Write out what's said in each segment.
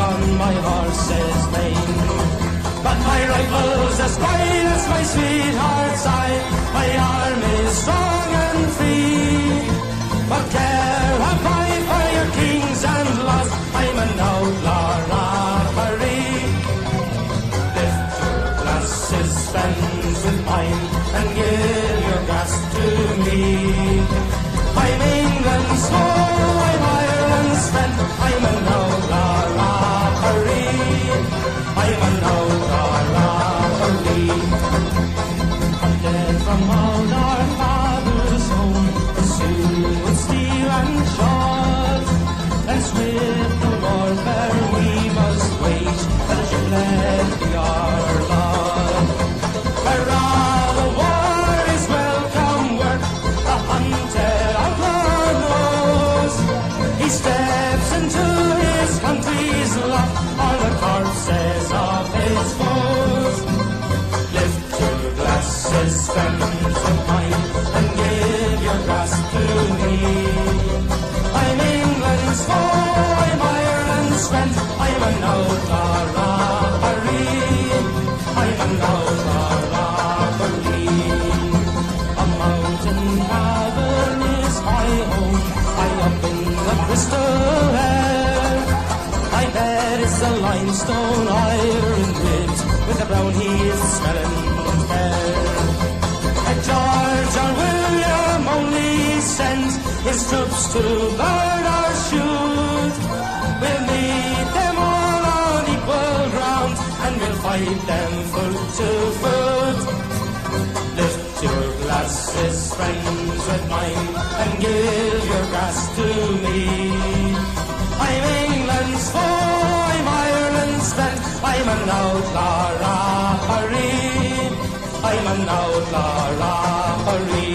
on my horse's mane. But my rifle's as quiet as my sweetheart's eye. My arm is strong and free. What care have I for your kings and laws? I'm an outlaw robbery. Lift your glasses, friends, with mine, and give your glass to me. I'm England's foe, I'm Ireland's friend. I'm an outlaw robbery. I'm an outlaw robbery. I'm dead from all our father's home, pursued with steel and shot. Hence with the warfare we must wage, that it should let be our lot. Hurrah, the war is welcome work, the hunted outlaw knows. He steps into his country's lot, all the corpses of his foes. Lift your glasses, friends of mine, and give your glass to me. I'm England's foe, I'm Ireland's friend, I'm an outlaw robbery. I'm an outlaw robbery. A mountain cavern is my home, high up in the crystal air. My bed is a limestone iron ribbed, with the brown heath smelling fair. George or William only sends his troops to burn or shoot. We'll meet them all on equal ground, and we'll fight them foot to foot. Lift your glasses, friends, with mine, and give your glass to me. I'm England's foe, I'm Ireland's friend, I'm an outlaw robbery. I'm an outlaw robbery.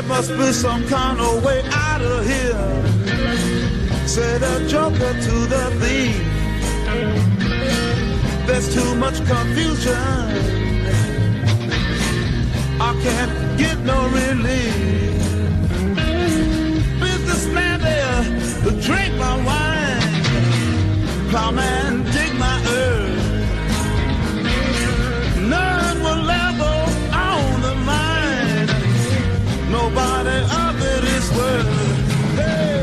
Must be some kind of way out of here, said a joker to the thief. There's too much confusion, I can't get no relief. Businessman there to drink my wine, plowman dig my earth. None will level on the mine, nobody of it is worth. Hey.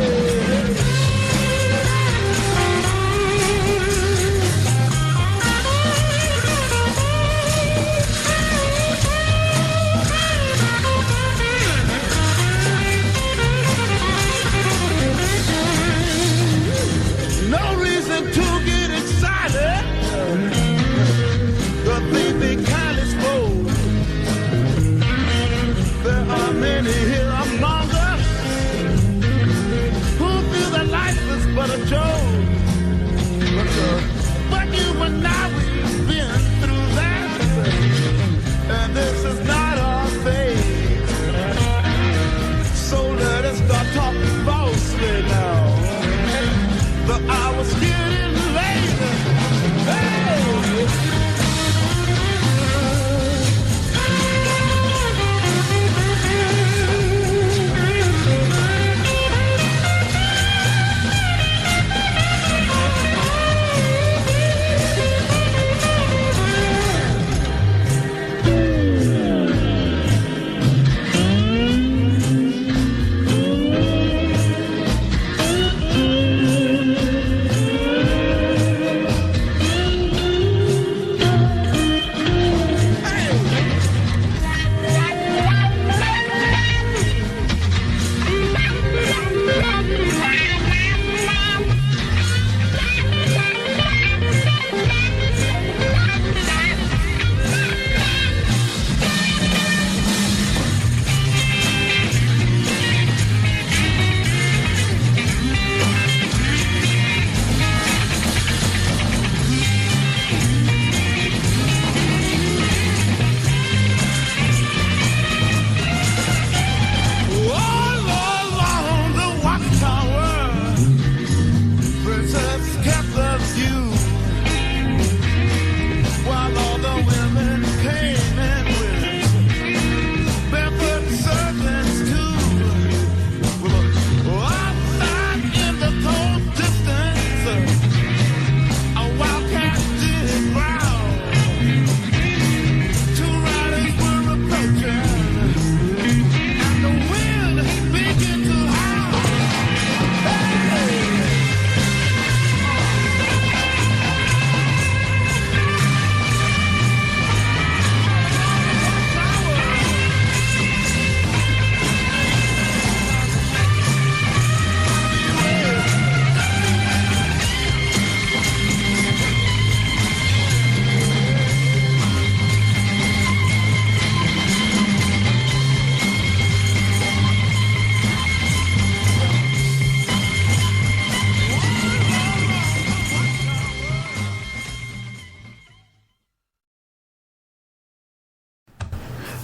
No reason to get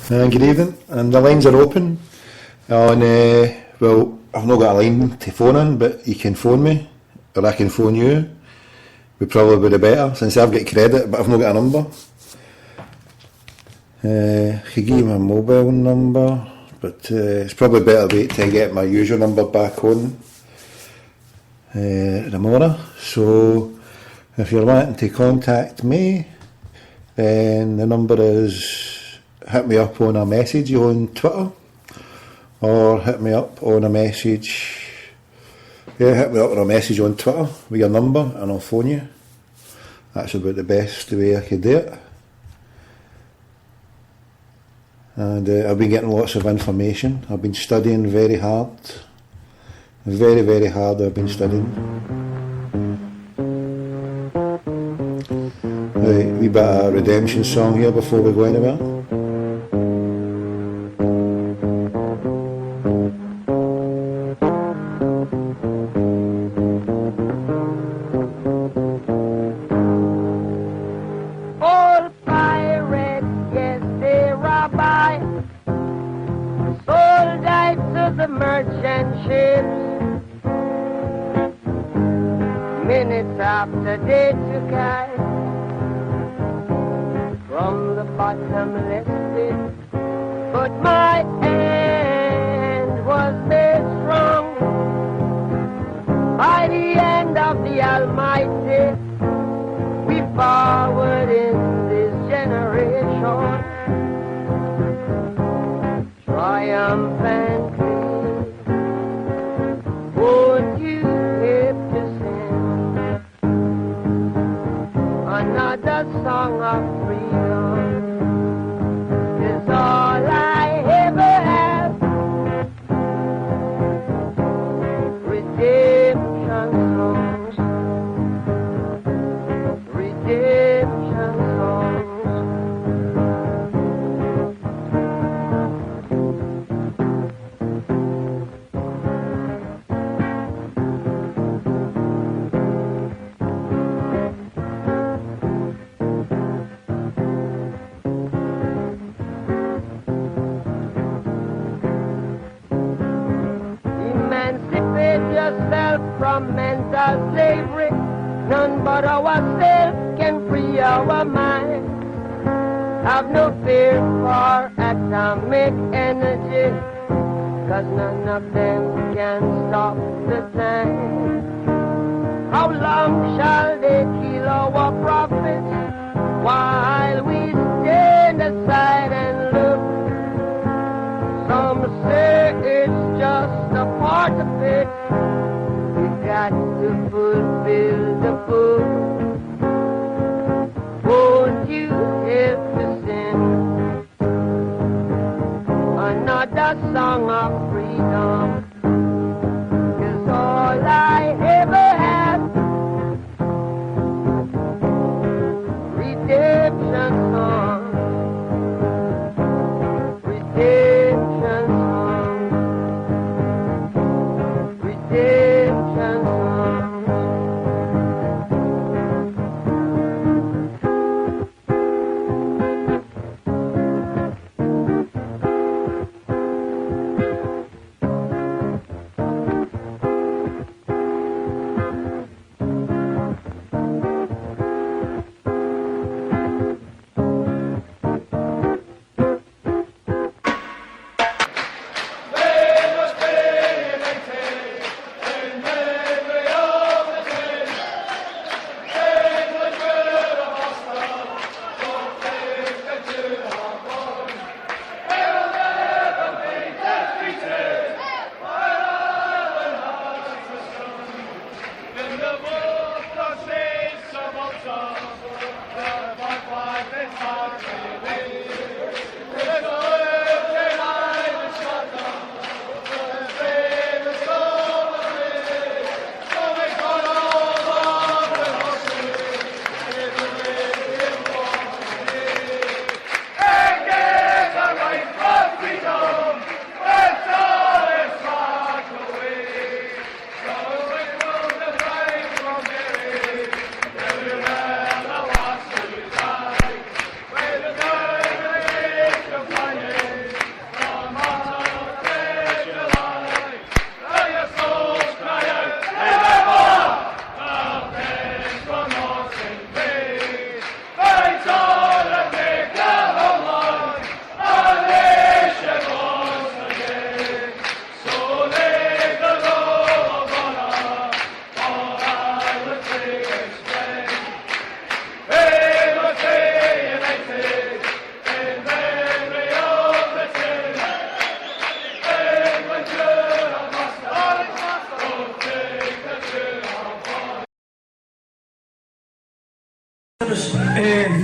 Good evening, and the lines are open. Well, I've not got a line to phone in, but you can phone me, or I can phone you. Would probably be the better, since I've got credit, but I've not got a number. I could give you my mobile number, but it's probably better to get my usual number back on tomorrow. So, if you're wanting to contact me, then the number is, hit me up on a message on Twitter, or hit me up on a message, hit me up on a message on Twitter with your number and I'll phone you. That's about the best way I could do it. And I've been getting lots of information. I've been studying very hard. Very, very hard I've been studying. Right, wee bit of a redemption song here before we go anywhere. Minutes after they took I from the bottomless pit, but my hand was made strong by the hand of the Almighty. We forward in this generation, triumphantly. Won't you help to sing another song of freedom? Is all I ever have. Redemption songs, redemption songs. From mental slavery, none but ourselves can free our minds. Have no fear for atomic energy, 'cause none of them can stop the time. How long shall they kill our prophets while we stand aside and look? Some say it's just a part of it. Got to fulfill the book. Won't you help to sing another song of freedom? 'Cause all I ever had, redemption songs, redemption songs, redemption songs.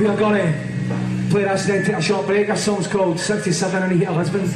we are going to play this and then take a short break. This song's called 67 in the Heat of Lisbon.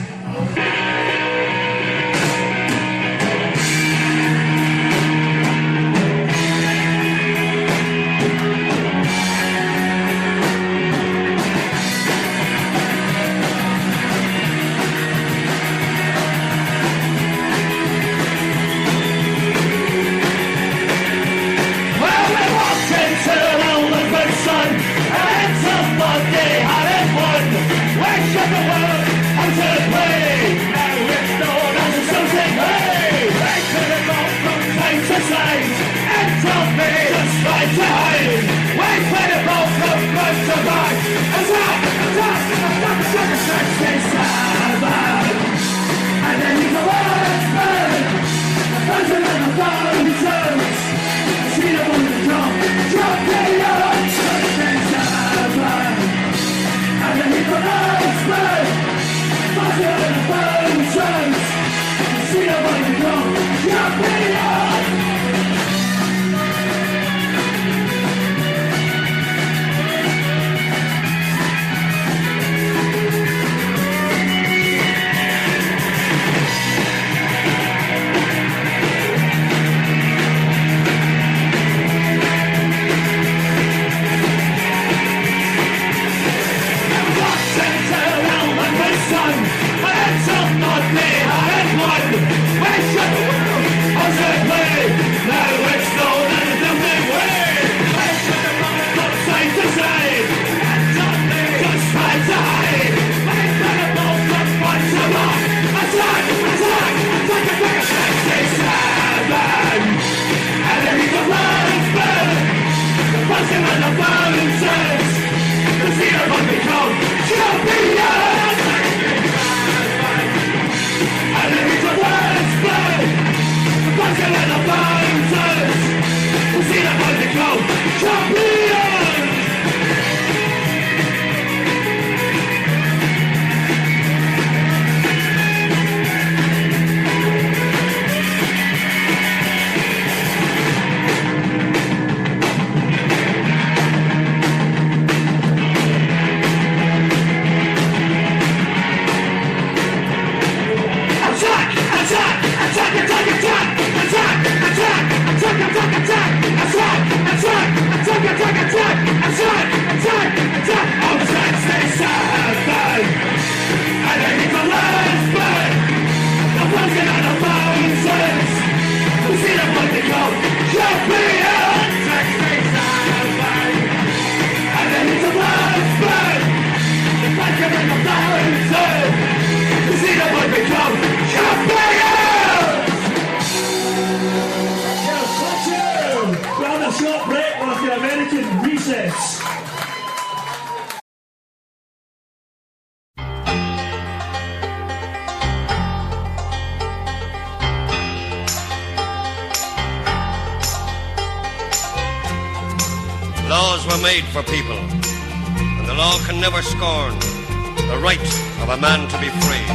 Laws were made for people, and the law can never scorn the right of a man to be free.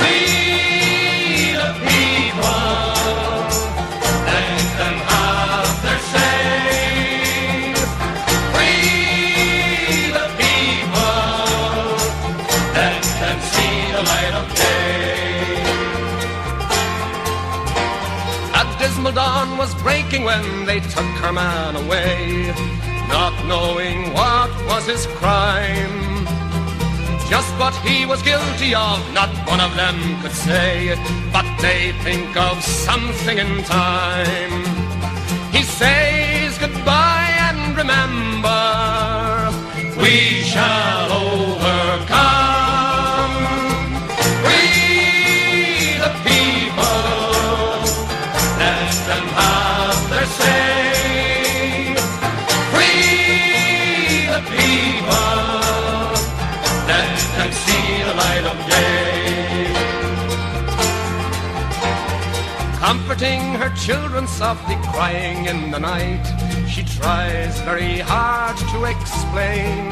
We the people, let them have their say. We the people, let them see the light of day. A dismal dawn was breaking when they took her man away, not knowing what was his crime. Just what he was guilty of, not one of them could say, but they think of something in time. He says goodbye and remember, we shall overcome. We the people, let them have their say. Free the people, let them see the light of day. Comforting her children softly crying in the night, she tries very hard to explain.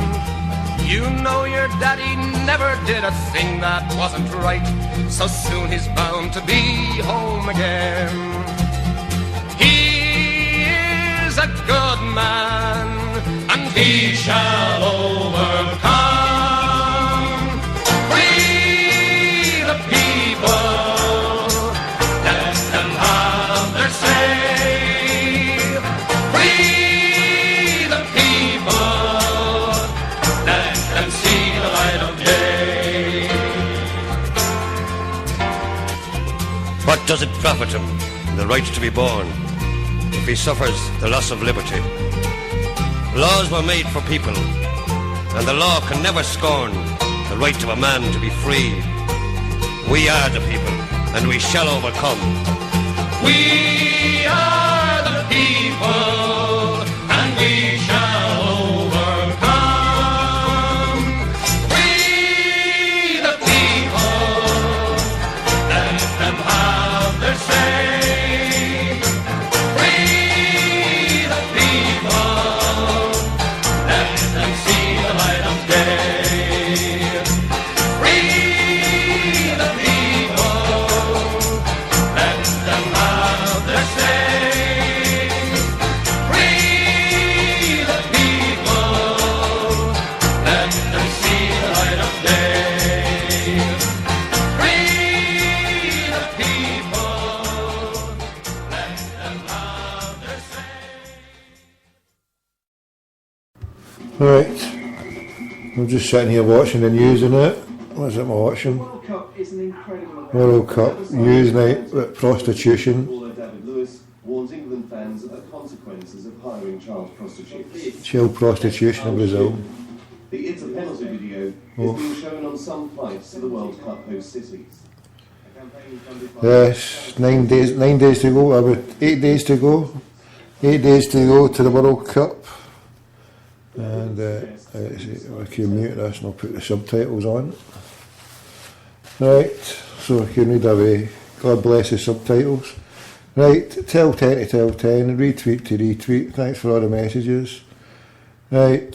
You know your daddy never did a thing that wasn't right, so soon he's bound to be home again. He is a good man, and he shall overcome. Free the people, let them have their say. Free the people, let them see the light of day. What does it profit him, the right to be born, if he suffers the loss of liberty? Laws were made for people, and the law can never scorn the right of a man to be free. We are the people, and we shall overcome. We are the people, and we shall overcome. Free the people, let them have their say. Right, I'm just sitting here watching the news and it. What's it I'm watching? World Cup is an incredible World Cup, news night with prostitution. Although David Lewis warns England fans of the consequences of hiring child prostitutes. Child prostitution in Brazil. The It's a Penalty video is being shown on some flights to the World Cup host cities. A campaign funded by Yes, 9 days to go, about 8 days to go. 8 days to go to the World Cup. And I can mute this and I'll put the subtitles on. Right, so I can read away. God bless the subtitles. Right, tell 10 to tell 10, retweet to retweet. Thanks for all the messages. Right.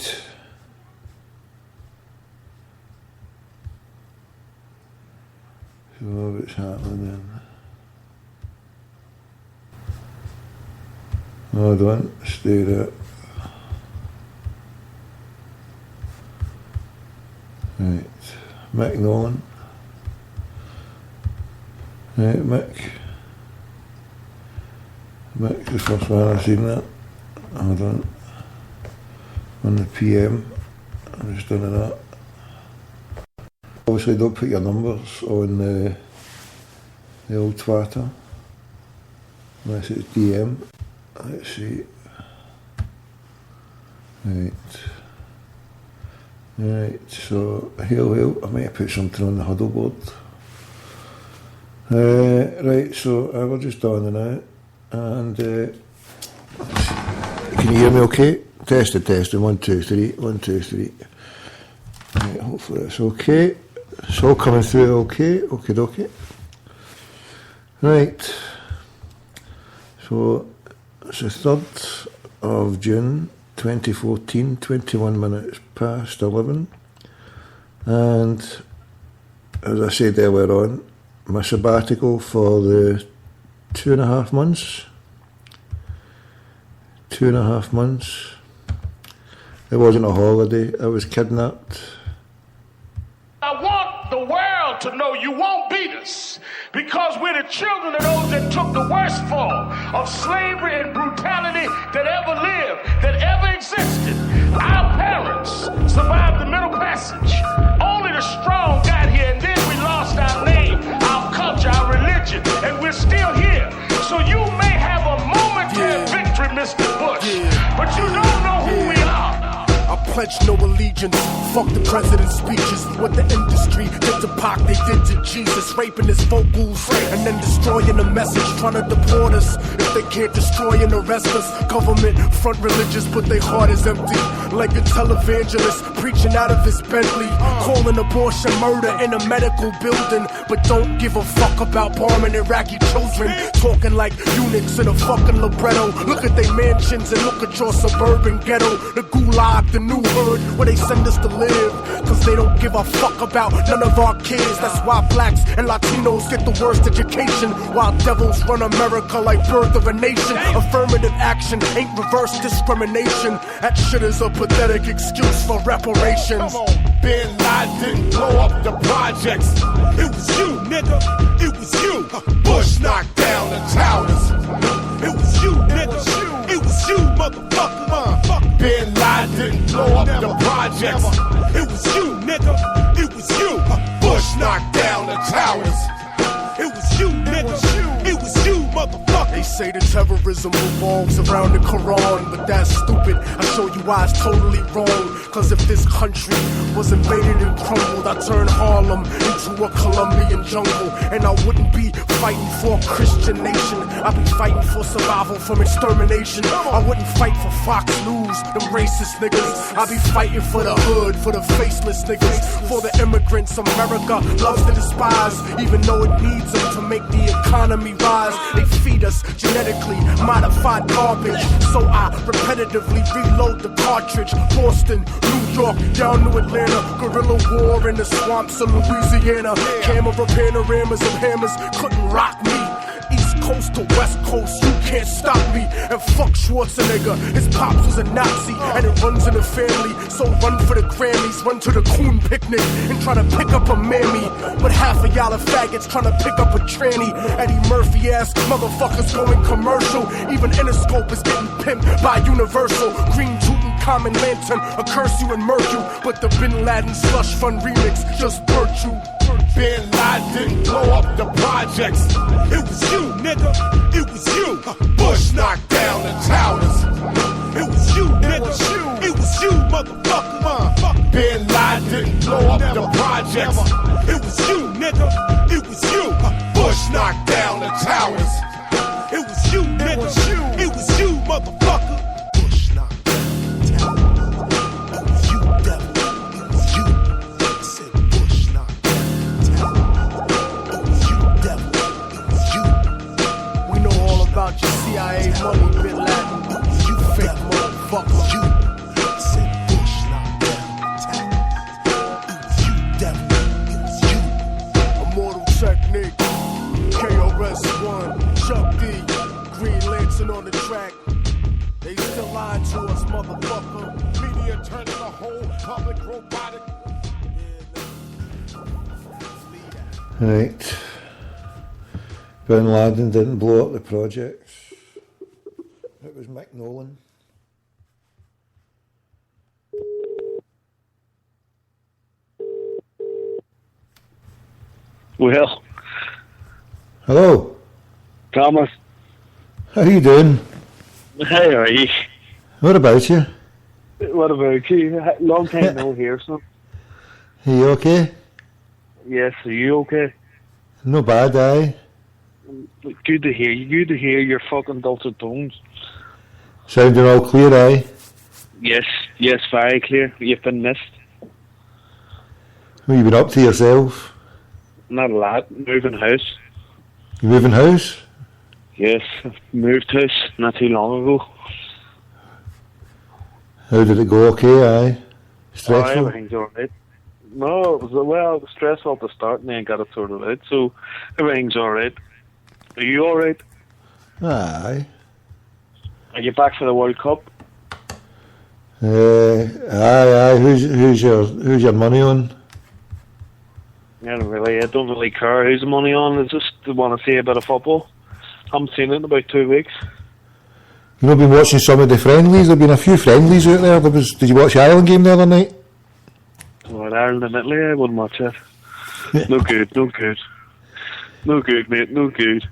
So what's happening then? Hold on, stay there. Right, Mick Nolan. Right, Mick, the first one I've seen that. Hold on. On the PM, I'm just doing that. Obviously don't put your numbers on the old Twitter, unless it's DM. Let's see. Right, so hail, I might have put something on the huddle board. Right, so I will just down the now, and can you hear me okay? Testing, 1, 2, 3, 1, 2, 3. Right, hopefully it's okay. It's all coming through okay, okie dokie. Right, so it's the 3rd of June 2014, 21 minutes past 11, and as I said earlier on, my sabbatical for the 2.5 months. 2.5 months. It wasn't a holiday, I was kidnapped. I want the world to know you won't beat us, because we're the children of those that took the worst form of slavery and brutality that ever lived, that ever existed. Our parents survived the Middle Passage. Only the strong got here, and then we lost our name, our culture, our religion, and we're still here. So you may have a momentary victory, Mr. Bush, but you don't know who we are. I pledge no allegiance. Fuck the president's speeches. What the industry did to Pac, they did to Jesus. Raping his vocals and then destroying the message. Trying to deport us if they can't destroy and arrest us. Government front religious, but their heart is empty. Like a televangelist preaching out of his Bentley. Calling abortion murder in a medical building, but don't give a fuck about bombing Iraqi children. Talking like eunuchs in a fucking libretto. Look at their mansions and look at your suburban ghetto. The gulag, the new hood where they send us to live. Cause they don't give a fuck about none of our kids. That's why blacks and Latinos get the worst education, while devils run America like birth of a nation. Affirmative action ain't reverse discrimination. That shit is a pathetic excuse for reparations. Come on, Bin Laden didn't blow up the projects. It was you, nigga. It was you. Bush knocked down the towers. It was you, nigga. It was you, motherfucker. Bin Laden didn't blow up the projects. It was you, nigga. It was you. Bush knocked down the towers. It was you, nigga. It was you, motherfucker. They say the terrorism revolves around the Quran, but that's stupid. I show you why it's totally wrong. Cause if this country was invaded and crumbled, I'd turn Harlem into a Colombian jungle. And I wouldn't be fighting for a Christian nation. I'd be fighting for survival from extermination. I wouldn't fight for Fox News, them racist niggas. I'd be fighting for the hood, for the faceless niggas, for the immigrants America loves to despise, even though it needs them to make the economy rise. They feed us genetically modified garbage, so I repetitively reload the cartridge. Boston, New York, down to Atlanta, guerrilla war in the swamps of Louisiana. Camera panoramas of hammers couldn't rock me. East Coast to West Coast, you can't stop me. And fuck Schwarzenegger, his pops was a Nazi, and it runs in the family. So run for the Grammys, run to the Coon picnic, and try to pick up a mammy. But half of y'all are faggots trying to pick up a tranny. Eddie Murphy-ass motherfuckers going commercial. Even Interscope is getting pimped by Universal. Green Tutankhamun lantern, a curse you and murk you. But the Bin Laden slush fund remix just burnt you. Bin Laden didn't blow up the projects. It was you, nigga. It was you. Bush knocked down the towers. It was you, nigga. It was you, motherfucker. Bin Laden didn't blow up the projects. It was you, nigga. It was you. Bush knocked down the towers. It was you, nigga. It was you, motherfucker. Bush knocked down the towers. It was you, devil. It was you. I said Bush knocked down the towers. It was you, devil. It was you. We know all about your CIA money, Bin Laden. It was you, fake motherfucker. You. I said Bush knocked down the towers. It was you, devil. It was you. Immortal Technique. KRS-One. Chuck D. Green Lantern on the track. They still lying to us, motherfucker. Media turning the whole public robotic. Right. Bin Laden didn't blow up the projects. It was Mick Nolan. Well, Hello. Thomas, How you doing? how are you? What about you? What about you? Long time no hear, son. Are you okay? Yes, are you okay? No bad, aye. Good to hear you. Good to hear your fucking dulcet tones. Sounding all clear, aye. Yes, yes, very clear. You've been missed. What you been up to yourself? Not a lot. Moving house. You moving house? Yes, I've moved house not too long ago. How did it go? Okay, aye. Stressful? Everything's alright. No, it was stressful at the start and then got it sorted out, so everything's alright. Are you alright? Aye. Are you back for the World Cup? Aye. Who's your money on? I don't really care who's the money on. I just want to see a bit of football. Haven't seen it in about 2 weeks. You know, been watching some of the friendlies. There've been a few friendlies out there. Did you watch the Ireland game the other night? Well, Ireland and Italy, I wouldn't watch it. No good. No good, mate. No good.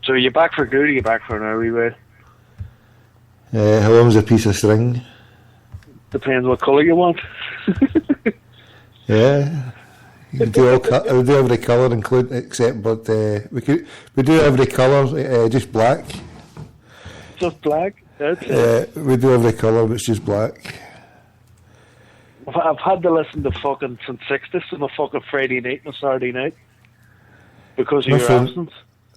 So are you back for good or are you back for an hour way? How long's a piece of string? Depends what colour you want. Yeah. You can do we'll do every colour, except, but we do every colour, just black. Just black? That's it. We do every colour, but it's just black. I've had to listen to fucking St. Sixtus on a fucking Friday night and a Saturday night because of your absence.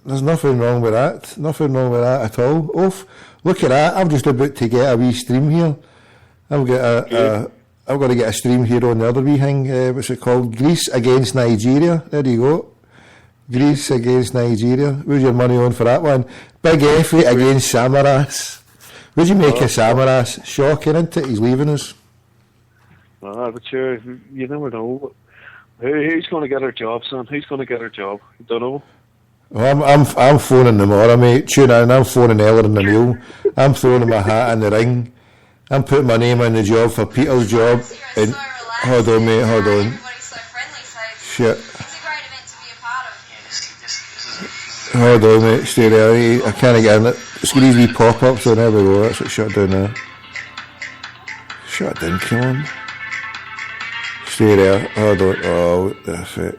There's nothing wrong with that. Nothing wrong with that at all. Look at that. I'm just about to get a wee stream here. I've got to get a stream here on the other wee thing. What's it called? Greece against Nigeria. There you go. Greece against Nigeria. Where's your money on for that one? Big Effie against Samaras. What do you make of Samaras? Shocking, isn't it? He's leaving us. But sure, you never know. Who's going to get her job, son? Who's going to get her job? You don't know. Well, I'm phoning tomorrow, mate. Tune in. I'm phoning Ella and the Mule. I'm throwing my hat in the ring. I'm putting my name in the job for Peter's job. And hold on, mate. Hold on. Shit. Hold on, mate. Stay there. I can't get in it. It's got these wee pop-ups, so there we go. That's it. Shut down now. Shut down. Come on. Stay there. Hold on. Oh, what the fuck.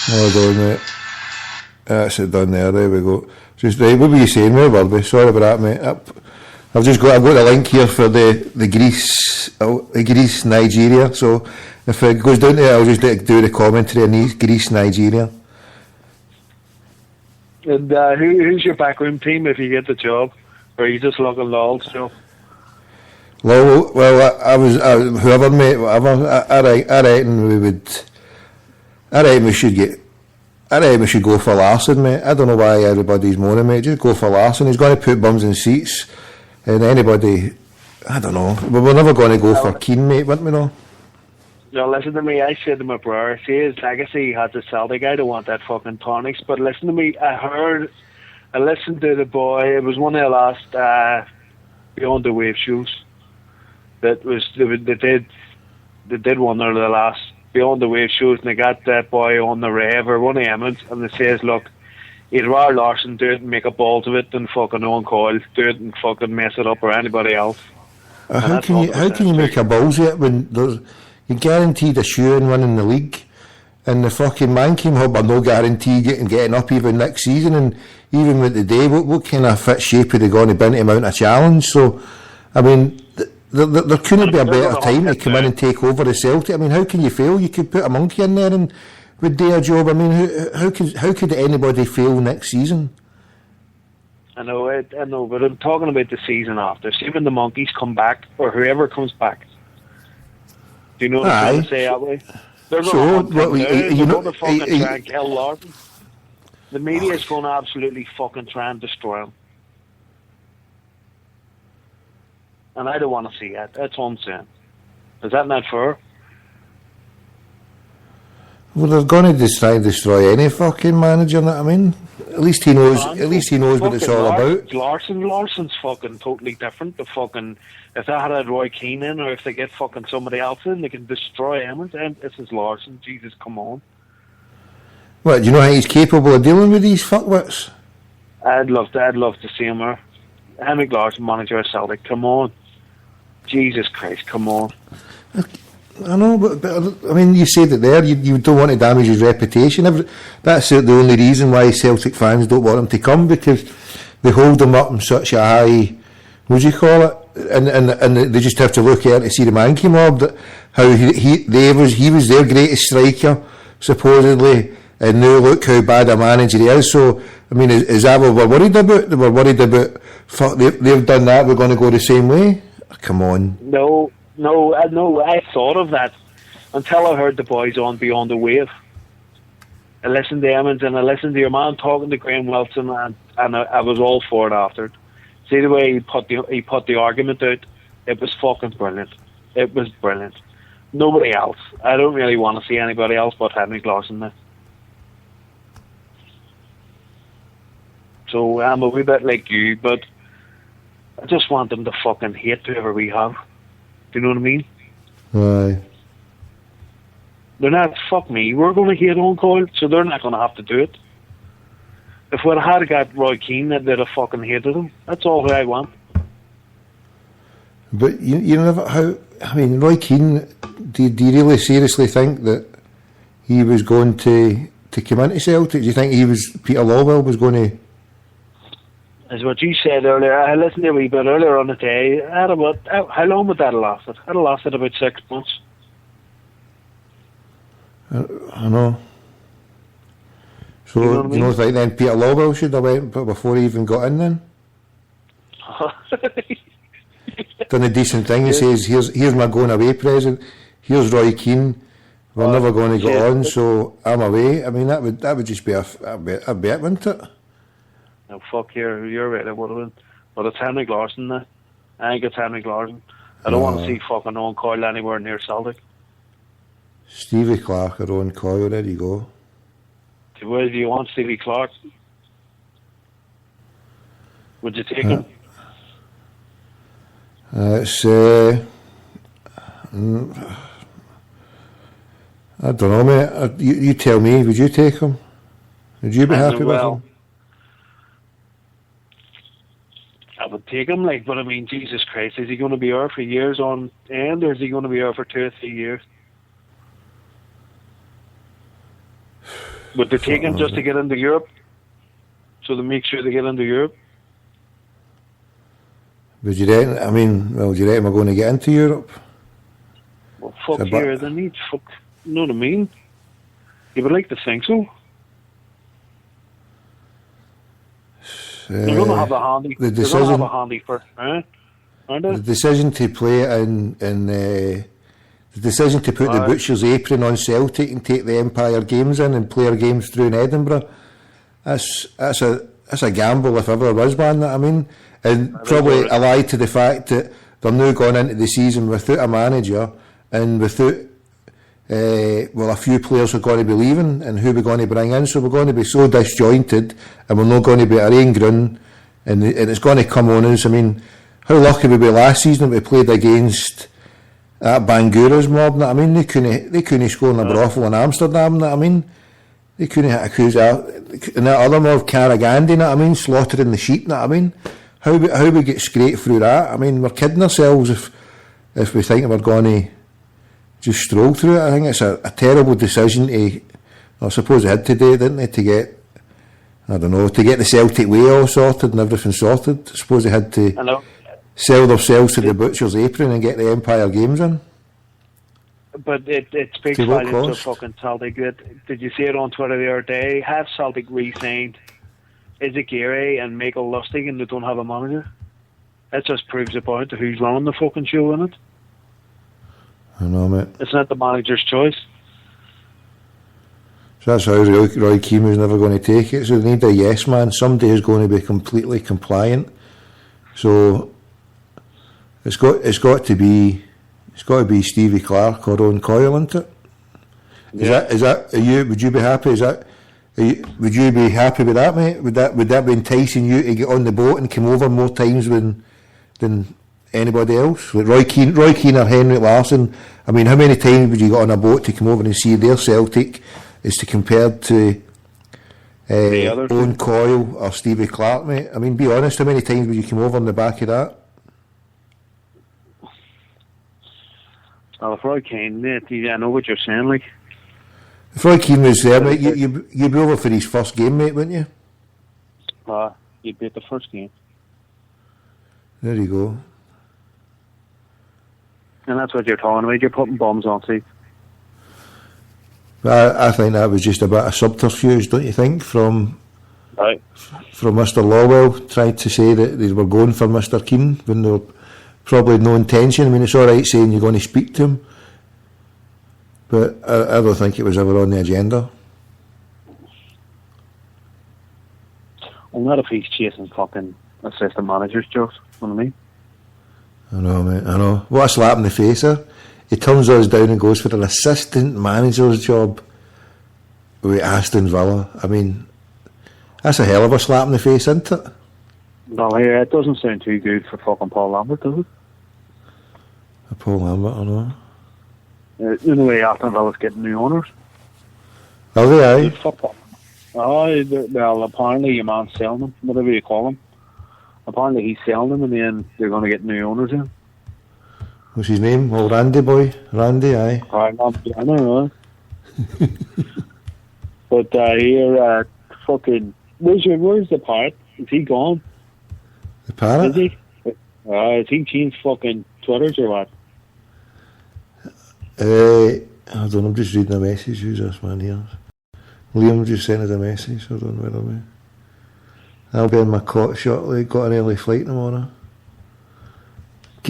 Hold on, mate. That's it done there. There we go. Just right. What were you saying, where were we? Sorry about that, mate. I've got the link here for the Greece Nigeria. So if it goes down there, I'll just do the commentary on Greece Nigeria. And who's your backroom team if you get the job, or are you just looking lol still? Well, I was whoever, mate, whatever. I reckon we would. I reckon we should go for Larson, mate. I don't know why everybody's moaning, mate. Just go for Larson. He's going to put bums in seats. And anybody, I don't know. But we're never going to go for Keane, mate, weren't we, no? No, listen to me. I said to my brother, see his legacy, he has a Celtic. I don't want that fucking tonics. But listen to me. I listened to the boy. It was one of the last Beyond the Wave shows. They did one of the last Beyond the Wave shows, and they got that boy on the rave or one of them, and they says, look, he'd rather Larson do it and make a balls of it than fucking Owen Coyle do it and fucking mess it up or anybody else. How can you make a balls of it when you're guaranteed a shoe in winning the league, and the fucking man came up with no guarantee getting up even next season, and even with the day, what kind of fit shape are they going to be to mount a challenge? So, I mean, there couldn't be a better time to come in and take over the Celtic. I mean, how can you fail? You could put a monkey in there and would do a job. I mean, how could anybody fail next season? I know, but I'm talking about the season after. See when the monkeys come back, or whoever comes back. Do you know what I'm trying to say that way? They're going to fucking try and kill Larson. The media is going to absolutely fucking try and destroy him. And I don't want to see that. That's all I'm saying. Is that not fair? Well, they're going to try and destroy any fucking manager. I mean, at least he knows. At least he knows what it's all about. Larson's fucking totally different. The fucking if they had Roy Keane in, or if they get fucking somebody else in, they can destroy him. And this is Larson. Jesus, come on. What, do you know how he's capable of dealing with these fuckwits? I'd love to see him there. Henrik Larsson, manager of Celtic. Come on. Jesus Christ, come on. I know, but I mean, you said it there, you don't want to damage his reputation. That's the only reason why Celtic fans don't want him to come, because they hold him up in such a high, what do you call it? And they just have to look at it to see the man came up, that how he was their greatest striker, supposedly, and now look how bad a manager he is. So, I mean, is that what we're worried about? They were worried about, fuck, they've done that, we're going to go the same way? Come on. No, I thought of that until I heard the boys on Beyond the Wave. I listened to Emmons and I listened to your man talking to Graham Wilson, and I was all for it after. See the way he put the argument out? It was fucking brilliant. It was brilliant. Nobody else. I don't really want to see anybody else but Henrik Larsson there. So I'm a wee bit like you, but I just want them to fucking hate whoever we have. Do you know what I mean? Aye. They're not, fuck me, we're going to hate on Coyle, so they're not going to have to do it. If we'd had got Roy Keane, they'd have fucking hated him. That's all I want. But you never, I mean, Roy Keane, do you really seriously think that he was going to come into Celtic? Do you think Peter Lawwell was going to... As what you said earlier, I listened to a wee bit earlier on the day. How long would that have lasted? That have lasted about 6 months. I know. So, you know, like then Peter Lawwell should have went before he even got in then? Done a decent thing. He says, "Here's my going away present. Here's Roy Keane. We're never going to get on, so I'm away." I mean, that would just be a bet, wouldn't it? No, fuck, you're right. It would have been, but it's Henrik Larsson now. I think it's Henrik Larsson. I don't want to see fucking Owen Coyle anywhere near Celtic. Stevie Clark or Owen Coyle, there you go. Where do you want Stevie Clark? Would you take him? It's I don't know, mate. You tell me. Would you take him? Would you be happy with him? I would take him, but I mean, Jesus Christ, is he going to be here for years on end, or is he going to be here for 2 or 3 years? Would they take him just to get into Europe? So to make sure they get into Europe? Would you reckon? I mean, do you reckon we're going to get into Europe? Well, fuck here, they need fuck. You know what I mean? You would like to think so. They're going to have a handy. They're going to have a handy for, aren't they? The decision to play the decision to put the butcher's apron on Celtic and take the Empire games in and play our games through in Edinburgh. That's a gamble if ever there was one. I mean, and probably a lie to the fact that they're now going into the season without a manager and without. A few players are going to be leaving, and who we're going to bring in, so we're going to be so disjointed, and we're not going to be at our own ground, and it's going to come on us. I mean, how lucky we were last season that we played against Bangura's mob. I mean, they couldn't score in a brothel in Amsterdam. I mean, they couldn't hit a cruise out, and that other mob, Caragandi. I mean, slaughtering the sheep. I mean, how we get scraped through that? I mean, we're kidding ourselves if we think we're going to just stroll through it. I think it's a terrible decision I suppose they had to do it, didn't they, to get the Celtic way all sorted and everything sorted. I suppose they had to sell themselves to the butcher's apron and get the Empire games in. But it speaks volumes to fucking Celtic. Did you see it on Twitter the other day? Have Celtic re-signed Izagiri and Michael Lustig and they don't have a manager? That just proves the point of who's running the fucking show, isn't it? I know, mate. It's not the manager's choice. So that's how Roy Keane was never going to take it. So they need a yes man, somebody who's going to be completely compliant. So it's got to be Stevie Clark or Owen Coyle, isn't it? Would you be happy? Would you be happy with that, mate? Would that be enticing you to get on the boat and come over more times than anybody else? Like Roy Keane or Henrik Larsson. I mean, how many times would you get on a boat to come over and see their Celtic as to compared to Owen Coyle or Stevie Clark, mate? I mean, be honest, how many times would you come over on the back of that? Well, if Roy Keane, I know what you're saying, If Roy Keane was there, mate, you'd be over for his first game, mate, wouldn't you? You'd be at the first game. There you go. And that's what you're talking about. You're putting bombs on seats. I think that was just a bit of subterfuge, don't you think, from Mr. Lawwell, tried to say that they were going for Mr. Keane when they were probably had no intention. I mean, it's all right saying you're going to speak to him, but I don't think it was ever on the agenda. Well, not if he's chasing fucking assistant managers, Joe. You know what I mean? I know, mate, I know. What a slap in the face, eh? He turns us down and goes for an assistant manager's job with Aston Villa. I mean, that's a hell of a slap in the face, isn't it? No, yeah, it doesn't sound too good for fucking Paul Lambert, does it? Paul Lambert, I know. In the way Aston Villa's getting new owners. Are they, aye? Fuck them. Well, apparently your man's selling them, whatever you call them. Apparently he's selling them and then they're going to get new owners in. What's his name? Oh, Randy boy. Randy, aye. I don't know. But here, fucking... Where's the parrot? Is he gone? The parrot? Is he? Has he changed fucking Twitters or what? I don't know, I'm just reading a message. Who's this man here? Liam just sent us a message. I don't know whether I'll be in my cot shortly. Got an early flight tomorrow.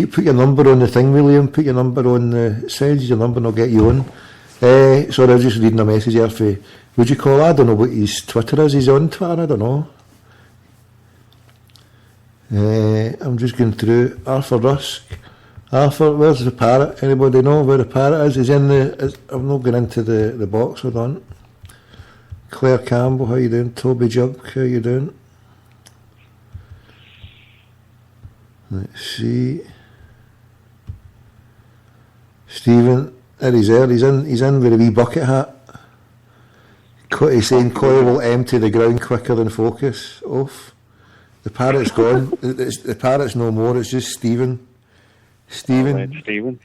put your number on the thing, William. Put your number on the side. Your number and I'll get you on. Sorry, I was just reading a message here for, would you call, I don't know what his Twitter is. He's on Twitter, I don't know. I'm just going through. Arthur Rusk. Arthur, where's the parrot? Anybody know where the parrot is? He's in the, I'm not going into the box, hold on. Claire Campbell, how you doing? Toby Jug, how you doing? Let's see. Stephen, there he's there. He's in with a wee bucket hat. He's saying Coyle will empty the ground quicker than Focus. Off. The parrot's gone. The parrot's no more. It's just Stephen. Stephen. Stephen.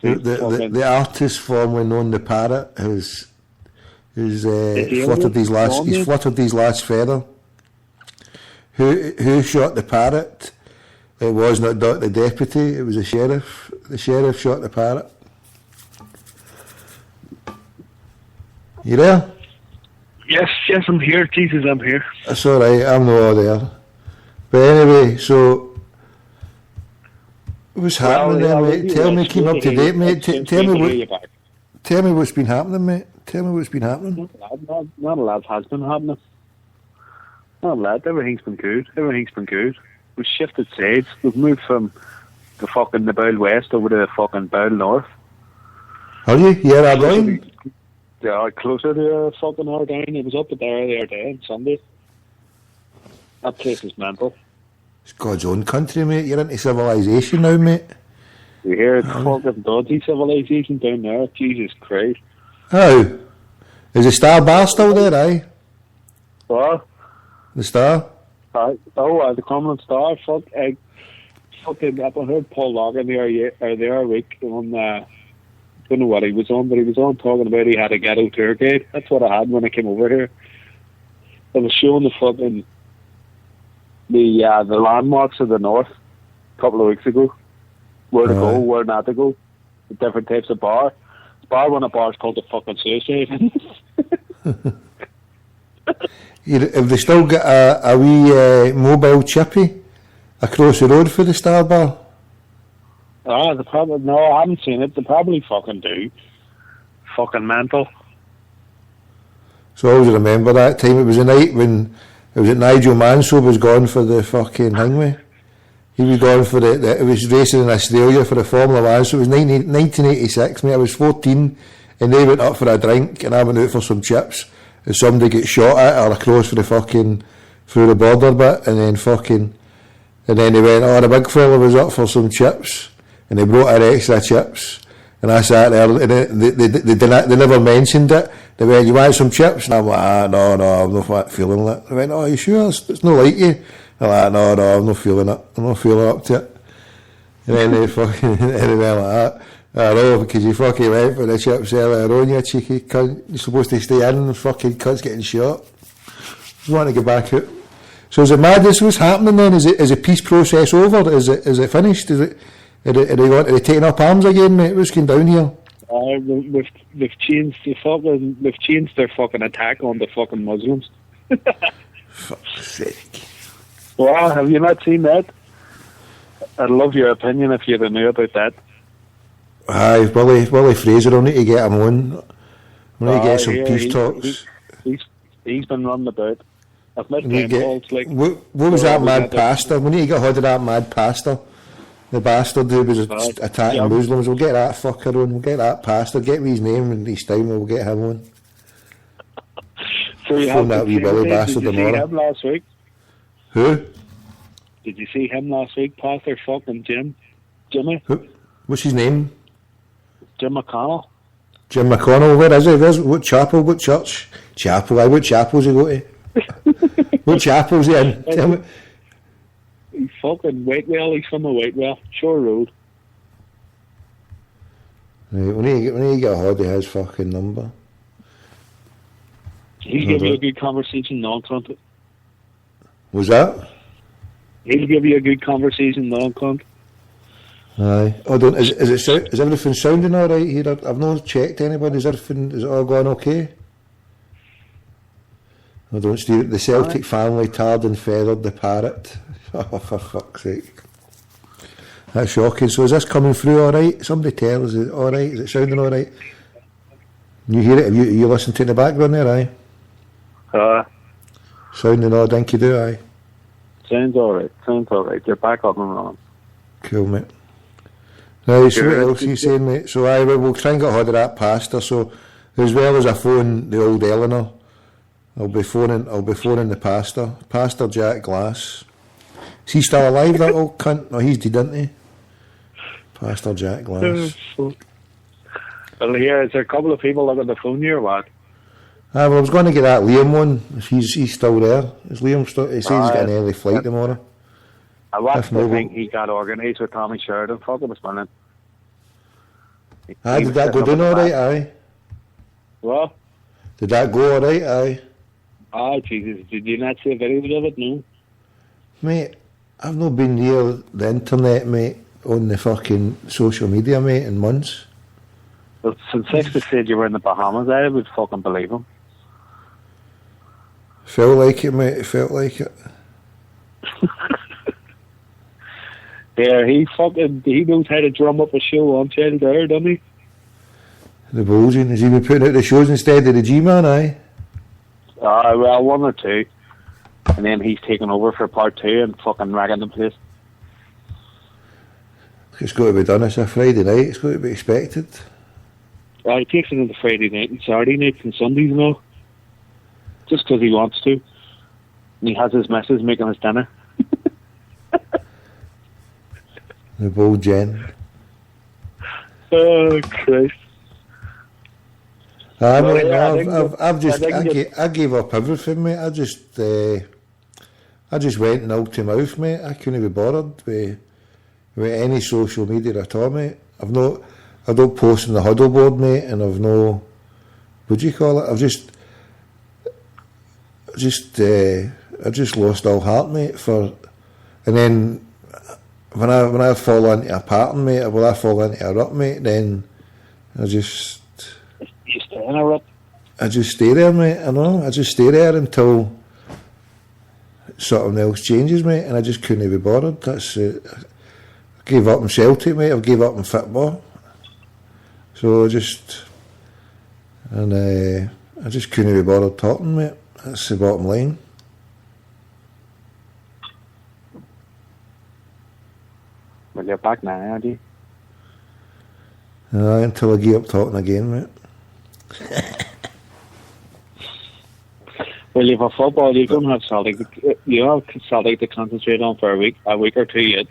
The artist formerly known the parrot has fluttered his last. He's fluttered his last feather. Who shot the parrot? It was not the deputy. It was the sheriff. The sheriff shot the parrot. You there? Yes, I'm here. Jesus, I'm here. That's all right. I'm not there. But anyway, so what's happening then, mate? Tell me, keep up to date, mate. Tell me what's been happening, mate. Tell me what's been happening. Not a lot has been happening. Not a lot. Everything's been good. We've shifted sides. We've moved from the Bowl West over to the fucking Bowl North. Are you? Yeah, I'm right. Yeah, closer to fucking Ardown. It was up there the other day on Sunday. That place is mental. It's God's own country, mate. You're into civilization now, mate. You hear it's fucking dodgy civilization down there. Jesus Christ. How? Is the Star Bar still there, aye? What? The Star? The Cumberland Star. I heard Paul Logan there a week on, don't know what he was on, but he was on talking about he had a ghetto tour guide. That's what I had when I came over here. I was showing the landmarks of the north a couple of weeks ago. Where to go, where not to go. The different types of bar. One of the bars called the fucking Suicide. Have they still got a wee mobile chippy across the road for the Star Bar? No, I haven't seen it. They probably fucking do. Fucking mental. So I always remember that time. It was a night when Nigel Mansell was gone for the fucking thing. He was gone for it was racing in Australia for the Formula One. So it was 1986, mate. I was 14 and they went up for a drink and I went out for some chips and somebody got shot at or across for the fucking through the border bit and then they went, the big fella was up for some chips and they brought her extra chips and I sat there and they never mentioned it. They went, you want some chips? And I'm like, no, I'm not feeling it. They went, you sure? It's not like you. I'm like, no, I'm not feeling it. I'm not feeling up to it. And then they fucking, anyway, like that. I know, because you fucking went for the chips earlier on, you cheeky cunt. You're supposed to stay in and fucking cunts getting shot. You want to get back out. So is it madness? What's happening then? Is the peace process over? Is it finished? Are they taking up arms again, mate? What's going down here? They've changed their fucking attack on the fucking Muslims. Fuck's sake. Well, have you not seen that? I'd love your opinion if you knew about that. Aye, Willie Fraser, I'll need to get him on. I need to get some peace talks. He's been running about. I've met him. What was that mad pastor? We need to get hold of that mad pastor. The bastard who was attacking Muslims. We'll get that fucker on. We'll get that pastor. Get me his name and his time. We'll get him on. So you phone that wee Willie bastard tomorrow. Did you see him last week? Who? Did you see him last week? Pastor fucking Jimmy? Who? What's his name? Jim McConnell. Jim McConnell. Where is he? What chapel? What church? Chapel. What chapel's he go to? What chapel's he in? Tell me. He's fucking Waitwell. He's from the Waitwell. Shore Road. Right, we need to get a hold of his fucking number. He'll give you a good conversation non-cunt. Was that? He'll give you a good conversation non-cunt. Aye. Is everything sounding alright here? I've not checked anybody. Is it all going okay? I don't see the Celtic family tarred and feathered the parrot. Oh, for fuck's sake. That's shocking. So is this coming through all right? Somebody tell us, is it all right? Is it sounding all right? You hear it? Have you listen to it in the background there, aye? Sounding all dinky do, aye? Sounds alright. You're back up and running. Cool, mate. Now, so what else are you saying, mate? So we'll try and get hold of that pastor. So as well as I phone the old Eleanor, I'll be phoning the pastor, Pastor Jack Glass. Is he still alive, that old cunt? No, he's dead, isn't he? Pastor Jack Glass. Well, here, is there a couple of people looking at the phone here, or what? Well, I was going to get that Liam one, if he's still there. Is Liam still? He says he's got an early flight tomorrow. I watched the thing he got organised with Tommy Sheridan. Fuck, it was fun. Did that go down alright, aye? What? Did that go alright, aye? Oh, Jesus, did you not see a video of it? No. Mate, I've not been near the internet, mate, on the fucking social media, mate, in months. Well, since Sexton said you were in the Bahamas, I would fucking believe him. Felt like it, mate, felt like it. Yeah, he knows how to drum up a show on Channel there, doesn't he? The Bulging, has he been putting out the shows instead of the G-Man, aye? Well, 1 or 2. And then he's taken over for part 2 and fucking ragging the place. It's got to be done, it's a Friday night, it's got to be expected. He takes it into Friday night and Saturday nights and Sundays and all. Just because he wants to. And he has his missus making his dinner. The Bulging. Oh, Christ. I gave up everything, mate. I just went mouth to mouth, mate. I couldn't be bothered with any social media at all, mate. I don't post on the huddle board, mate, and I've no, what do you call it? I just lost all heart, mate. And then when I fall into a pattern, mate, or when I fall into a rut, mate, then I just. You stay in a rut? I just stay there, mate. I know. I just stay there until something else changes, mate. And I just couldn't be bothered. That's it. I gave up on Celtic, mate. I've gave up on football. So I just couldn't be bothered talking, mate. That's the bottom line. Well, you're back now, aren't you? Until I give up talking again, mate. Well, if a football, you don't have Celtic. You have Celtic to concentrate on for a week or two yet.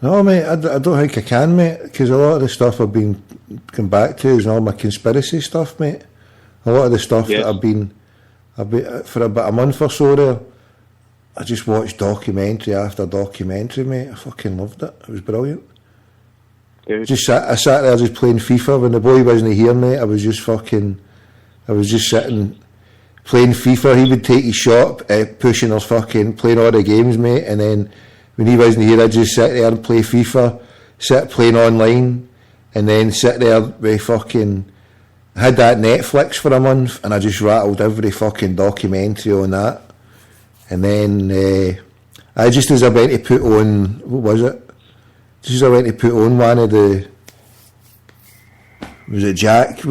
No, mate, I don't think I can, mate, because a lot of the stuff I've been come back to is all my conspiracy stuff, mate. A lot of the stuff that I've been for about a month or so there. I just watched documentary after documentary, mate. I fucking loved it. It was brilliant. I sat there just playing FIFA when the boy wasn't here, mate. I was just sitting playing FIFA. He would take his shot, pushing us fucking playing all the games, mate. And then when he wasn't here, I'd just sit there and play FIFA, playing online, and then sit there with fucking. I had that Netflix for a month, and I just rattled every fucking documentary on that. And then just as I went to put on, what was it? Just as I went to put on one of the, was that Jack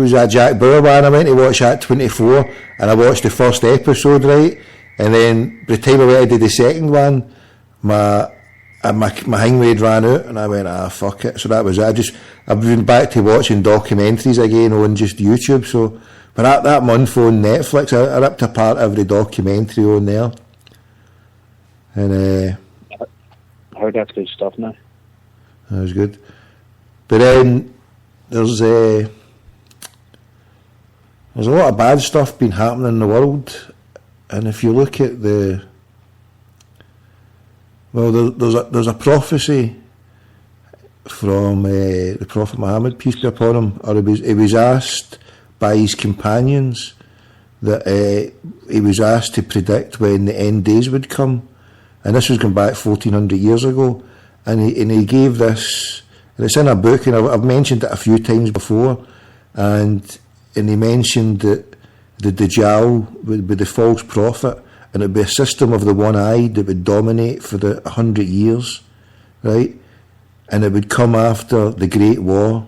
Bauer one? I went to watch that 24, and I watched the first episode, right? And then by the time I went to do the second one, my hangmaid ran out, and I went, fuck it. So that was it. I've been back to watching documentaries again on just YouTube. So, but that month on Netflix, I ripped apart every documentary on there. And I heard that's good stuff now. That was good. But then there's a lot of bad stuff been happening in the world, and if you look at there's a prophecy from the Prophet Muhammad, peace be upon him, or he was asked by his companions that he was asked to predict when the end days would come, and this was going back 1400 years ago, and he gave this, and it's in a book, and I've mentioned it a few times before, and he mentioned that the Dajjal would be the false prophet, and it would be a system of the one eye that would dominate for the 100 years, right? And it would come after the Great War,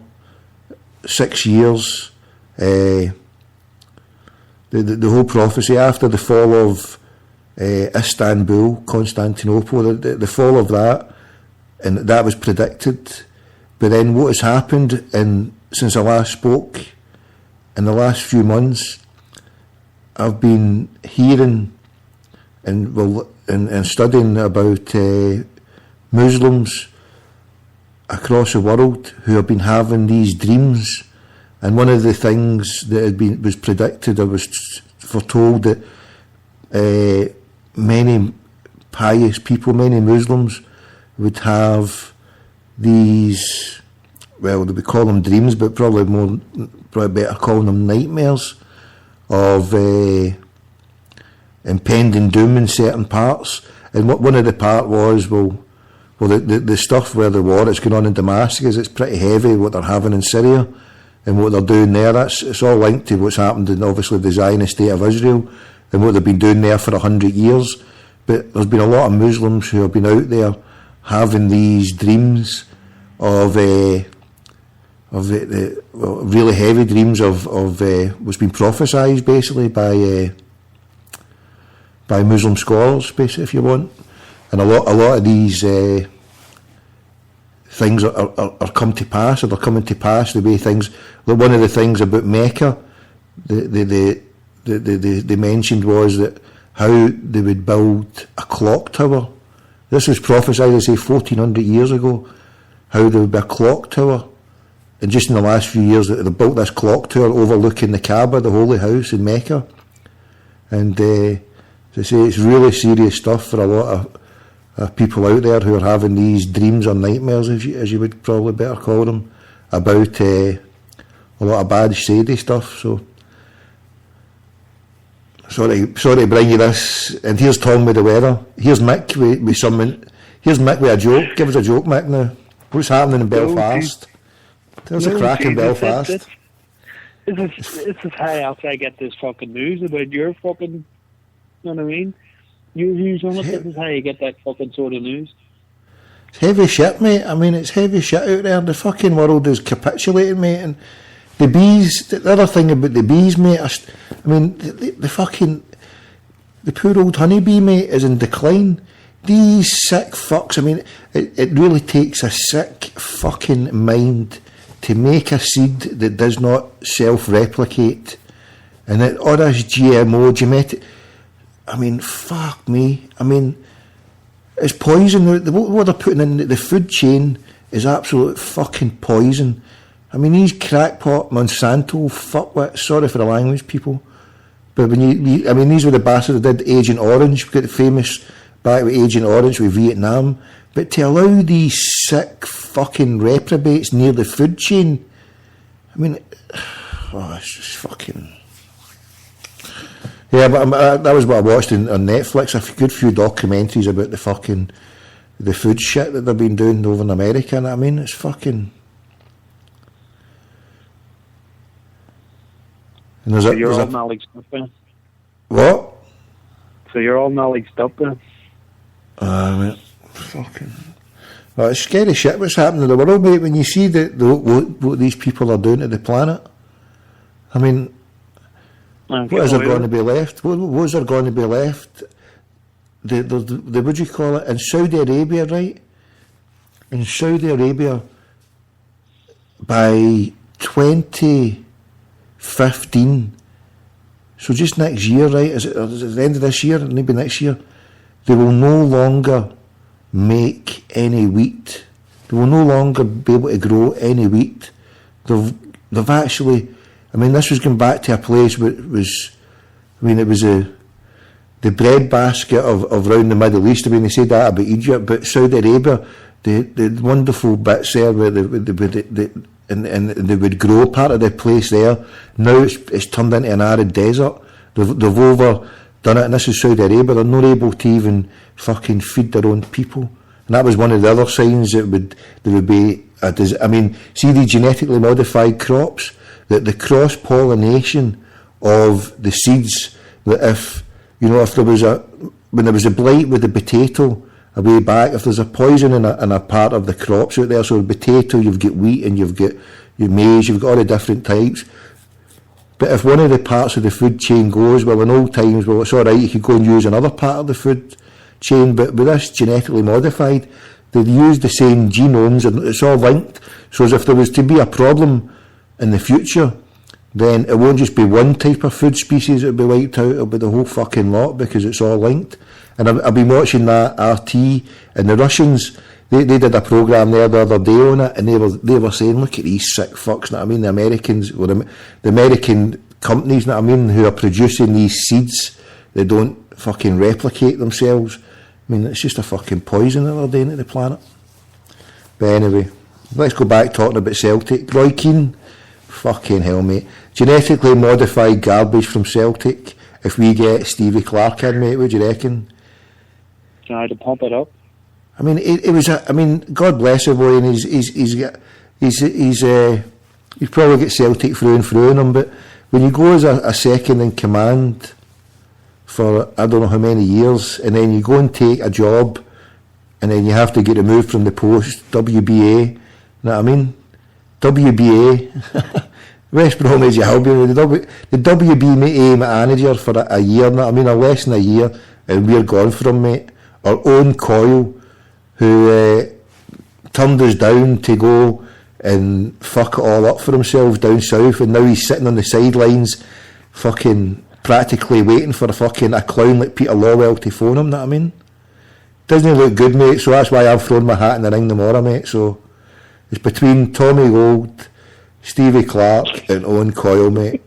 6 years, the whole prophecy after the fall of Istanbul, Constantinople, the fall of that, and that was predicted. But then what has happened since I last spoke, in the last few months, I've been hearing and studying about Muslims across the world who have been having these dreams, and one of the things that was predicted, or was foretold, that many pious people, many Muslims, would have these, well, we call them dreams, but probably better calling them nightmares of impending doom in certain parts. And one of the part was, the stuff where the war that's going on in Damascus, it's pretty heavy, what they're having in Syria and what they're doing there. It's all linked to what's happened in, obviously, the Zionist state of Israel and what they've been doing there for 100 years. But there's been a lot of Muslims who have been out there having these dreams of really heavy dreams of what's been prophesied basically by Muslim scholars, basically, if you want. And a lot of these things are come to pass, or they're coming to pass the way things. One of the things about Mecca, they mentioned was that how they would build a clock tower. This was prophesied, I say, 1400 years ago, how there would be a clock tower. And just in the last few years, they built this clock tower overlooking the Kaaba, the holy house in Mecca. And as I say, it's really serious stuff for a lot of people out there who are having these dreams or nightmares, as you would probably better call them, about a lot of bad, shady stuff. So, sorry to bring you this. And here's Tom with the weather. Here's Mick with something. Here's Mick with a joke. Give us a joke, Mick, now. What's happening in Belfast? There's a crack in Belfast. This is how else I get this fucking news about your fucking, you know what I mean? Your views on it. This is how you get that fucking sort of news. It's heavy shit, mate. I mean, it's heavy shit out there. The fucking world is capitulating, mate. And the bees, the other thing about the bees, mate, I mean, the poor old honeybee, mate, is in decline. These sick fucks, I mean, it really takes a sick fucking mind to make a seed that does not self-replicate, and that all this GMO, genetic, I mean, fuck me. I mean, it's poison. What they're putting in the food chain is absolute fucking poison. I mean, these crackpot Monsanto fuckwits, sorry for the language, people, but when I mean, these were the bastards that did Agent Orange, got famous back with Agent Orange with Vietnam. But to allow these sick fucking reprobates near the food chain, I mean, it's just fucking. Yeah, but that was what I watched on Netflix. A good few documentaries about the food shit that they've been doing over in America. And I mean, it's fucking. And so you're all knowledge up then? What? So you're all knowledge up then? Mate, fucking. Well, it's scary shit what's happening in the world, mate, when you see what these people are doing to the planet. I mean, what is there going to be left? What is there going to be left? The what do you call it? In Saudi Arabia, right? In Saudi Arabia, by 2015, so just next year, right? Is it the end of this year? Maybe next year, they will no longer make any wheat. They will no longer be able to grow any wheat. They've actually, I mean, this was going back to a place where it was the bread basket of around the Middle East. I mean, they say that about Egypt, but Saudi Arabia, the wonderful bits there where they would grow part of the place there. Now it's turned into an arid desert. They've overdone it, and this is Saudi Arabia. They're not able to even fucking feed their own people. And that was one of the other signs that there would be I mean, see the genetically modified crops, that the cross-pollination of the seeds, that if there was when there was a blight with the potato a way back. If there's a poison in a part of the crops out there, so potato, you've got wheat and you've got your maize, you've got all the different types. But if one of the parts of the food chain goes, well, in old times, well, it's all right, you could go and use another part of the food chain, but with this genetically modified, they use the same genomes and it's all linked. So as if there was to be a problem in the future, then it won't just be one type of food species that will be wiped out, it'll be the whole fucking lot because it's all linked. And I've been watching that RT, and the Russians, they did a programme there the other day on it, and they were saying, look at these sick fucks, know what I mean, the Americans, or the American companies, know what I mean, who are producing these seeds, they don't fucking replicate themselves. I mean, it's just a fucking poison that they're doing to the planet. But anyway, let's go back talking about Celtic. Roy Keane, fucking hell, mate. Genetically modified garbage from Celtic. If we get Stevie Clark in, mate, what do you reckon? Try to pump it up. I mean, it was. I mean, God bless him, boy, and he's probably got Celtic through and through in him. But when you go as a second in command for I don't know how many years, and then you go and take a job, and then you have to get removed from the post, WBA. You know what I mean? WBA. West Brom is your hobby. The WBA manager for a year. You know what I mean? Or less than a year, and we're gone from, mate. Our own Coyle, who turned us down to go and fuck it all up for himself down south, and now he's sitting on the sidelines fucking practically waiting for a clown like Peter Lawwell to phone him, know what I mean? Doesn't he look good, mate? So that's why I've thrown my hat in the ring tomorrow, mate. So it's between Tommy Gold, Stevie Clark and Owen Coyle, mate.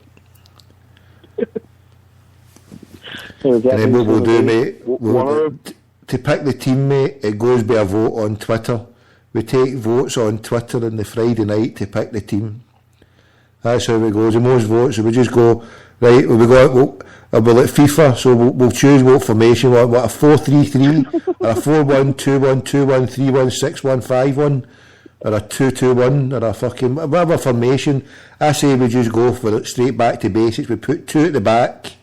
And then what we'll do, mate, to pick the team, mate, it goes by a vote on Twitter. We take votes on Twitter on the Friday night to pick the team. That's how it goes. The most votes, so we just go, right, we'll be like FIFA, so we'll choose what formation, what a 4-3-3, or a 4-1-2-1, 2-1, 3-1, 6-1, 5-1, or a 2-2-1, or a fucking, whatever formation. I say we just go for it straight back to basics. We put two at the back,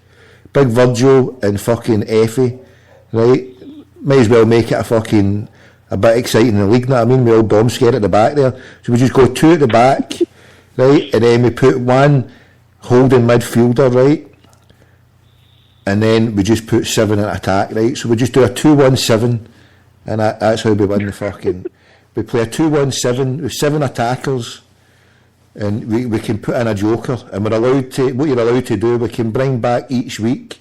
Big Virgil and fucking Effie, right? Might as well make it a bit exciting in the league, know what I mean? We all bomb scared at the back there. So we just go two at the back, right? And then we put one holding midfielder, right? And then we just put 7 in attack, right? So we just do a 2-1-7, and that's how we win the fucking... We play a 2-1-7 with 7 attackers, and we can put in a joker, and we're allowed to... What you're allowed to do, we can bring back each week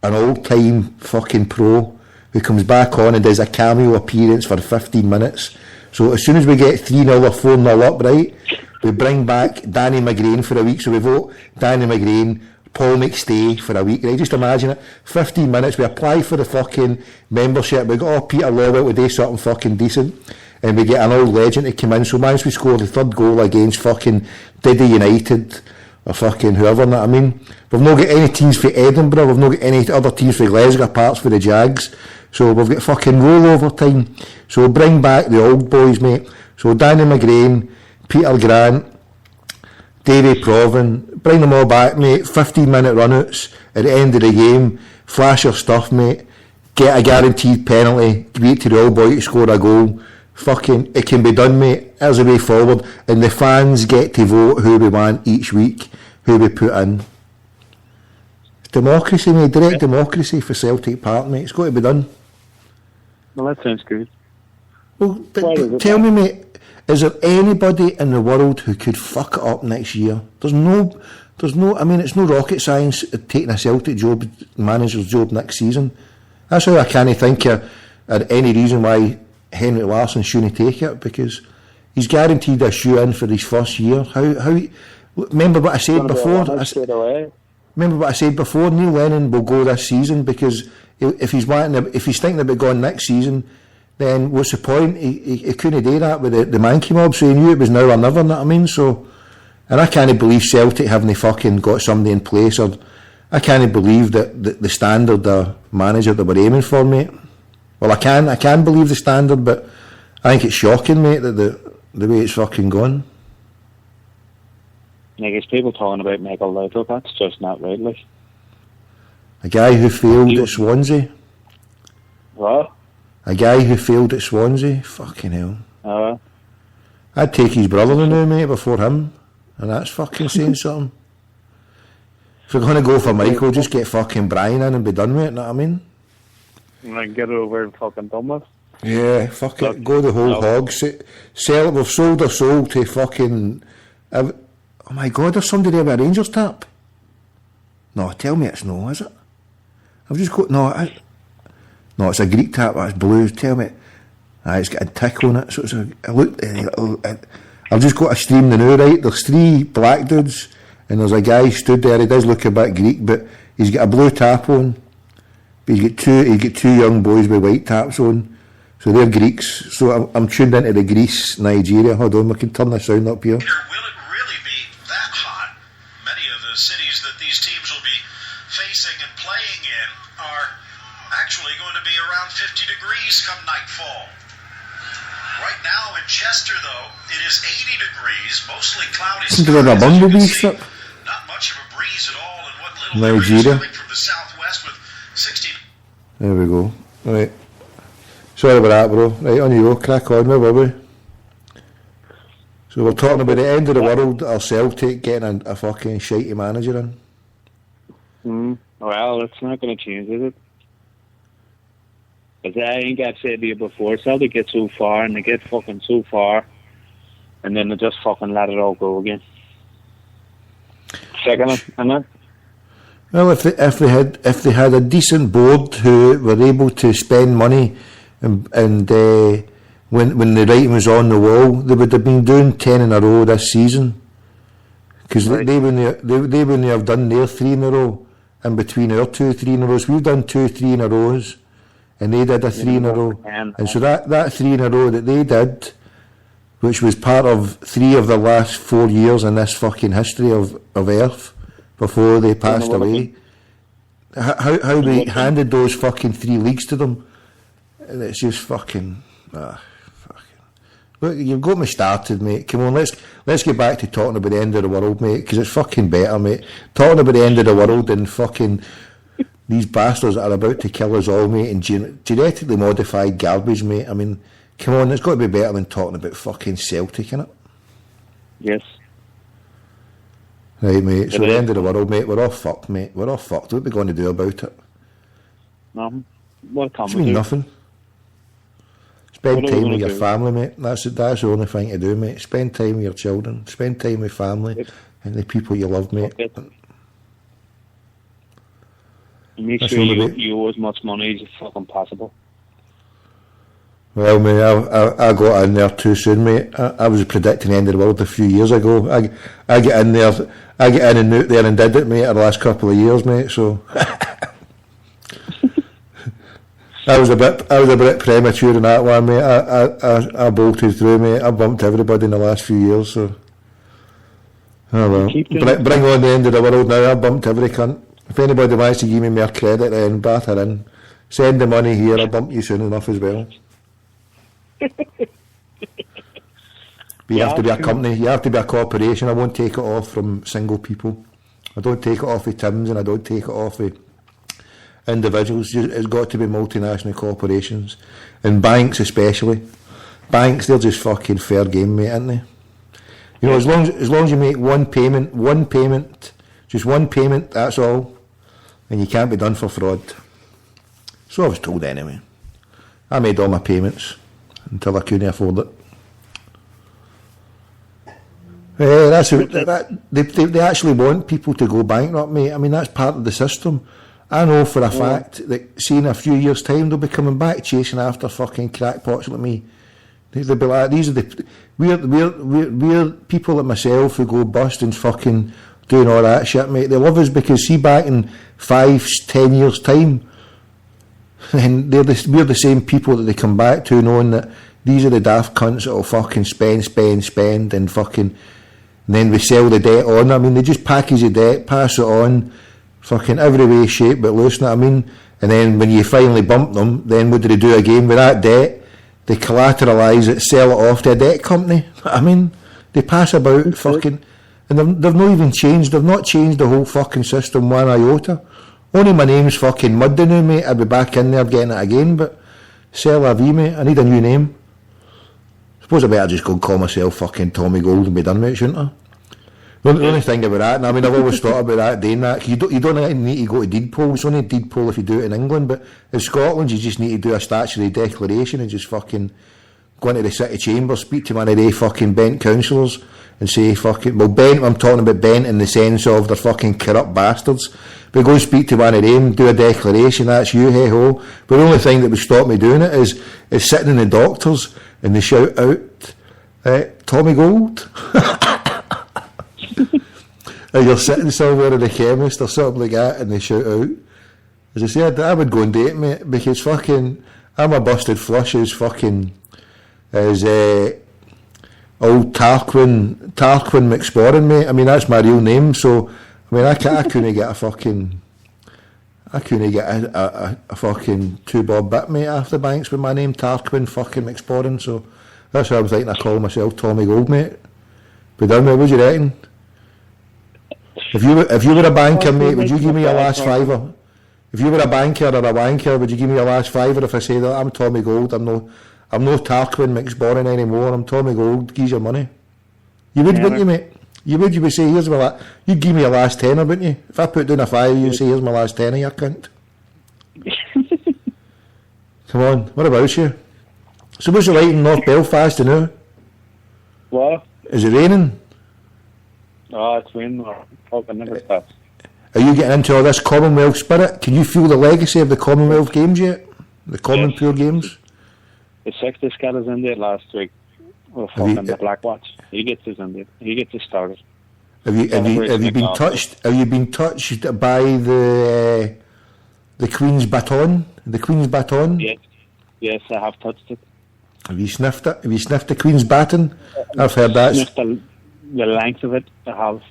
an all-time fucking pro who comes back on and does a cameo appearance for 15 minutes. So as soon as we get 3-0 or 4-0 up, right, we bring back Danny McGrain for a week. So we vote Danny McGrain, Paul McStay for a week, right? Just imagine it, 15 minutes, we apply for the fucking membership, we got Peter Lawwell to do something fucking decent, and we get an old legend to come in. So once we score the third goal against fucking Diddy United, or fucking whoever, know what I mean? We've not got any teams for Edinburgh, we've not got any other teams for Glasgow apart for the Jags. So we've got fucking rollover time. So we'll bring back the old boys, mate. So Danny McGrain, Peter Grant, Davy Provan, bring them all back, mate. 15-minute run-outs at the end of the game. Flash your stuff, mate. Get a guaranteed penalty. Wait to the old boy to score a goal. Fucking, it can be done, mate. There's a way forward. And the fans get to vote who we want each week, who we put in. Democracy, mate. Direct democracy for Celtic Park, mate. It's got to be done. Well, that sounds good. Well, tell me, mate, is there anybody in the world who could fuck it up next year? There's no, I mean, it's no rocket science taking a Celtic manager's job next season. That's how I can't think of any reason why Henrik Larsson shouldn't take it, because he's guaranteed a shoe-in for his first year. How? Remember what I said before? Remember what I said before? Neil Lennon will go this season, because if he's thinking about going next season, then what's the point? He couldn't do that with the Mankey mob, so he knew it was now or never, know what I mean? So, and I can't believe Celtic haven't fucking got somebody in place, or I can't believe that the standard manager that we're aiming for, mate. Well, I can believe the standard, but I think it's shocking, mate, that the way it's fucking gone. I guess people talking about Michael Laudrup, that's just not right, like. A guy who failed at Swansea. What? A guy who failed at Swansea, fucking hell. I'd take his brother now, mate, before him, and that's fucking saying something. If you're going to go for Michael, just get fucking Brian in and be done with it, know what I mean? And then get it over and fucking done with. Yeah, fuck it, go the whole hog. Sell it, we've sold our soul to fucking... oh my God, there's somebody there with a Rangers tap. No, tell me it's no, is it? I've just got... No, it's a Greek tap, that's blue, tell me. It's got a tick on it, so it's a... I've just got a stream the now, right? There's 3 black dudes, and there's a guy stood there, he does look a bit Greek, but he's got a blue tap on. But he's got two young boys with white taps on. So they're Greeks. So I'm tuned into the Greece, Nigeria. Hold on, we can turn the sound up here. Will it really be that hot? Many of the cities that these teams will be facing and playing in are actually going to be around 50 degrees come nightfall. Right now in Chester, though, it is 80 degrees, mostly cloudy skies. Not much of a breeze at all, and what little Nigeria. Coming from the southwest with 60. There we go. Right. Sorry about that, bro. Right, on you go. Crack on, where were we? So we're talking about the end of the world, our Celtic getting a fucking shitey manager in. Well, it's not going to change, is it? Because I think I've said to you before, Celtic get so far, and they get fucking so far, and then they just fucking let it all go again. Second, isn't it? Well, if they had a decent board who were able to spend money, and when the writing was on the wall, they would have been doing 10 in a row this season. Because they wouldn't have done their 3 in a row in between our 2 3 in a rows. We've done 2 3 in a rows, and they did a 3 in a row. And so that 3 in a row that they did, which was part of 3 of the last 4 years in this fucking history of Earth before they passed away, how they handed those fucking 3 leagues to them, and it's just fucking look, you've got me started, mate. Come on, let's get back to talking about the end of the world, mate, because it's fucking better, mate, talking about the end of the world than fucking these bastards that are about to kill us all, mate, and genetically modified garbage, mate. I mean, come on, it's got to be better than talking about fucking Celtic, innit? Yes. Right, mate, so the end of the world, mate, we're all fucked, mate. We're all fucked. What are we going to do about it? Nothing. What can What we do you mean, do? nothing? Spend time with your family, mate. That's the only thing to do, mate. Spend time with your children. Spend time with family and the people you love, mate. Make sure you owe as much money as fucking possible. Well, mate, I got in there too soon, mate. I was predicting the end of the world a few years ago. I get in and out there and did it, mate, in the last couple of years, mate, so... I was a bit premature in that one, mate. I bolted through, mate. I bumped everybody in the last few years, so... Oh well. Bring on the end of the world now. I bumped every cunt. If anybody wants to give me more credit, then batter in. Send the money here, I'll bump you soon enough as well. But you have to be a company, you have to be a corporation. I won't take it off from single people. I don't take it off of Tims, and I don't take it off of individuals. It's got to be multinational corporations, and banks especially. Banks, they're just fucking fair game, mate, aren't they? You know, as long as you make one payment, just one payment, that's all, and you can't be done for fraud. So I was told anyway. I made all my payments until I couldn't afford it. They actually want people to go bankrupt, mate. I mean, that's part of the system. I know for a fact that, see, in a few years' time, they'll be coming back chasing after fucking crackpots like me. They'll be like, these are we're people like myself who go bust and fucking doing all that shit, mate. They love us because, see, back in 5-10 years' time, and we're the same people that they come back to, knowing that these are the daft cunts that will fucking spend and fucking, and then we sell the debt on. I mean, they just package the debt, pass it on, fucking every way, shape, but loose, know what I mean? And then when you finally bump them, then what do they do again with that debt? They collateralise it, sell it off to a debt company. I mean, they pass about fucking, and they've not even changed. They've not changed the whole fucking system one iota. Only my name's fucking Muddy now, mate. I'll be back in there getting it again. But C'est la vie, mate. I need a new name. Suppose I better just go and call myself fucking Tommy Gold and be done with it, shouldn't I? The only thing about that, and I mean, I've always thought about that, doing that, 'cause you don't need to go to deed poll. It's only a deed poll if you do it in England, but in Scotland you just need to do a statutory declaration and just fucking go into the city chamber, speak to one of the fucking bent councillors and say fucking, well, bent, I'm talking about bent in the sense of they're fucking corrupt bastards, but go and speak to one of them, do a declaration, that's you, hey ho. But the only thing that would stop me doing it is sitting in the doctors and they shout out, Tommy Gold. Or you're sitting somewhere in the chemist or something like that and they shout out. As I said, I would go and date, mate, because fucking, I'm a busted flush as fucking, as old Tarquin McSporran, mate. I mean, that's my real name, so, I mean, I couldn't get a fucking, I couldn't get a fucking 2-bob bit, mate, after Banks with my name, Tarquin fucking McSporran, so that's why I was thinking I call myself Tommy Gold, mate. But done, mate, what do you reckon? If you were a banker, mate, would you give me a last fiver? If you were a banker or a wanker, would you give me a last fiver if I say that I'm Tommy Gold? I'm no Tarquin McSporran anymore. I'm Tommy Gold. Give your money. You would, wouldn't you, mate? You would say, here's my last. You'd give me a last tenner, wouldn't you? If I put down a fiver, you'd say, here's my last tenner, you cunt. Come on, what about you? So what's it like in North Belfast now? What? Is it raining? Oh, it's raining. Fucking never stops. Are you getting into all this Commonwealth spirit? Can you feel the legacy of the Commonwealth Games yet? The Common Pure Games? The 60th got us in there last week. Well, fucking the Black Watch. He gets us in there. He gets us started. Have you been touched? Have you been touched by the Queen's baton? The Queen's baton? Yes, I have touched it. Have you sniffed it? Have you sniffed the Queen's baton? I've heard that. Sniffed the length of it. I have.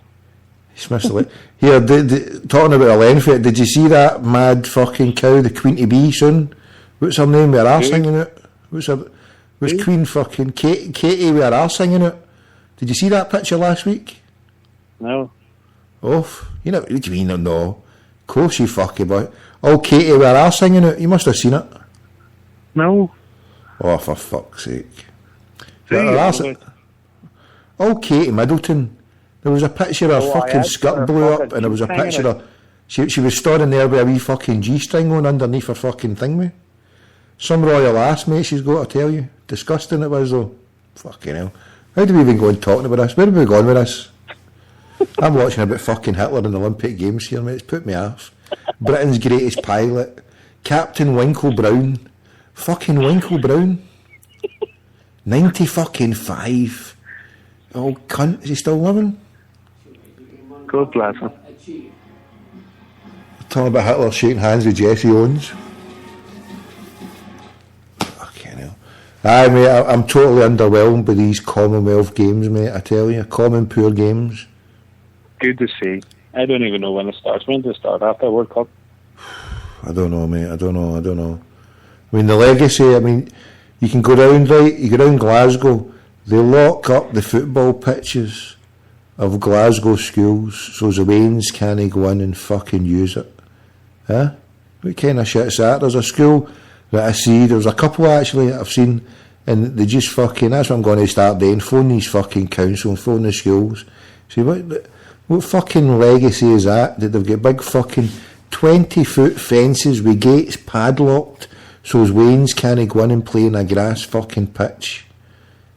Sniffed the Here, talking about the length of it, did you see that mad fucking cow, the Queen to be soon? What's her name with her arse hanging out? Was Queen fucking Katie with her arse hanging out? Did you see that picture last week? No. Oh, you know, what do you mean no? Of course you fucking boy. Oh, Katie with her arse hanging out, you must have seen it. No. Oh, for fuck's sake. Oh, Katie Middleton. There was a picture of her fucking skirt blew up and there was a picture of... She was standing there with a wee fucking G-string on underneath her fucking thing, mate. Some royal ass, mate, she's got to tell you. Disgusting it was, though. Fucking hell. How do we even go on talking about this? Where have we gone with this? I'm watching about fucking Hitler in the Olympic Games here, mate. It's put me off. Britain's greatest pilot. Captain Winkle Brown. Fucking Winkle Brown. 90 fucking 5. Oh, cunt. Is he still living? God bless him. Talking about Hitler shaking hands with Jesse Owens. Fucking hell. Aye, mate, I'm totally underwhelmed by these Commonwealth Games, mate, I tell you. Common Pure Games. Good to see. I don't even know when it starts. When does it start? After World Cup? I don't know, mate. I don't know. I mean, the legacy, I mean, you can go down, right? You go down Glasgow. They lock up the football pitches of Glasgow schools so the Waynes can't go in and fucking use it. Huh? What kind of shit's that? There's a school that I see, there's a couple actually that I've seen, and they just fucking, that's what I'm going to start doing, phone these fucking council and phone the schools. See, what fucking legacy is that they've got big fucking 20-foot fences with gates padlocked so as Waynes can't go in and play in a grass fucking pitch.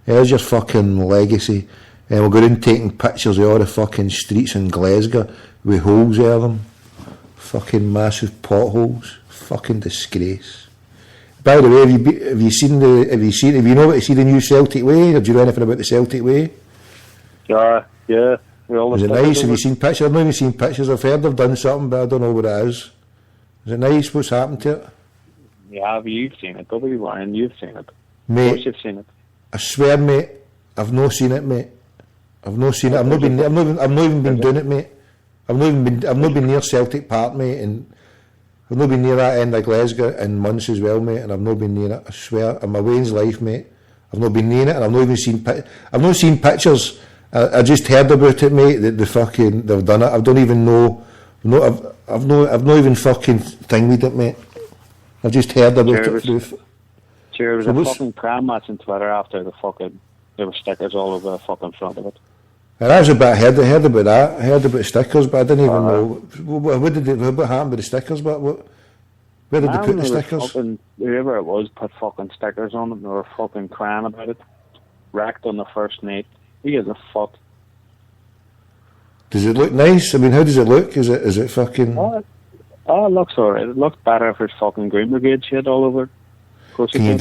There's your fucking legacy. And we're going taking pictures of all the fucking streets in Glasgow with holes in them. Fucking massive potholes. Fucking disgrace. By the way, have you know what to see the new Celtic Way? Or do you know anything about the Celtic Way? Yeah. Is it nice? Have you seen pictures? I've not even seen pictures. I've heard they've done something, but I don't know what it is. Is it nice? What's happened to it? Yeah, you've seen it. W1, you've seen it. Mate, of course you've seen it. I swear, mate, I've not seen it, mate. I've not seen it. I've not even been doing it, mate. I've not been near Celtic Park, mate, and I've not been near that end of Glasgow in months as well, mate, and I've not been near it. I swear, in my Wayne's life, mate, I've not been near it, and I've not even seen. I've not seen pictures. I just heard about it, mate. That they've done it. I don't even know. I've not even fucking thinged it, mate. I've just heard about it. Sure, there was So a what's- fucking crime match on Twitter after there were stickers all over the fucking front of it. And that's a bit, I heard about that. I heard about stickers, but I didn't even know. What happened with the stickers? Where did they put the there was stickers? fucking, whoever it was put fucking stickers on it and they were fucking crying about it. Wrecked on the first night. He gives a fuck. Does it look nice? I mean, how does it look? Is it fucking... Oh, it looks alright. It looks better if there's fucking Green Brigade shit all over it. Of course Can you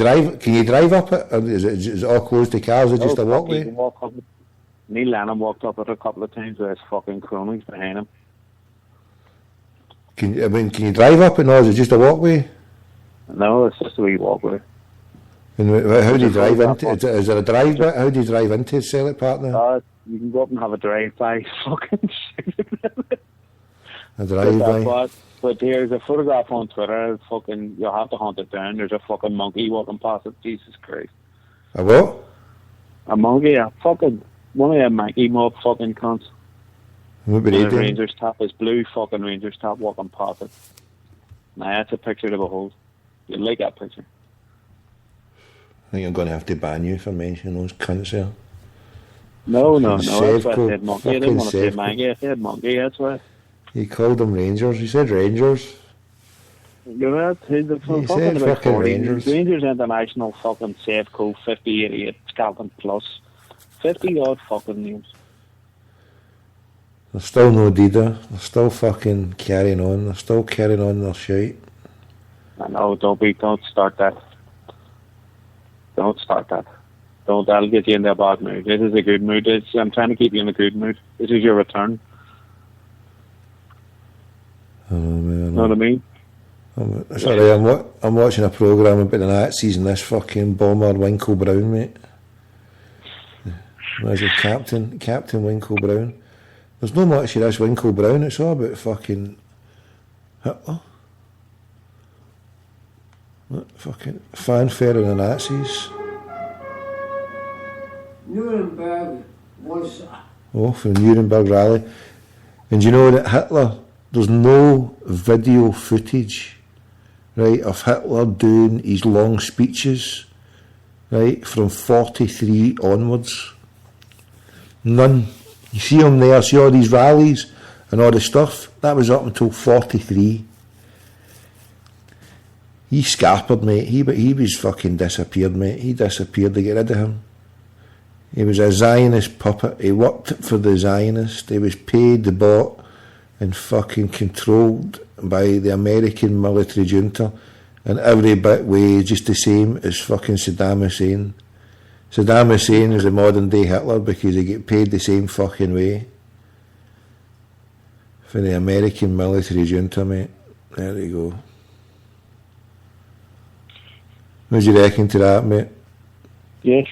drive up it? Or is it all closed to cars? Is it just a You walkway? can walk up it. Neil Lennon walked up it a couple of times with his fucking cronies behind him. Can you drive up it, or is it just a walkway? No, it's just a wee walkway. And how do you drive into it? Is there a drive bit? How do you drive into Select Park now? You can go up and have a drive-by fucking A drive-by? But there's a photograph on Twitter, fucking, you'll have to hunt it down. There's a fucking monkey walking past it. Jesus Christ. A what? A monkey, a fucking, one of them monkey mob fucking cunts. What were In they a doing? Rangers top, his blue fucking Rangers top walking past it. Now that's a picture to behold. You'd like that picture. I think I'm going to have to ban you for mentioning those cunts there. No. That's why I Sevco, said monkey. I didn't want to say fucking monkey. I said monkey, that's why. You called them Rangers. You said Rangers. You're right. He's the You fucking said about fucking 40. Rangers. Rangers International fucking Safeco 5088 Scotland Plus. 50 odd fucking names. They're still no Dida. They're still fucking carrying on. They're still carrying on their shite. I know, don't start that. Don't start that. That'll get you in a bad mood. This is a good mood. I'm trying to keep you in a good mood. This is your return. Oh man. Know what I mean? It's alright, I'm watching a programme about the Nazis and this fucking bomber Winkle Brown, mate. There's a Captain Winkle Brown. There's no much of this Winkle Brown, it's all about fucking Hitler. Fucking fanfare of the Nazis. Nuremberg was Oh, from the Nuremberg rally. And you know that Hitler, there's no video footage, right, of Hitler doing his long speeches, right, from 43 onwards. None. You see him there, see all these rallies and all the stuff, that was up until 43. He scarpered, mate. He was fucking disappeared, mate. He disappeared to get rid of him. He was a Zionist puppet. He worked for the Zionists. He was paid, bought, and fucking controlled by the American military junta in every bit way, just the same as fucking Saddam Hussein. Saddam Hussein is a modern day Hitler because he get paid the same fucking way for the American military junta, mate. There you go. What do you reckon to that, mate? Yes.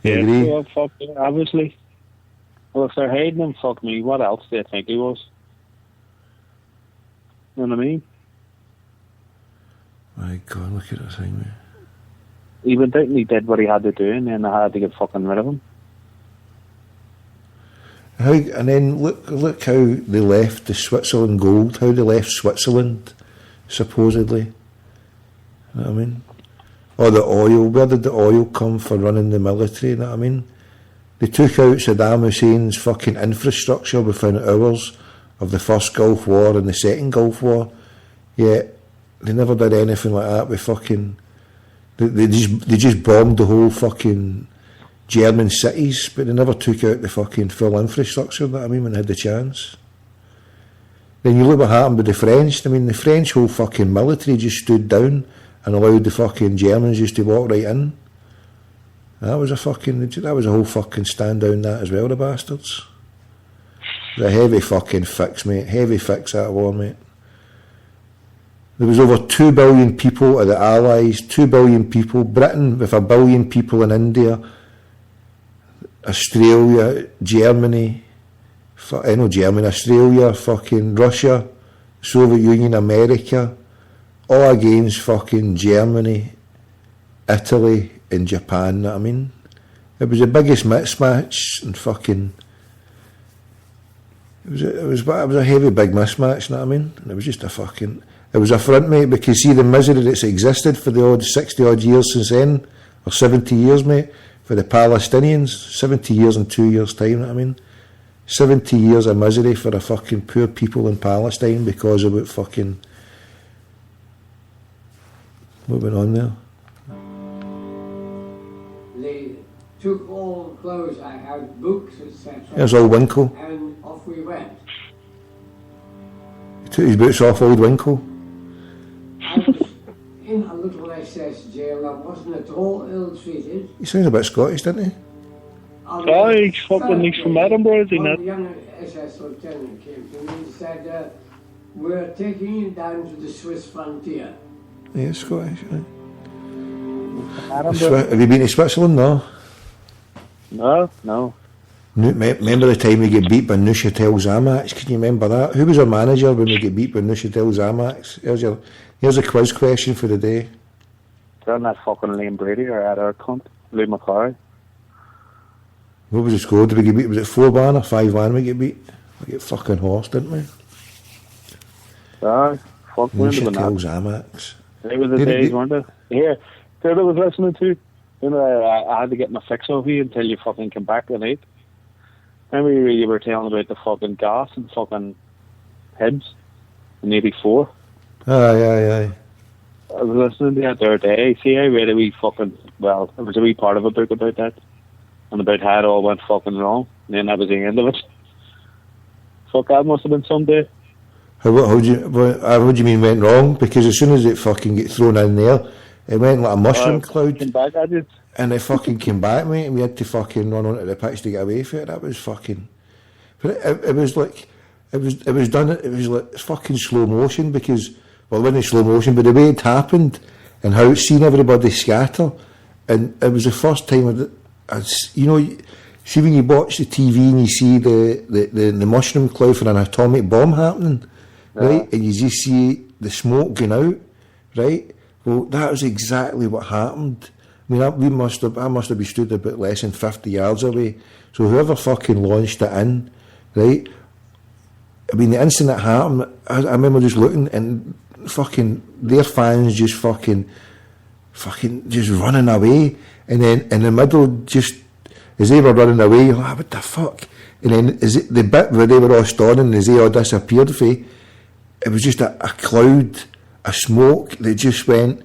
You agree? Well, fuck, obviously. Well, if they're hiding him, fuck me, what else do you think he was? You know what I mean? My God, look at this thing, mate. Even thinking he did what he had to do, and then they had to get fucking rid of him. And then look how they left the Switzerland gold, how they left Switzerland, supposedly. You know what I mean? Or the oil, where did the oil come for running the military, you know what I mean? They took out Saddam Hussein's fucking infrastructure within hours of the first Gulf War and the second Gulf War, yet they never did anything like that with fucking... They just bombed the whole fucking German cities, but they never took out the fucking full infrastructure, you know what I mean, when they had the chance. Then you look what happened with the French. I mean, the French whole fucking military just stood down and allowed the fucking Germans just to walk right in. That was a whole fucking stand down that as well, the bastards. It was a heavy fucking fix, mate. Heavy fix that war, mate. There was over 2 billion people of the Allies, 2 billion people, Britain with 1 billion people in India, Australia, Germany, Australia, fucking Russia, Soviet Union, America, all against fucking Germany, Italy and Japan, you know what I mean? It was the biggest mismatch and fucking... It was a heavy big mismatch, you know what I mean? And it was just a fucking... It was a front, mate, because see the misery that's existed for the odd 60 odd years since then, or 70 years, mate, for the Palestinians, 70 years in 2 years' time, you know what I mean? 70 years of misery for the fucking poor people in Palestine because of what fucking... What went on there? They took all the clothes I had, books, etc. There's old Winkle. And off we went. He took his boots off, old Winkle. I was in a little SS jail. I wasn't at all ill-treated. He sounds a bit Scottish, doesn't he? He's from Edinburgh, is he not? The young SS lieutenant came to me and said, we're taking you down to the Swiss frontier. Yeah, Scottish, right? Have you been to Switzerland? No. No. Remember the time we get beat by Neuchâtel Xamax? Can you remember that? Who was our manager when we get beat by Neuchâtel Xamax? Here's a quiz question for the day. Wasn't that fucking Liam Brady or that other cunt, Lee McCarry? What was the score? Did we get beat? Was it 4-1 or 5-1 we get beat? We get fucking horsed, didn't we? Aye, fuck me. Neuchâtel Xamax. They were the days, weren't they? Yeah, that I was listening to. You know, I had to get my fix of you until you fucking came back at 8. Remember you were telling about the fucking gas and fucking Hibs in 84? Aye. I was listening to that the other day. See, I read a wee fucking, well, there was a wee part of a book about that. And about how it all went fucking wrong. And then that was the end of it. Fuck, that must have been some day. How do you mean went wrong? Because as soon as it fucking get thrown in there, it went like a mushroom cloud. Back at it. And it fucking came back, mate, and we had to fucking run onto the pitch to get away from it. That was fucking... But it was like... It was done... It was like fucking slow motion because... Well, it wasn't slow motion, but the way it happened and how it seen everybody scatter. And it was the first time... You know... See when you watch the TV and you see the mushroom cloud for an atomic bomb happening, right? And you just see the smoke going out, right? Well, that was exactly what happened. I mean, I must have been stood about less than 50 yards away. So whoever fucking launched it in, right? I mean, the instant it happened, I remember just looking and fucking their fans just fucking just running away. And then in the middle, just as they were running away, you're like, what the fuck? And then is it the bit where they were all stalling and as they all disappeared, it was just a cloud, a smoke that just went.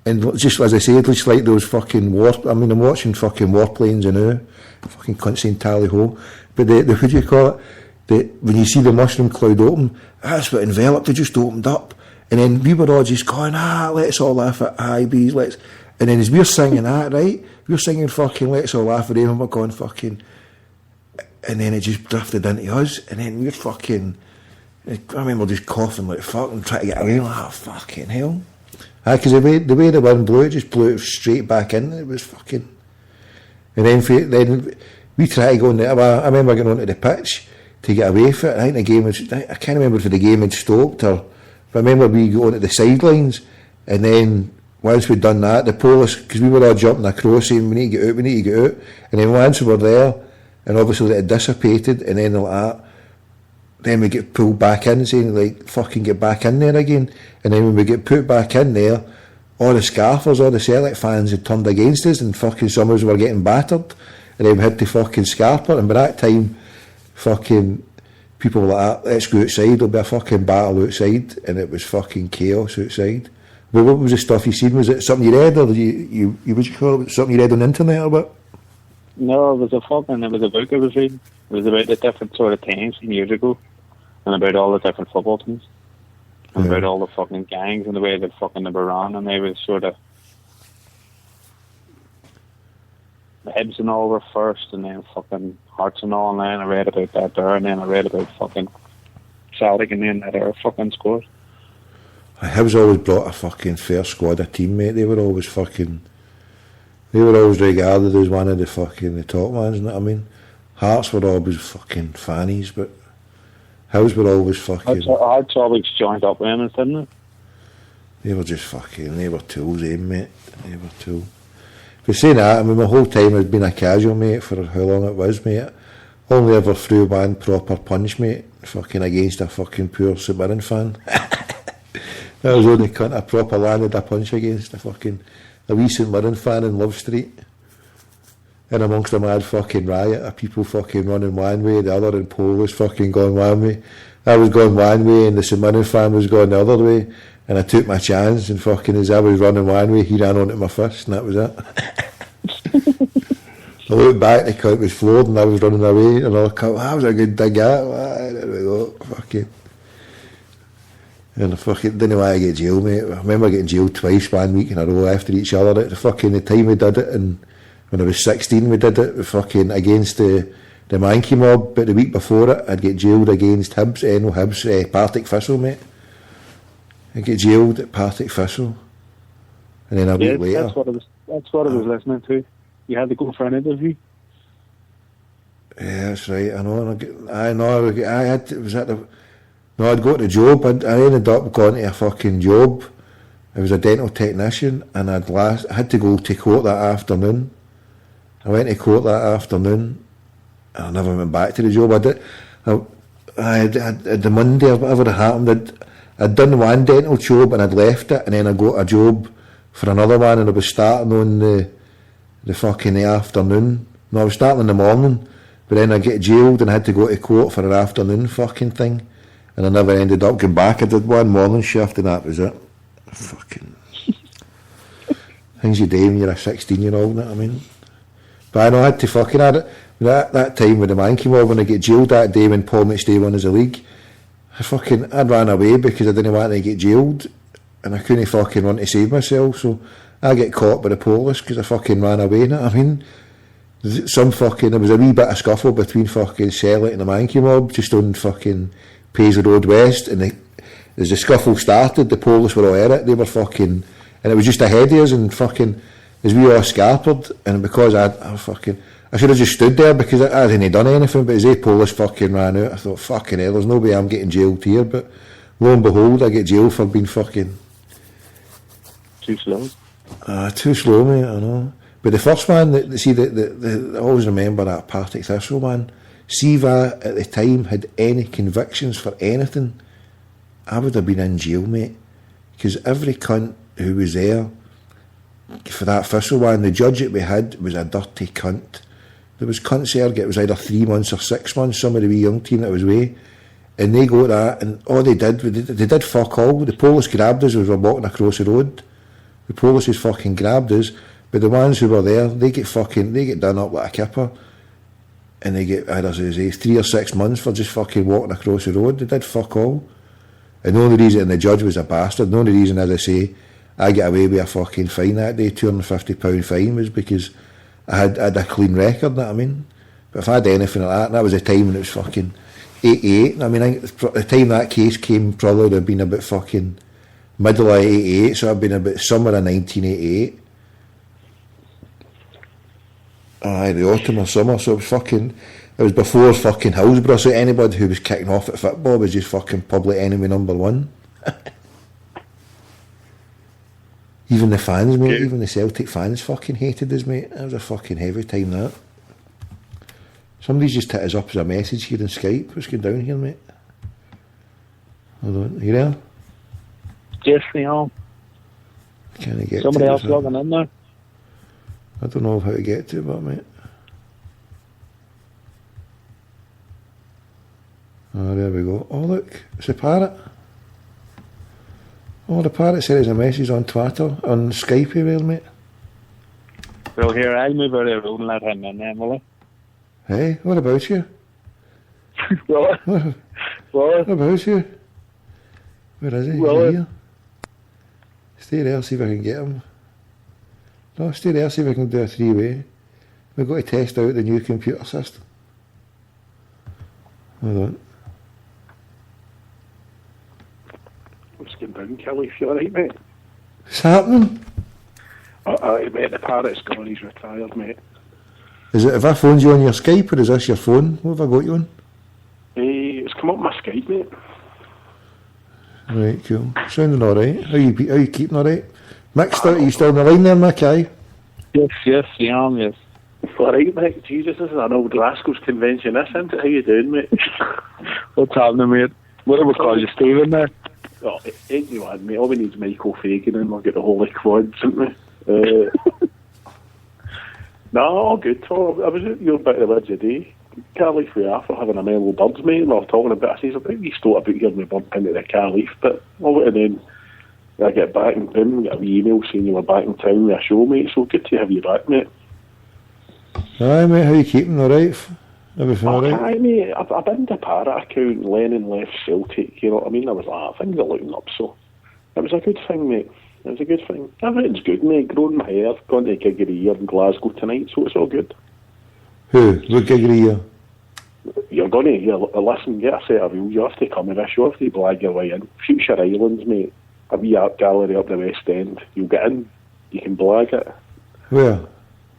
And just as I said, just like those fucking I'm watching fucking warplanes and fucking cunt saying tally ho. But the what do you call it? When you see the mushroom cloud open, that's what enveloped it, just opened up. And then we were all just going, let's all laugh at high bees, let's. And then as we're singing that, right? We're singing fucking let's all laugh at him and we're going fucking. And then it just drifted into us. And then we're fucking. I remember just coughing like fuck and trying to get away. Like, fucking hell. Because the way the wind blew, it just blew it straight back in. It was fucking... And then we tried to go on I remember getting onto the pitch to get away from it. I think the game was... I can't remember if the game had stopped or... But I remember we go onto the sidelines and then once we'd done that, the police... Because we were all jumping across saying, we need to get out. And then once we were there, and obviously it had dissipated, and then like that, then we get pulled back in saying like fucking get back in there again. And then when we get put back in there, all the scarfers, all the Celtic fans had turned against us and fucking some of us were getting battered and then we had to fucking scarper. And by that time fucking people were like that, let's go outside, there'll be a fucking battle outside. And it was fucking chaos outside. But what was the stuff you seen? Was it something you read or you what you call it, something you read on the internet or what? No, it was a book I was reading. It was about the different sort of teams from years ago. And about all the different football teams. And about all the fucking gangs and the way that fucking they were run. And they were sort of... The Hibs and all were first, and then fucking Hearts and all, and then I read about that there, and then I read about fucking Celtic, and then that there fucking squad. Hibs always brought a fucking fair squad of teammate. They were always regarded as one of the fucking the top ones, you know what I mean? Hearts were always fucking fannies, but Hibs were always fucking... Hearts always joined up with them, didn't they? They were just fucking... They were tools, mate. They were tools. But saying that, I mean, my whole time has been a casual, mate, for how long it was, mate. Only ever threw one proper punch, mate, fucking against a fucking poor St Mirren fan. That was the only cunt I proper landed a punch against, a wee St Mirren fan in Love Street. And amongst a mad fucking riot of people fucking running one way, the other, and Paul was fucking going one way. I was going one way and the St Mirren fan was going the other way, and I took my chance, and fucking as I was running one way, he ran onto my fist, and that was it. I looked back, the cunt was floored, and I was running away, and another cunt, that was a good dig at, there we go, fucking. And I fucking didn't want to get jailed, mate. I remember getting jailed twice 1 week in a row after each other. At the time we did it, and when I was 16 we did it, fucking against the Mankey mob, but the week before it I'd get jailed against Hibs, Partick Thistle, mate. I'd get jailed at Partick Thistle, and then a week later. That's what I was listening to. You had to go for an interview. Yeah, that's right. I know. I'd go to the job. I ended up going to a fucking job. I was a dental technician, and I had to go to court that afternoon. I went to court that afternoon, and I never went back to the job. I had the Monday or whatever had happened. I'd done one dental job and I'd left it, and then I got a job for another one, and I was starting on the fucking afternoon. No, I was starting in the morning, but then I get jailed and I had to go to court for an afternoon fucking thing, and I never ended up going back. I did one morning shift, and that was it. Fucking things you do when you're a 16-year-old, you know what I mean? But I know I had to fucking had it. That time with the Mankey mob, when I get jailed that day when Paul McStay won as a league, I ran away because I didn't want to get jailed, and I couldn't fucking run to save myself, so I get caught by the police because I fucking ran away, you know what I mean? There was a wee bit of scuffle between fucking Selleck and the Mankey mob just on fucking Paisley Road West, and as the scuffle started, the police were all at it. They were fucking, and it was just ahead of us, and fucking as we all scarpered, and because I should have just stood there because I hadn't done anything, but as the police fucking ran out, I thought, fucking hell, there's no way I'm getting jailed here, but lo and behold, I get jailed for being fucking too slow. Too slow, mate, I know. But the first one, I always remember that Partick Thistle one. See if I, at the time, had any convictions for anything, I would have been in jail, mate. Because every cunt who was there for that Thistle one, the judge that we had was a dirty cunt. There was cunts there, it was either 3 months or 6 months, some of the wee young team that was away, and they go to that, and all they did fuck all. The police grabbed us as we were walking across the road. The police has fucking grabbed us, but the ones who were there, they get done up like a kipper, and they get either 3 or 6 months for just fucking walking across the road. They did fuck all. And the only reason the judge was a bastard, the only reason, as I say, I get away with a fucking fine that day, £250 fine, was because I had a clean record, you know what I mean? But if I had anything like that, and that was the time when it was fucking 88, I mean, the time that case came probably would have been about fucking middle of 88, so I'd been about summer of 1988. The autumn or summer, so it was before fucking Hillsborough, so anybody who was kicking off at football was just fucking public enemy number one. Even the fans, mate, even the Celtic fans fucking hated us, mate. That was a fucking heavy time, that. Somebody's just hit us up as a message here in Skype. What's going down here, mate? Hold on, are you there? Yes, they are. Can I get somebody else logging in there? I don't know how to get to it, but mate. Oh, there we go. Oh, look, it's a parrot. Oh, the parrot sent us a message on Twitter, on Skype, well, mate. Well, here, I'll move out of the road and let him in then, will I? Hey, what about you? What? What about you? Where is he? Is he here? Stay there, see if I can get him. No, stay there, see if I can do a 3-way. We've got to test out the new computer system. Hold on. What's going down, Kelly? You alright, mate? What's happening? Mate, the parrot's gone, he's retired, mate. Is it, have I phoned you on your Skype, or is this your phone? What have I got you on? It's come up my Skype, mate. Right, cool. Sounding alright. How you keeping alright? Mick, are you still on the line there, Mick, aye? Yes, I am, yes. Alright, mate. Jesus, this is an old Glasgow's convention, isn't it? How you doing, mate? What's happening, mate? What do we call you, Stephen, there? Oh, anyone, mate. All we need is Michael Fagan and we'll get the holy quads, haven't we? No, all good, Tom. I was at your bit of the woods today. Car leaf we are for having a mellow birds, mate. And we were talking about, I says, I think we thought about hearing me bump into the car leaf, but and then I get back and boom, get a wee email saying you were back in town with a show, mate. So good to have you back, mate. Aye, mate, how you keeping? Alright? Everything alright? Aye, mate. I've been to Parrot account, Lennon left Celtic, you know what I mean? I was like, things are looking up, so it was a good thing, mate. It was a good thing. Everything's good, mate. Growing my hair, going to a gig of the year in Glasgow tonight, so it's all good. Who? What gig of the year? You're going to, listen, get a set of wheels. You have to come in this. You have to blag your way in. Future Islands, mate. A wee art gallery up the West End. You'll get in. You can blag it. Where?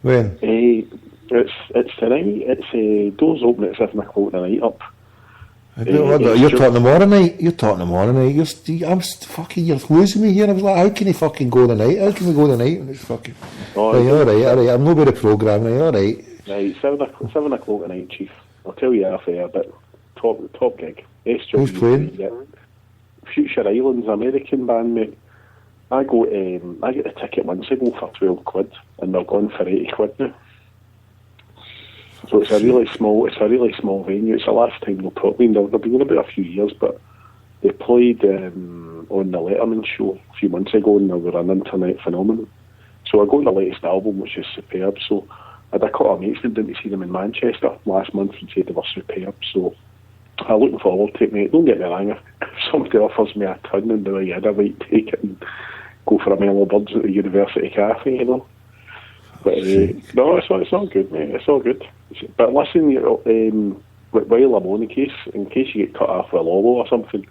When? It's tonight. It's doors open at 7 o'clock tonight up. You're talking tomorrow night. You're losing me here. I was like, how can you fucking go tonight? How can we go tonight when it's fucking... Alright. I'm not with the programme, right? Alright. Right, 7 o'clock tonight, Chief. I'll tell you off air, but top gig. Who's playing? Future Islands, American band, mate. I get the ticket months ago for £12, and they're gone for £80 now. So it's a really small venue. It's the last time they'll probably, they've been in about a few years, but they played on the Letterman show a few months ago, and they were an internet phenomenon. So I got the latest album, which is superb. So I had a couple of mates that didn't see them in Manchester last month and said they were superb. So I'm looking forward to it, mate. Don't get me wrong, if somebody offers me a ton and do a yard, I might take it and go for a mellow birds at the University Cafe, you know. But no, it's all good, mate. It's all good. But listen, while I'm on, in case you get cut off with a Lolo or something,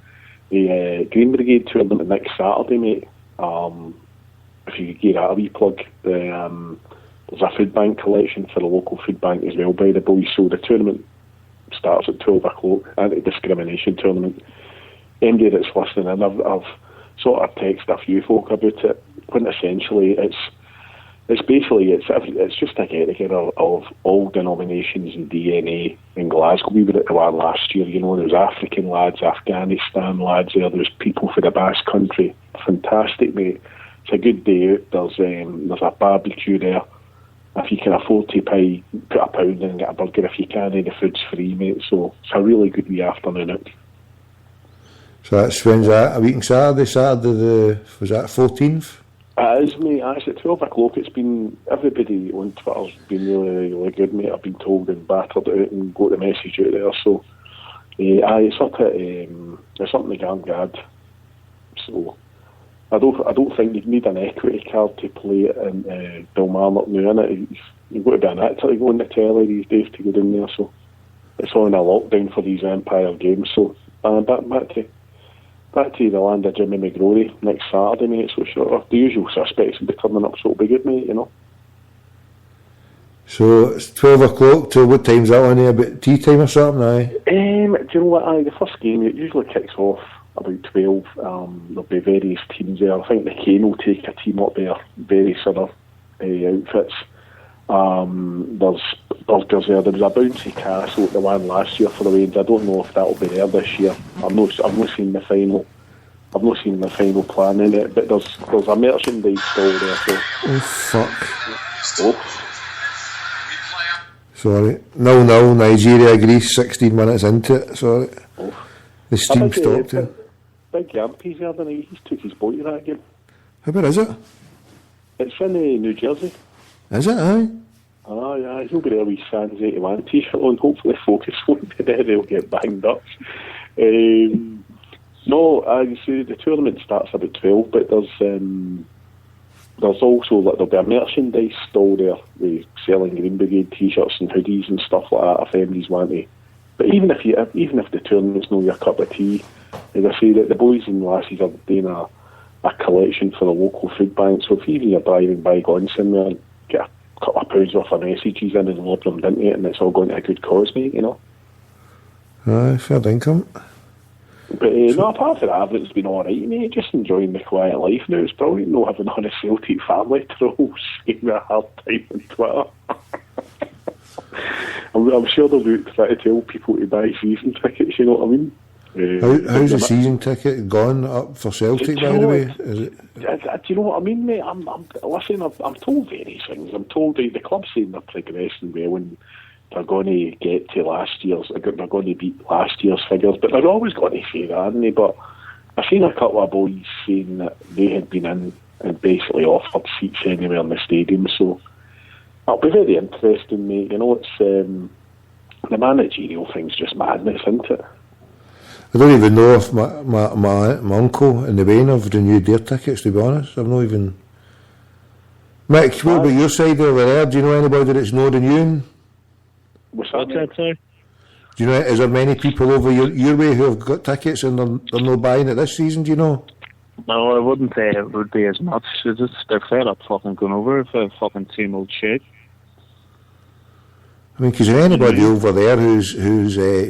the Green Brigade tournament next Saturday, mate. If you could give that a wee plug, there's a food bank collection for the local food bank as well by the boys. So the tournament starts at 12 o'clock. Anti-discrimination tournament. Anybody that's listening in, I've sort of texted a few folk about it. When essentially it's just a get together of all denominations and DNA in Glasgow. We were at the one last year, you know, there was African lads, Afghanistan lads there's people for the Basque Country. Fantastic, mate. It's a good day out. There's a barbecue there. If you can afford to pay, put a pound in and get a burger. If you can't, the food's free, mate. So it's a really good wee afternoon out. So that's when's that? A week on Saturday, was that 14th? It is, mate. It's at 12 o'clock. It's been, everybody on Twitter's been really, really good, mate. I've been told and battered out and got the message out there. So, it's up at, it's up in the Gard. So, I don't think you need an equity card to play it in Bilmarnock now, innit? You've got to be an actor to go on the telly these days to go down there. So, it's on a lockdown for these Empire games. So, back to the land of Jimmy McGrory next Saturday, mate. So sure, the usual suspects will be turning up, so it'll be good, mate, you know. So it's 12 o'clock till what time's that on there? About tea time or something, aye? Do you know what, the first game, it usually kicks off about 12. There'll be various teams there. I think the Kane will take a team up there, various other outfits. There's burgers there. There was a bouncy castle at the one last year for the Wains. I don't know if that'll be there this year. I've not seen the final. I've not seen the final plan in it, but there's a merchandise stall there. So. Oh fuck! Oh. Sorry. 0-0. Nigeria, Greece. 16 minutes into it. Sorry. Oh. The steam stopped here. Big Yampies the other night. He's took his boy to that game. Where is it? It's in New Jersey. Is it? Aye. Yeah, he'll be there with Sans 81 t-shirt on. Hopefully focus won't be there, they'll get banged up. No, I see the tournament starts about 12, but there's also, like, there'll be a merchandise stall there with selling Green Brigade t-shirts and hoodies and stuff like that if anybody's want to. But even if the tournament's not your cup of tea, as I say, that the boys and lassies are doing a collection for the local food bank, so if even you're driving by going somewhere, get a couple of pounds worth of messages in and lob them into it, and it's all going to a good cause, mate, you know. Aye, fair income. But no, apart from that, it's been alright, mate. Just enjoying the quiet life now. It's brilliant not having on a Celtic family trolls giving me a hard time on Twitter. I'm sure they'll try to tell people to buy season tickets, you know what I mean? How's the season ticket gone up for Celtic, by the way? Is it? Do you know what I mean, mate? Listen, I'm told various things. I'm told the club's saying they're progressing well and they're going to get to they're going to beat last year's figures, but they're always going to say that, aren't they? But I've seen a couple of boys saying that they had been in and basically offered seats anywhere in the stadium, so it'll be very interesting, mate. You know, it's the managerial thing's just madness, isn't it? I don't even know if my uncle and the Wayne have renewed their tickets, to be honest. I've not even... Mick, what about your side over there? Do you know anybody that's not renewing? What's that, sorry? Do you know, is there many people over your way who have got tickets and they're not buying it this season, do you know? No, I wouldn't say it would be as much. They're fed up fucking going over for fucking same old shit. I mean, because anybody over there who's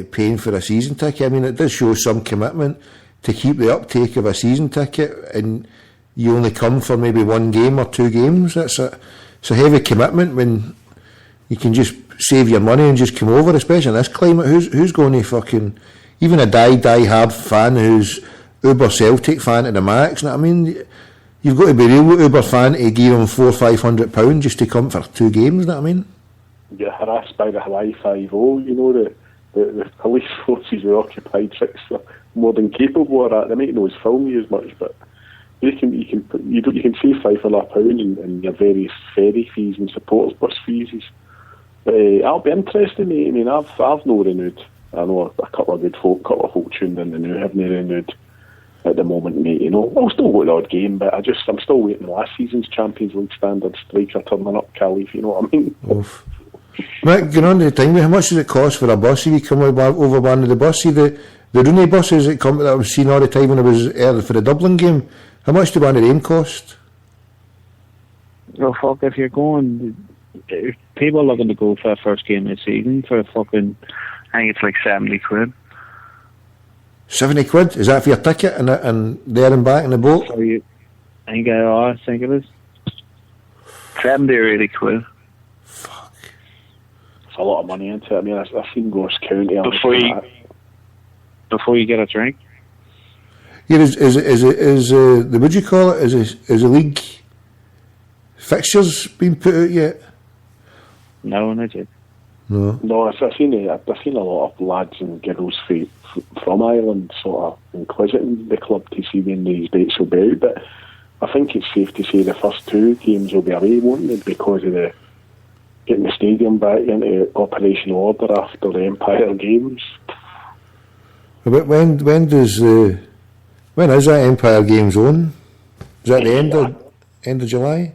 paying for a season ticket, I mean, it does show some commitment to keep the uptake of a season ticket, and you only come for maybe one game or two games. It's a heavy commitment when you can just save your money and just come over, especially in this climate. Who's going to fucking... Even a die hard fan who's uber Celtic fan to the max, you know what I mean? You've got to be real uber fan to give them £400-500 just to come for two games, you know what I mean? Get harassed by the Hawaii 5-0, you know, the police forces were occupied 6 are more than capable of that. They might not film you as much, but you can save £500 in your various ferry fees and supporters bus fees. That'll be interesting, mate. I mean, I've no renewed. I know a couple of folk tuned in the new haven't renewed at the moment, mate. You know, I'll still go to the odd game, but I'm still waiting last season's Champions League standard striker turning up, Cali, if you know what I mean. Oof. Mick, going on to the time, how much does it cost for a bus if you come over one of the buses? See the Rooney buses that I was seeing all the time when I was early for the Dublin game, how much do one of them cost? Oh fuck, if you're going, if people are looking to go for a first game of the season for a fucking, I think it's like 70 quid. 70 quid? Is that for your ticket and there and back in the boat? I think it is 70 or 80 quid. A lot of money into it. I mean, I've seen Ross County before you get a drink. Yeah, is the what do you call it? Is the league fixtures been put out yet? No, not yet. No, I've seen a lot of lads and girls from Ireland sort of inquisiting the club to see when these dates will be out. But I think it's safe to say the first 2 games will be away, won't they? Because of getting the stadium back into operational order after the Empire Games. But when is that Empire Games on? Is that the end of July?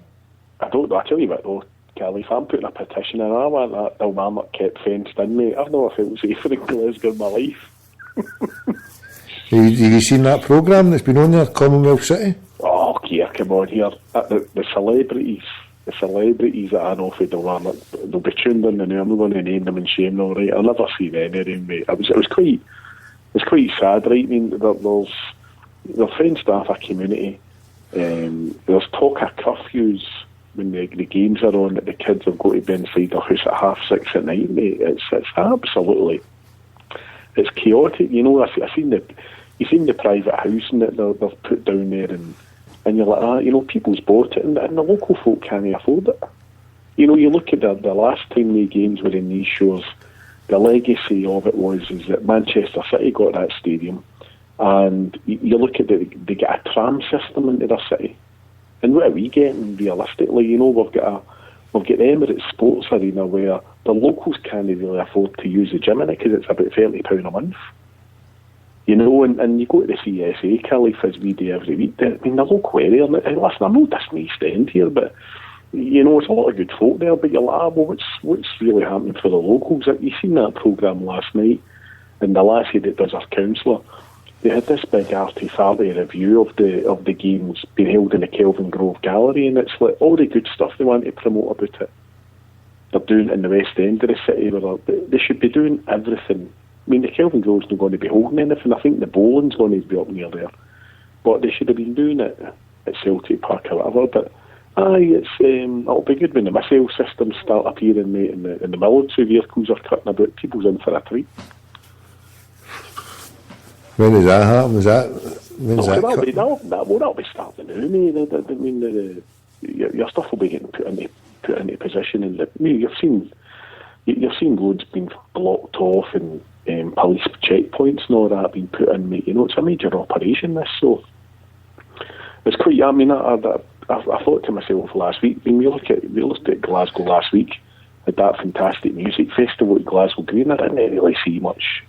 I don't know. I tell you what though, Kelly, if I'm putting a petition in, I want that Dalmarnock kept fenced in, mate. I've never felt safer in Glasgow in my life. Have you seen that programme that's been on there, Commonwealth City? Oh, yeah, come on here. The celebrities that I know for Dalmarnock, they'll be tuned in and I'm not going to name them and shame them, right? I'll never see them anyway, mate. It was quite sad, right? I mean, they're friend staff a community. There's talk of curfews when the games are on that the kids have got to be inside their house at 6:30 at night, mate. It's absolutely, it's chaotic. You know, I've seen the private housing that they've put down there, and you're like, you know, people's bought it, and the local folk can't afford it. You know, you look at the last time the games were in these shores, the legacy of it is that Manchester City got that stadium, and you look at they get a tram system into their city, and what are we getting realistically? You know, we've got the Emirates Sports Arena where the locals can't really afford to use the gym in it because it's about £30 a month. You know, and you go to the CSA, Kelly, as we do every week. I mean, the local area, and listen, I'm not dissing East End here, but, you know, it's a lot of good folk there, but you're like, well, what's really happening for the locals? You seen that programme last night, and the lassie that does our councillor, they had this big arty-farty review of the games being held in the Kelvin Grove Gallery, and it's like all the good stuff they want to promote about it. They're doing it in the West End of the city, where they should be doing everything. I mean, the Kelvin Grove's not going to be holding anything. I think the bowling's going to be up near there. But they should have been doing it at Celtic Park or whatever. But, it'll be good when the missile systems start appearing, mate, and the military vehicles are cutting about. People's in for a treat. When does that happen? When's that cut? That'll be starting now, mate. I mean, your stuff will be getting put into position, and you've seen roads being blocked off and police checkpoints and all that being put in, mate. You know, it's a major operation, this, so it's quite. I mean, I thought to myself last week, when we looked at Glasgow last week, at that fantastic music festival at Glasgow Green, I didn't really see much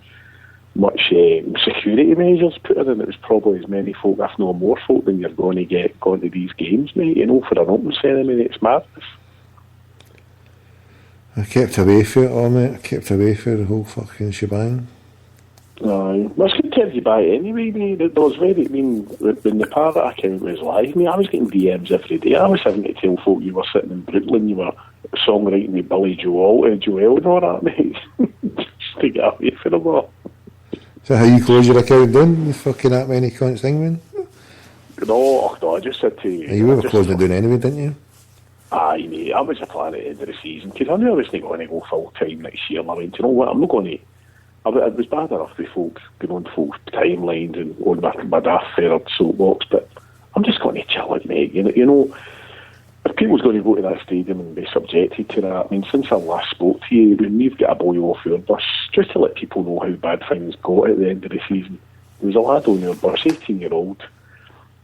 security measures put in, and it was probably as many folk, if not more folk, than you're going to get going to these games, mate. You know, for an open ceremony, it's madness. I kept away for it all, mate. I kept away for the whole fucking shebang. Aye. Well, it's good to have you by anyway, mate. There was when the Parrot account was live, mate, I was getting DMs every day. I was having to tell folk you were sitting in Brooklyn, you were songwriting with Billy Joel and all that, mate. Just to get away from them all. So how you close your account down? You fucking that many cunts thing, man? No, I just said to you. You were closing it down anyway, didn't you? Aye, mate, I was a plan at the end of the season, because I knew I wasn't going to go full time next year. I went, you know what, I'm not going to. It was bad enough with folks going on folks' timelines and on my daft feathered soapbox, but I'm just going to chill it, mate. You know, if people's going to go to that stadium and be subjected to that, I mean, since I last spoke to you, when we've got a boy off our bus, just to let people know how bad things got at the end of the season, there was a lad on our bus, 18-year-old,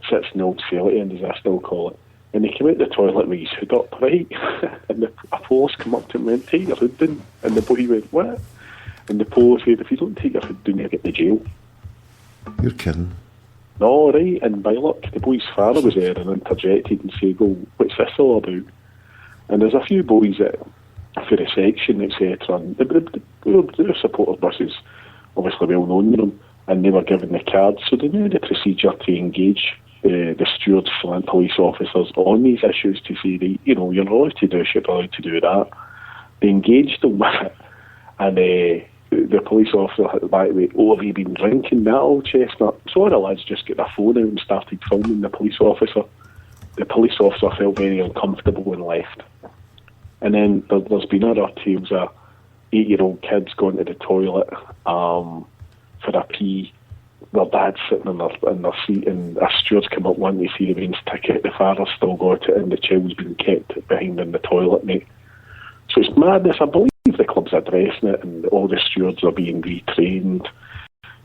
sits in the old celly end, as I still call it, and he came out the toilet with his hood up, right? And a police come up to him and went, take your hood down. And the boy went, what? And the police said, if you don't take your hood down, you'll get to jail. You're kidding. No, right, and by luck, the boy's father was there and interjected and said, well, what's this all about? And there's a few boys for the section, etc. And the supporters buses, obviously well known to them, and they were given the cards, so they knew the procedure to engage the stewards and police officers on these issues to say, you know, you're not allowed to do this, you're not allowed to do that. They engaged them with it, and the police officer hit the back with, oh, have you been drinking that old chestnut? So all the lads just got their phone out and started filming the police officer. The police officer felt very uncomfortable and left. And then there's been other tales of 8-year-old kids going to the toilet for a pee. Their dad's sitting in their seat, and a steward's come up wanting to see the man's ticket. The father's still got it, and the child's been kept behind in the toilet, mate. So it's madness. I believe the club's addressing it, and all the stewards are being retrained,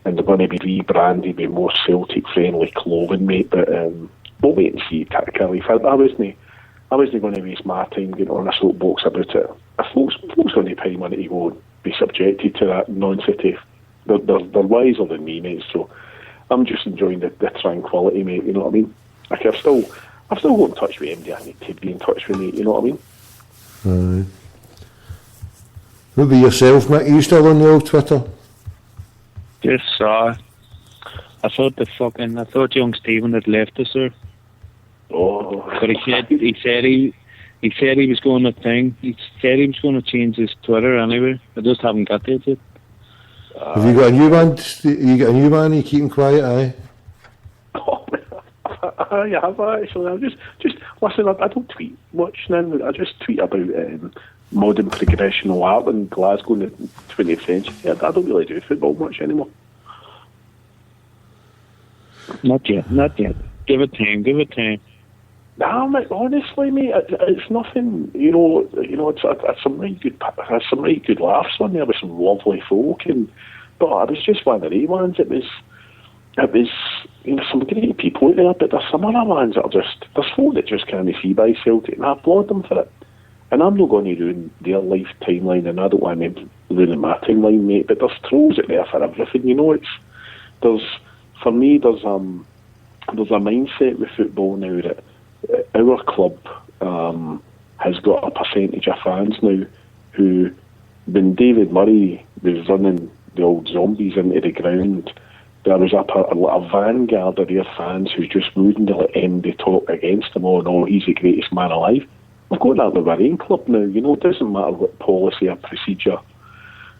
and they're going to be rebranded with more Celtic-friendly clothing, mate. But we'll wait and see tactically. I wasn't going to waste my time getting on a soapbox about it. If folks going to pay money to go and be subjected to that nonsense, they're wiser than me, mate. So I'm just enjoying the tranquility, mate. You know what I mean? Like I've still got in touch with MD. I need to be in touch with, mate. You know what I mean? What about yourself, mate? Are you still on the old Twitter? Yes, sir. I thought young Stephen had left us, sir. Oh. But he said he was going to He said he was going to change his Twitter anyway. I just haven't got there yet. Have you got a new man? You got a new man? Are you keeping quiet? Aye. I have actually. I just listen. I don't tweet much now. I just tweet about modern progressional art in Glasgow in the 20th century. I don't really do football much anymore. Not yet. Give it time. Nah, mate, honestly, mate, it's nothing. You know, it's some right good laughs on there with some lovely folk, but it was just one of the ones. It was some great people out there, but there's some other ones that are there's folk that just can't see by Celtic, and I applaud them for it. And I'm not going to ruin their life timeline, and I don't want to ruin my timeline, mate. But there's trolls out there for everything, you know. There's a mindset with football now that our club has got a percentage of fans now who, when David Murray was running the old zombies into the ground, there was a vanguard of their fans who just wouldn't let MD talk against him. Oh no, he's the greatest man alive. We've got that with our own club now. You know, it doesn't matter what policy or procedure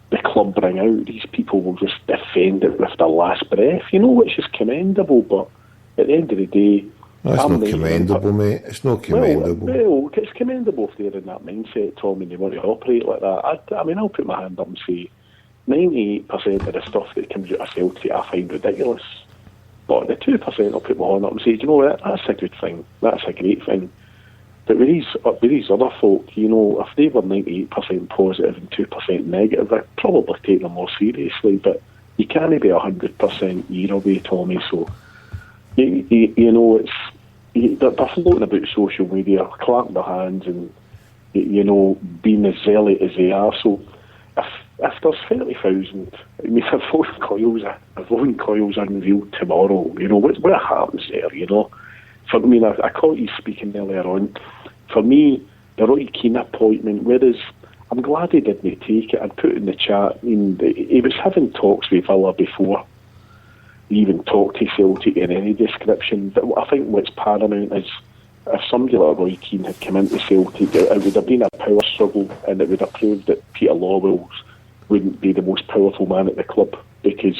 the club bring out. These people will just defend it with their last breath, you know, which is commendable. But at the end of the day, that's not commendable, mate. It's not commendable. Well, it's commendable if they're in that mindset, Tom, and they want to operate like that. I mean, I'll put my hand up and say, 98% of the stuff that comes out of Celtic I find ridiculous. But the 2% I'll put my hand up and say, do you know what, that's a good thing, that's a great thing. But with these other folk, you know, if they were 98% positive and 2% negative, I'd probably take them more seriously. But you can't be 100% either way, Tommy. So, you know, they're floating about social media, clapping their hands and, you know, being as zealot as they are. So, if there's 30,000, I mean, if Owen Coyle's unveiled tomorrow, you know, what happens there, you know? For, I mean, I caught you speaking earlier on. For me, the Roy Keane appointment, whereas I'm glad he didn't take it. I'd put in the chat, I mean, he was having talks with Villa before he even talked to Celtic in any description. But I think what's paramount is if somebody like Roy Keane had come into Celtic, it would have been a power struggle, and it would have proved that Peter Lawwell wouldn't be the most powerful man at the club, because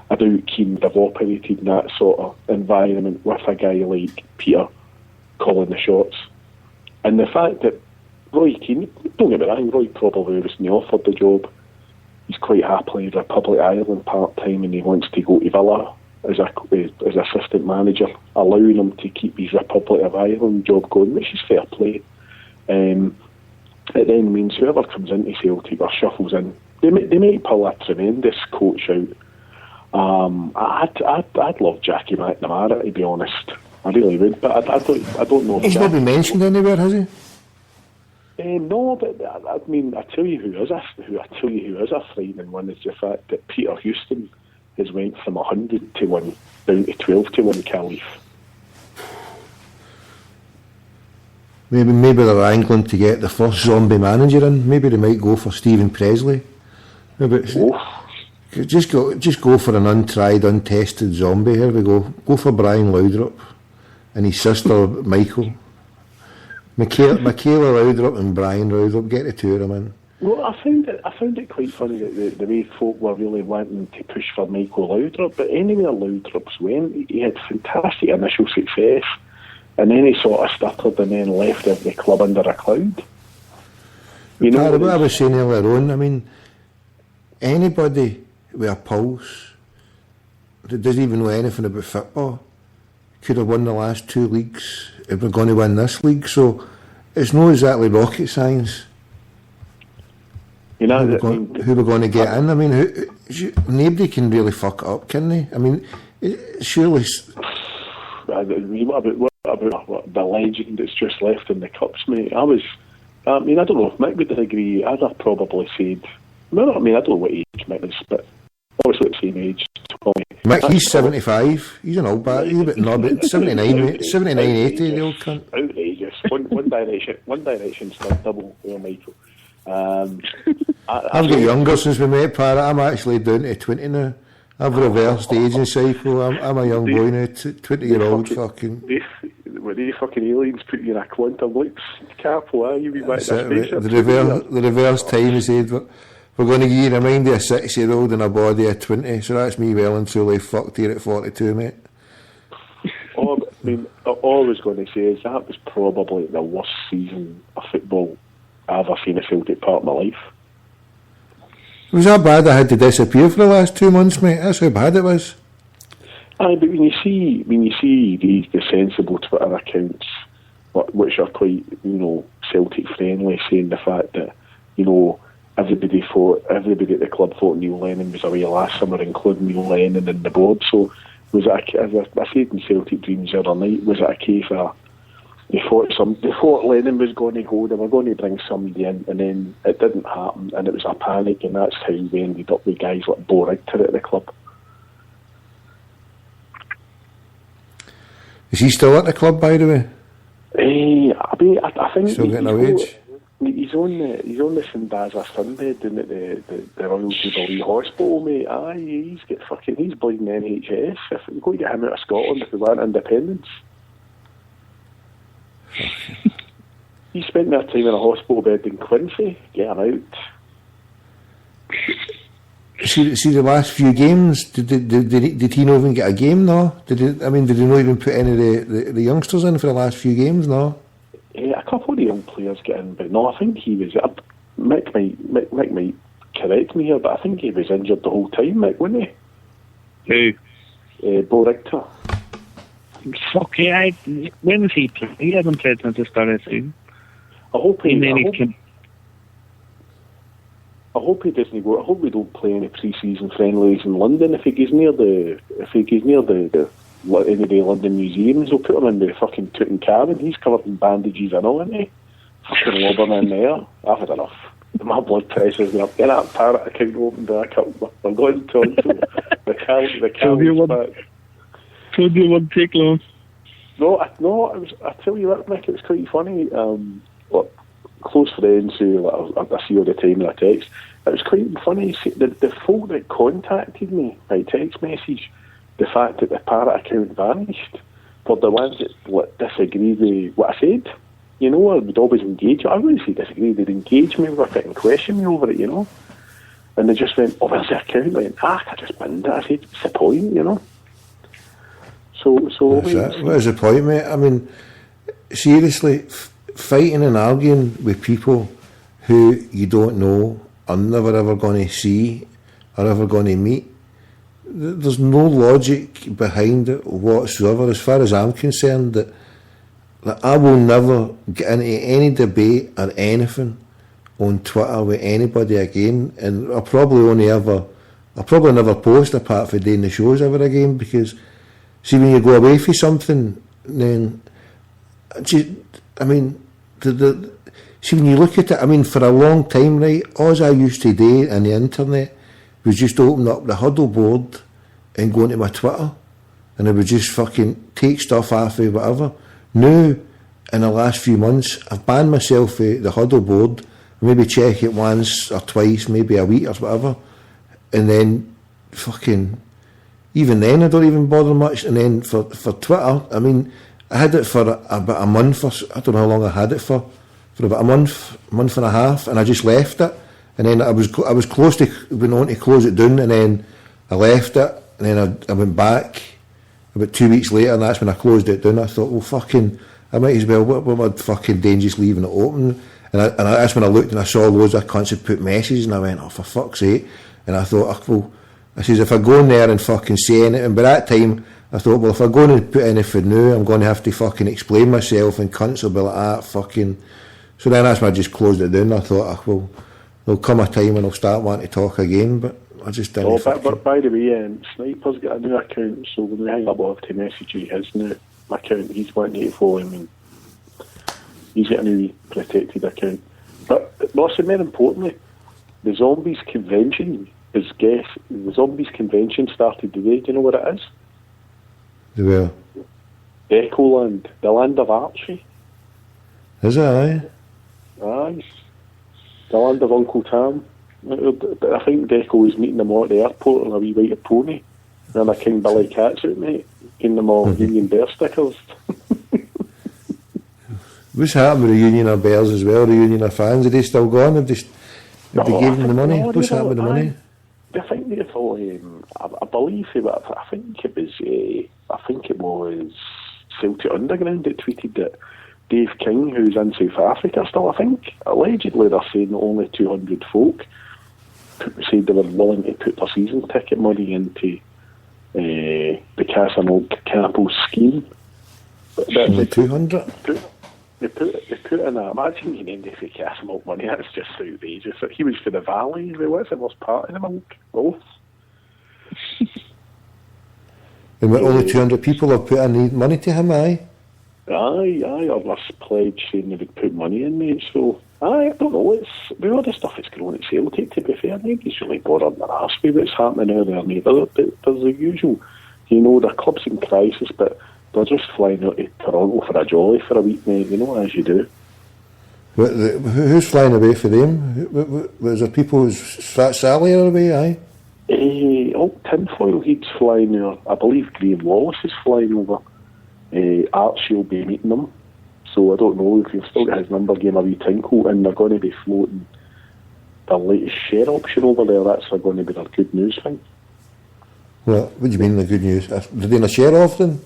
I doubt Keane would have operated in that sort of environment with a guy like Peter calling the shots. And the fact that Roy Keane, don't get me wrong, Roy probably wasn't offered the job. He's quite happily in Republic of Ireland part-time, and he wants to go to Villa as assistant manager, allowing him to keep his Republic of Ireland job going, which is fair play. It then means whoever comes into Celtic or shuffles in, they might pull a tremendous coach out. I'd love Jackie McNamara, to be honest. I really would, but I don't know. He's not been mentioned anywhere, has he? No, but I mean, I tell you who is a frightening one is the fact that Peter Houston has went from 100 to 1 down to 12 to 1 Caliph. Maybe they're angling to get the first zombie manager in. Maybe they might go for Stephen Presley. Just go for an untried, untested zombie. Here we go. Go for Brian Laudrup and his sister Michaela Laudrup and Brian Laudrup. Get the two of them in. Well, I found it quite funny that the way folk were really wanting to push for Michael Laudrup, but anywhere Laudrup's went, he had fantastic initial success, and then he sort of stuttered and then left the club under a cloud. You know what I was saying earlier on, I mean, anybody with a pulse that doesn't even know anything about football could have won the last 2 leagues if we're going to win this league, so it's not exactly rocket science. You know, who we're going to get in. I mean, nobody can really fuck it up, can they? I mean, surely. What about the legend that's just left in the cups, mate? I don't know if Mick would agree. I'd have probably said. I don't know what age Mick is, but obviously the same age. Mick, he's 75. He's an old bat. He's a bit knobbed. 79, 80, the old cunt. Outrageous. One Direction's done double with Michael. I've got younger since we met, Parrot. I'm actually down to 20 now. I've reversed the aging cycle. I'm a young boy now, 20-year-old fucking. When these fucking aliens put you in a quantum leap, careful, you be back the reverse time is said, we're going to give you the mind of a 6-year-old and a body of 20, so that's me well and truly fucked here at 42, mate. All I was going to say is that was probably the worst season of football I've ever seen a Celtic part of my life. It was that bad I had to disappear for the last 2 months, mate. That's how bad it was. Aye, but when you see the sensible Twitter accounts, which are quite, Celtic friendly, saying the fact that, everybody at the club thought Neil Lennon was away last summer, including Neil Lennon and the board. So was it, as I said in Celtic Dreams the other night, was it a case of they thought Lennon was going to go, they were going to bring somebody in, and then it didn't happen, and it was a panic, and that's how we ended up with guys like Bo Richter at the club. Is he still at the club, by the way? I think still getting a wage. He's on the St Baza Sunbed down at the Royal Jubilee Hospital, mate. Aye, he's bleeding NHS. If we're going to get him out of Scotland if we want independence. He spent that time in a hospital bed in Quincy. Get him out. See the last few games. Did he not even get a game? No. Did he not even put any of the youngsters in for the last few games? No. Yeah, a couple of the young players get in, but no, I think he was. Mick might correct me here, but I think he was injured the whole time, Mick, wasn't he? Who? Bo Richter. Fuck yeah, when was he playing? He hasn't played since the start of the season. I hope he doesn't go. I hope we don't play any pre-season friendlies in London. If he goes near the any of the London museums, they'll put him in the fucking Tutankhamun. He's covered in bandages and all, isn't he? Fucking lobbing in there. I've had enough. My blood pressure's going up. Get that parrot account open back up. We're going to the Cali's back. So do you want to take long? No, I tell you what, Mick, it was quite funny. Close friends who I see all the time in a text. It was quite funny. The folk that contacted me by text message, the fact that the parrot account vanished, were the ones that disagreed with what I said. You know, I would always engage. I wouldn't say disagree. They'd engage me with it and question me over it. You know, and they just went, "Oh, where's the account?" I went, I just binned it. I said, "What's the point?" You know. So what is the point, mate? I mean, seriously. Fighting and arguing with people who you don't know, are never ever going to see, are ever going to meet. There's no logic behind it whatsoever, as far as I'm concerned. That I will never get into any debate or anything on Twitter with anybody again, and I'll probably never post apart from doing the shows ever again, because see, when you go away for something, then see, when you look at it, I mean, for a long time, right, all I used to do on the internet was just open up the huddle board and go into my Twitter, and I would just fucking take stuff off of whatever. Now, in the last few months, I've banned myself of the huddle board, maybe check it once or twice, maybe a week or whatever, and then fucking, even then I don't even bother much. And then for Twitter, I mean, I had it for about a month, or I don't know how long I had it for about a month and a half, and I just left it. And then I was close to being on to close it down, and then I left it, and then I went back about 2 weeks later, and that's when I closed it down. I thought, well, fucking, I might as well, what am I fucking doing just leaving it open? And that's when I looked and I saw loads of cunts had put messages, and I went, oh, for fuck's sake. And I thought, I says, if I go in there and fucking say anything, and by that time, I thought, well, if I go in and put anything new, I'm going to have to fucking explain myself, and cunts will be like, fucking. So then that's when I just closed it down. I thought, well, there'll come a time when I'll start wanting to talk again, but I just didn't. But by the way, Sniper's got a new account, so when we hang up, I'll have to message you his new account. He's wanting to follow him, and he's got a new protected account. But also, more importantly, the Zombies Convention started today. Do you know what it is? Where? Echoland, the land of Archie. Is it, aye? Aye. The land of Uncle Tam. I think Deco was meeting them all at the airport on a wee white pony. And a King Billy Cat's out, mate. Giving them all Union Bear stickers. What's happened with the Union of Bears as well? The Union of fans, are they still gone? Have they given them the money? What's happened with the money? I think they've all, I believe, I think it was Celtic Underground that tweeted that Dave King, who's in South Africa still, I think, allegedly they're saying that only 200 folk said they were willing to put their season ticket money into the Casamilk Capo scheme. Only 200? They put in that. Imagine getting into for Casamilk money, that's just outrageous. He was for the Valley, what's it, was part of the milk, both. And only 200 people have put in money to him, aye? Aye, or was pledged saying they would put money in, mate, so I don't know, it's with all the stuff that's going on at Celtic, to be fair, nobody's really bothered their arse with what's happening out there, mate. There's the usual, the club's in crisis, but they're just flying out to Toronto for a jolly for a week, mate, as you do. Who's flying away for them? Was there people who's Sally are away, aye? Tinfoil, he's flying over. I believe Graham Wallace is flying over. Archie will be meeting them, so I don't know if you've still got his number, give him a wee tinkle, and they're going to be floating the latest share option over there. That's going to be their good news thing. Well, what do you mean the good news? They're doing a share off then?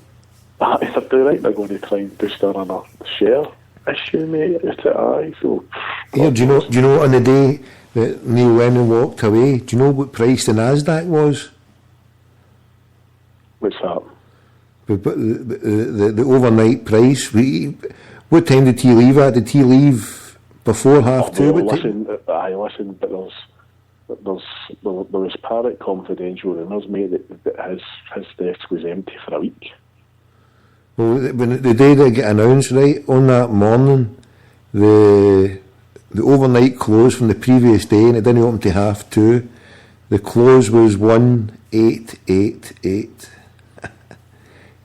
If they're doing right, they're going to try and boost their share issue, mate. It's aye. So Here, do you know on the day that Neil Lennon walked away, do you know what price the Nasdaq was? What's that? The overnight price. What time did he leave at? Did he leave before 2:30? Well, listen, but there was Parrot confidential rumours, mate, that his desk was empty for a week. Well, when the day they get announced, right, on that morning, the overnight close from the previous day, and it didn't open to 2:30. The close was 1888.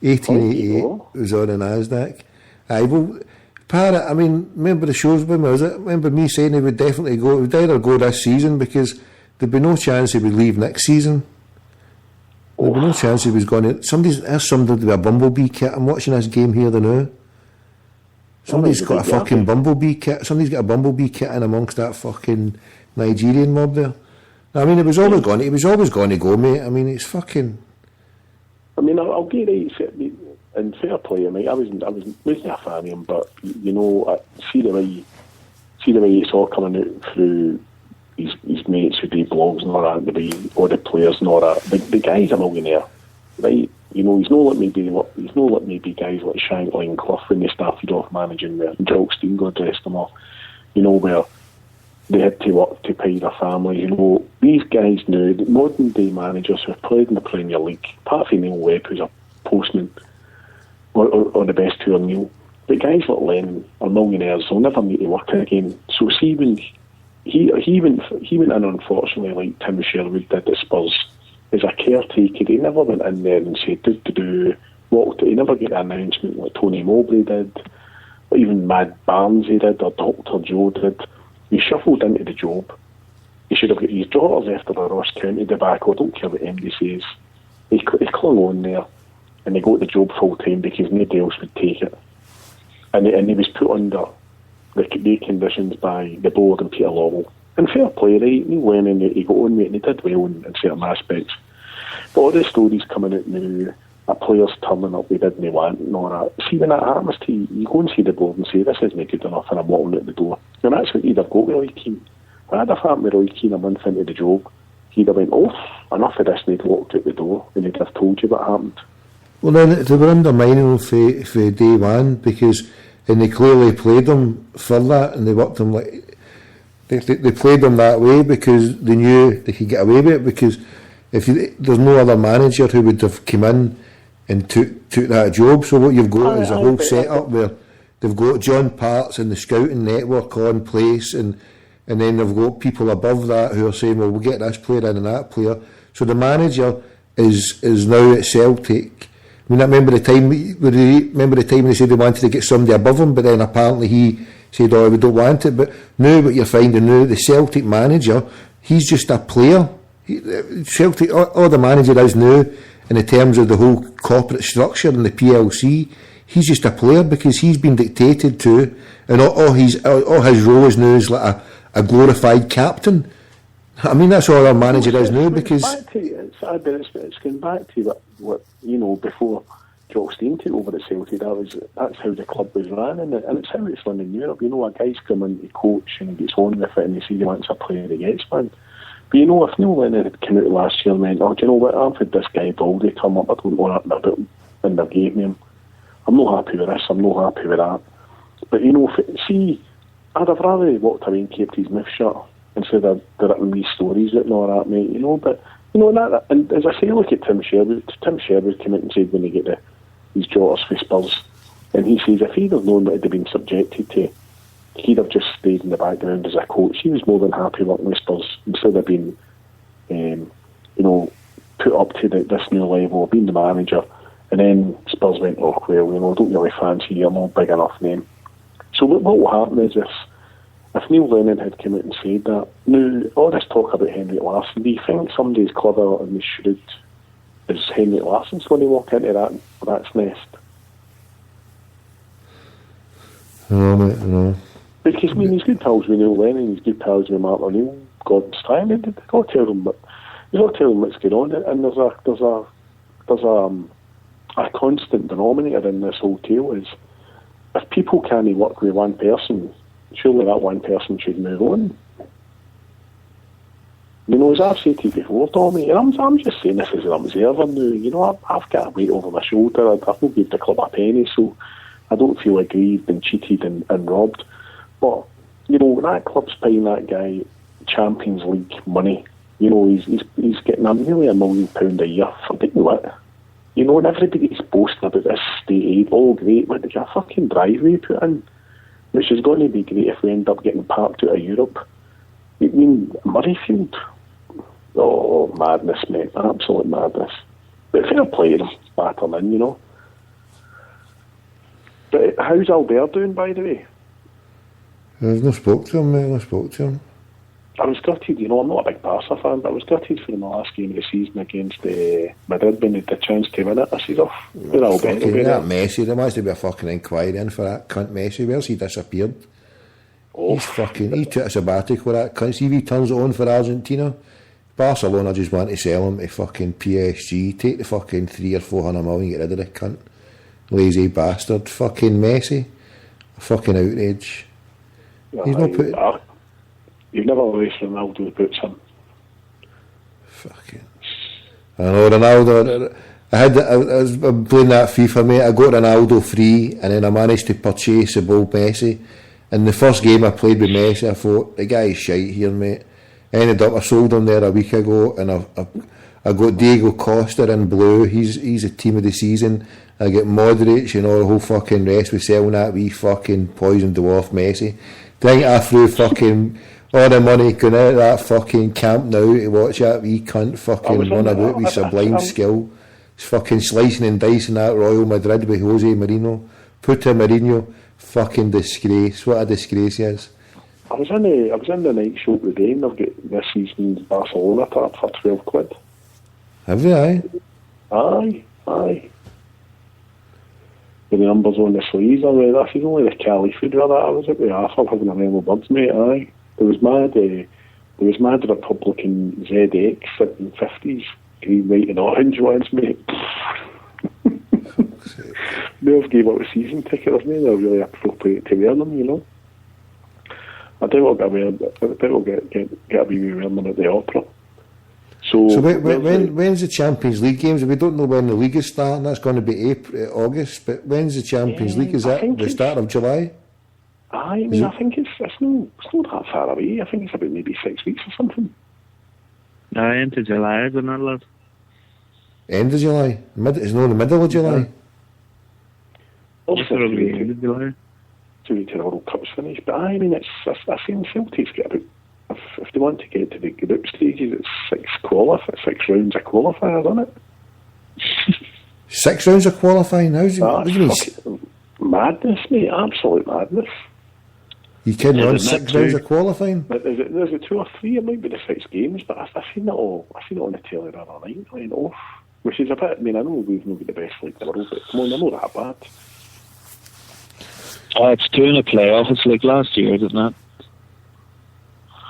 1888 was on the Nasdaq. Aye, well, Parrot, I mean, remember the shows with me, was it? Remember me saying he would definitely go, he would either go this season because there'd be no chance he would leave next season. There'd be no chance he was going to. There's somebody with a Bumblebee kit. I'm watching this game here now. Somebody's got a fucking Bumblebee kit. Somebody's got a Bumblebee kit in amongst that fucking Nigerian mob there. I mean, he was always going to go, mate. I mean, it's fucking. I mean, I'll get right. And fair play, mate. I wasn't a fan of him, but you know, see the way it's all coming out through his mates who do blogs and all that. The way all the players and all that. The guy's a millionaire, right? You know, he's not let me be guys like Shankly and Clough when they started off managing where Jock Steingler dressed them off. You know, where they had to work to pay their families. You know, these guys now, the modern day managers who have played in the Premier League, apart from Neil Webb, who's a postman, or the best two are Neil, but guys like Lennon are millionaires, they'll never need to work again. So see when he went in, unfortunately, like Tim Sherwood did at Spurs, as a caretaker. He never went in there and said, he never got an announcement like Tony Mowbray did, or even Mad Barnsley did, or Dr. Joe did. He shuffled into the job. He should have got his daughters after the Ross County debacle. I don't care what MD says. He clung on there, and he got the job full time because nobody else would take it. And he was put under the conditions by the board and Peter Lawwell. And fair play, right? Neil Lennon, he got on with it, and he did well in certain aspects. But all the stories coming out now, players turning up they didn't want and all that. See, when that happens to you, you go and see the board and say, this isn't good enough, and I'm walking out the door. And that's what he'd have got with Roy Keane. If that had happened with Roy Keane a month into the job, he'd have went, enough of this, and he'd walked out the door, and he'd have told you what happened. Well, then they were undermining him for day one and they clearly played him for that, and they worked him like they played him that way because they knew they could get away with it. Because there's no other manager who would have come in and took that job. So what you've got is a whole setup where they've got John Parts and the scouting network on place, and then they've got people above that who are saying, well, we'll get this player in and that player. So the manager is now at Celtic. I mean, I remember the time when they said they wanted to get somebody above him, but then apparently he said, we don't want it. But now what you're finding now, the Celtic manager, he's just a player. Celtic, all the manager is now, in the terms of the whole corporate structure and the PLC, he's just a player because he's been dictated to, and all his role is now is like a glorified captain. I mean, that's all our manager is now because... It's going back to what you know, before Jock Stein took over at Celtic, that's how the club was ran, and it's how it's run in Europe. You know, a guy's come in to coach and he gets on with it and he says he wants a player, he gets one. But you know, if Neil Lennon had come out last year and went, do you know what, I've had this guy Baldy come up, I don't know nothing about him, and they gave me him. I'm not happy with this, I'm not happy with that. But you know, I'd have rather walked away and kept his mouth shut instead of writing these stories out and all that, mate, you know. But you know, and as I say, look at Tim Sherwood. Tim Sherwood came out and said when he get his daughters for Spurs, and he says if he'd have known what he'd have been subjected to, he'd have just stayed in the background as a coach. He was more than happy working with Spurs instead of being, you know, put up to this new level of being the manager. And then Spurs went, well, you know, I don't really fancy you, I'm not big enough name. So what will happen is this. If Neil Lennon had come out and said that, now, all this talk about Henrik Larsson, do you think somebody's clever and shrewd as Henrik Larsson's going to walk into that's nest? No. Because, I mean, he's good pals with Neil Lennon, he's good pals with Mark O'Neill, Gordon Strachan, they've got to tell him what's going on, and there's a constant denominator in this whole tale is if people can't work with one person, surely that one person should move on. You know, as I've said to you before, Tommy, and I'm just saying this as an observer now, you know, I've got a weight over my shoulder, I've not given the club a penny, so I don't feel aggrieved and cheated and robbed. But, you know, that club's paying that guy Champions League money. You know, he's getting nearly £1 million a year for doing what? You know, and everybody's boasting about this state aid, all great, but there's a fucking driveway put in, which is going to be great if we end up getting parked out of Europe. I mean, Murrayfield. Oh, madness, mate. Absolute madness. But fair play to them, battering in, you know. But how's Albert doing, by the way? I've not spoke to him, mate. Not spoke to him. I was gutted, you know, I'm not a big Barca fan, but I was gutted for the last game of the season against Madrid when they had the chance to win it. I said, that Messi, there must be a fucking inquiry in for that cunt Messi. Where's he disappeared? He took a sabbatical, that cunt. See if he turns it on for Argentina. Barcelona just want to sell him to fucking PSG, take the fucking 300 or 400 million, get rid of the cunt. Lazy bastard. Fucking Messi. A fucking outrage. He's not put... You've never raced Ronaldo puts him. Fucking... I know, Ronaldo... I was playing that FIFA, mate. I got Ronaldo free, and then I managed to purchase a ball Messi. In the first game I played with Messi, I thought, the guy's shite here, mate. Ended up, I sold him there a week ago, and I got Diego Costa in blue. He's a team of the season. I get Modric, you know, the whole fucking rest. We selling that wee fucking poison dwarf Messi. Think I threw fucking all the money going out of that fucking camp now to watch that wee cunt fucking run about with sublime skill. He's fucking slicing and dicing that Royal Madrid with Jose Mourinho. Puta Mourinho, fucking disgrace. What a disgrace he is. I was in the night show today, and I've got this season's Barcelona tap for £12. Have you, aye? Aye. With the numbers on the sleeves, I read that. She's only the Cali food rather. I was at the Arthur having a real birds, mate, aye. There was mad Republican ZX in 50s, green, white and orange ones, mate. They've gave up a season ticket of me, they're really appropriate to wear them, you know. I doubt I'll get a wee wearing them at the Opera. So when's the Champions League games? We don't know when the league is starting. That's going to be August. But when's the Champions League? Is that the start of July? I mean, I think it's not that far away. I think it's about maybe 6 weeks or something. End of July, isn't it, lad? End of July? It's not the middle of July? Also, end of July. To the World Cup's finished. But I mean, I've seen Celtic's get about, if they want to get to the group stages, it's 6 rounds of qualifiers, isn't it? 6 rounds of qualifying? What do you mean? Madness, mate, absolute madness. You can run 6 rounds of qualifying? There's a 2 or 3, it might be the 6 games, but I've seen it all. I've seen it on the telly the other night, playing off. Which is a bit, I mean, I know we've not got the best league in the world, but come on, they're not that bad. It's doing a playoff. It's like last year, isn't it?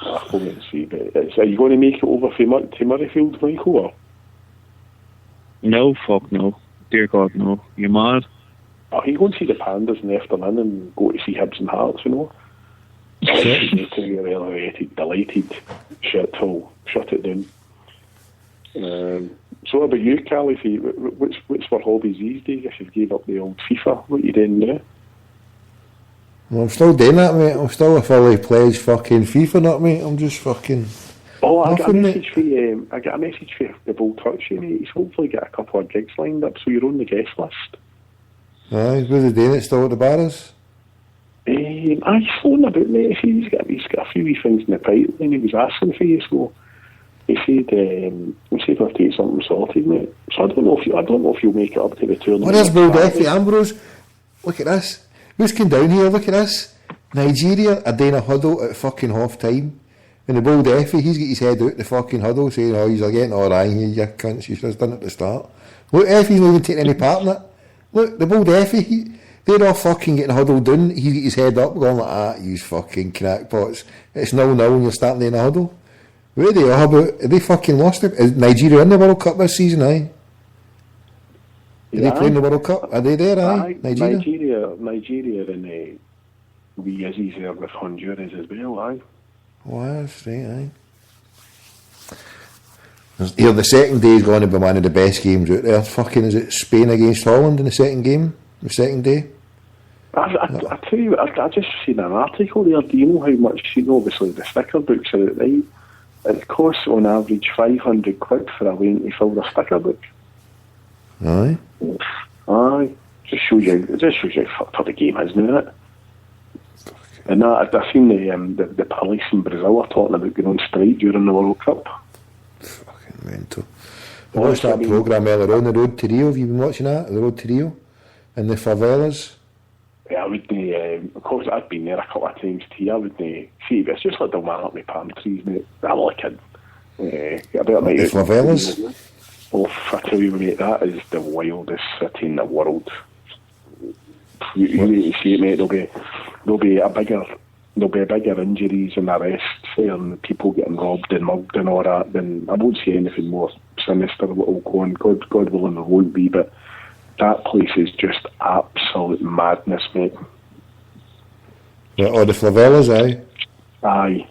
I'll wait and see. But are you going to make it over to Murrayfield, Michael? Or? No, fuck no. Dear God, no. You mad? Oh, you go and see the Pandas in the afternoon and go to see Hibs and Hearts, you know? Relegated, delighted, shut it down. So what about you, Callie? What's for hobbies these days? If you've gave up the old FIFA, what are you doing now? Well, I'm still doing that, mate. I'm still a fully pledged fucking FIFA nut, mate. I'm just fucking... Oh, I got a message for the Bull Touch, mate. He's hopefully got a couple of gigs lined up, so you're on the guest list. Aye, was he doing it still at the bars? He's phoning about, mate. He's got a few wee things in the pipeline. He was asking for you, so he said I'll take something sorted, mate. So I don't know if you'll make it up to the tournament. What is Bull Duffy, Ambrose? Look at this. Who's come down here? Look at this. Nigeria are doing a huddle at fucking half time. And the bold Effie, he's got his head out the fucking huddle saying, oh, he's getting all right here, you cunts, you should have done it at the start. Look, Effie's not even taking any part in it. Look, the bold Effie, they're all fucking getting huddled down. He's got his head up going like, you fucking crackpots. It's 0-0 and you're starting in a huddle. What are they all about? Are they fucking lost it? Is Nigeria in the World Cup this season, aye? they play in the World Cup? Are they there, Nigeria? Nigeria and we Izzy's there with Honduras as well, aye. Oh, that's right, aye. Here, the second day is going to be one of the best games out there. Fucking, is it Spain against Holland in the second game? The second day? I tell you, I just seen an article there. Do you know how much, obviously the sticker books are out, right? It costs on average £500 for a lengthy fill a sticker book. Aye. Aye. Just shows you how fucked up the game is, isn't it? And I seen the police in Brazil are talking about going on strike during the World Cup. Fucking mental. I watched that programme earlier on, The Road to Rio. Have you been watching that? The Road to Rio? In the favelas? Yeah, I wouldn't, of course I've been there a couple of times too. I wouldn't see, it's just like the man up with palm trees, mate. I'm like a kid. The favelas? Oh, I tell you, mate, that is the wildest city in the world. You need to see it, mate. There'll be bigger injuries and arrests and people getting robbed and mugged and all that. Then I won't say anything more sinister what will go on. God willing, there won't be, but that place is just absolute madness, mate. Yeah, or the favelas, aye? Aye.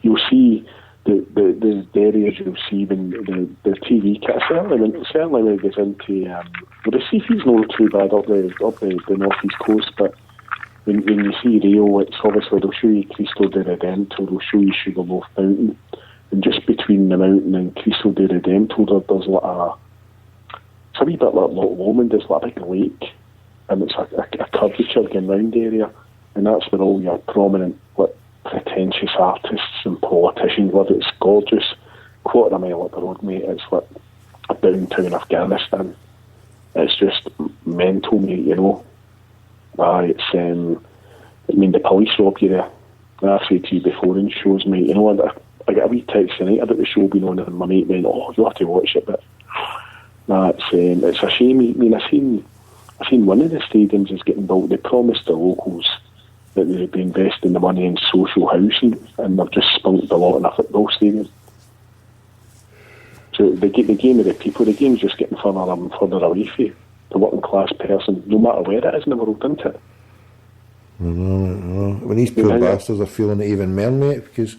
You'll see the areas you'll see when the TV kit certainly when it gets into the Seafeed's not too bad up the North East Coast, but when you see Rio, it's obviously they'll show you Cristo de Redentor, they'll show you Sugarloaf Mountain, and just between the mountain and Cristo de Redentor there's like it's a wee bit like Loch Lomond, there's like a big lake, and it's a curvature going round area, and that's where all your prominent pretentious artists and politicians live. It's gorgeous, quarter of a mile up the road, mate. It's like a downtown Afghanistan. It's just mental, mate, it's I mean, the police rob you there. I've said to you before in shows, mate, I got a wee text tonight about the show being on and my mate went, oh, you'll have to watch it, but it's a shame. I mean, I seen one of the stadiums is getting built. They promised the locals that they'd be investing the money in social housing, and they've just spunked a lot in a football stadium. So the game of the people, the game's just getting further and further away from you, the working class person, no matter where it is in the world, isn't it? I know. When these poor bastards are feeling it even more, mate, because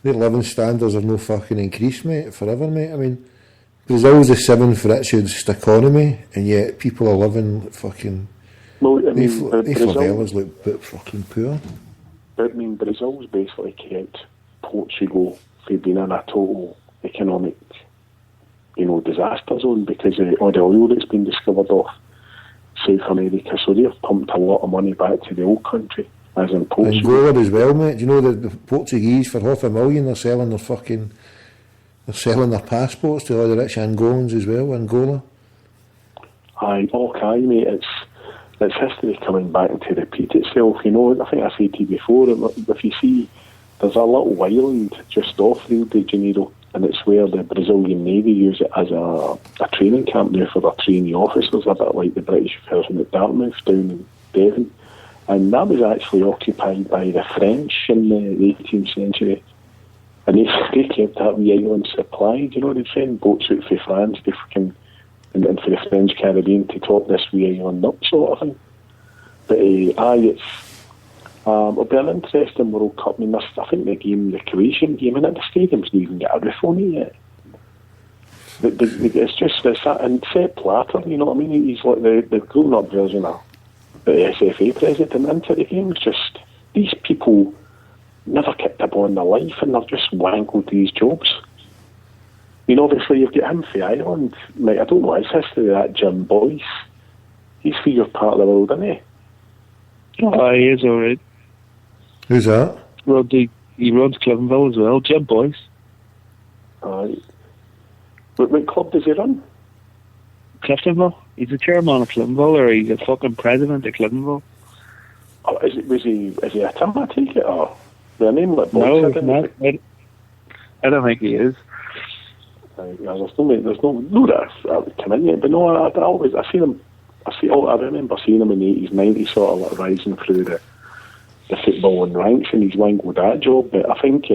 their living standards have no fucking increased, mate, forever, mate. I mean, Brazil's the 7th richest economy, and yet people are living fucking... Well, I mean, these favelas look bit fucking poor. I mean, Brazil's basically kept Portugal from being in a total economic, disaster zone because of all the oil that's been discovered off South America. So they've pumped a lot of money back to the old country, as in Portugal. Angola as well, mate. Do you know that the Portuguese, for $500,000, they're selling their passports to all the rich Angolans as well, Angola? Aye, okay, mate, it's history coming back to repeat itself. I think I said to you before, if you see, there's a little island just off Rio de Janeiro, and it's where the Brazilian Navy use it as a training camp now for their trainee officers, a bit like the British version at Dartmouth down in Devon. And that was actually occupied by the French in the 18th century. And they kept that wee island supplied, they'd send boats out for France to fucking and for the French Caribbean to top this wee island up, sort of thing. But it'll be an interesting World Cup. I mean, I think the Croatian game, and the stadium's not even got a roof on it yet. It's that, and Sepp Blatter, you know what I mean? He's like the grown-up version of the SFA president into the game. It's just, these people never kicked a ball in their life, and they've just wangled these jobs. I mean, obviously, you've got him for Ireland. Like, I don't know his history, that Jim Boyce. He's for your part of the world, isn't he? Oh, he is alright. Who's that? He runs Cliftonville as well, Jim Boyce. Aye. What club does he run? Cliftonville. He's the chairman of Cliftonville, or he's a fucking president of Cliftonville. Oh, is he a Tim, I take it, or the name like Boyce? No, I don't think he is. There's no that come in yet, but no, I remember seeing him in the 80s, 90s, sort of like rising through the footballing ranks, and he's wangled that job. But I think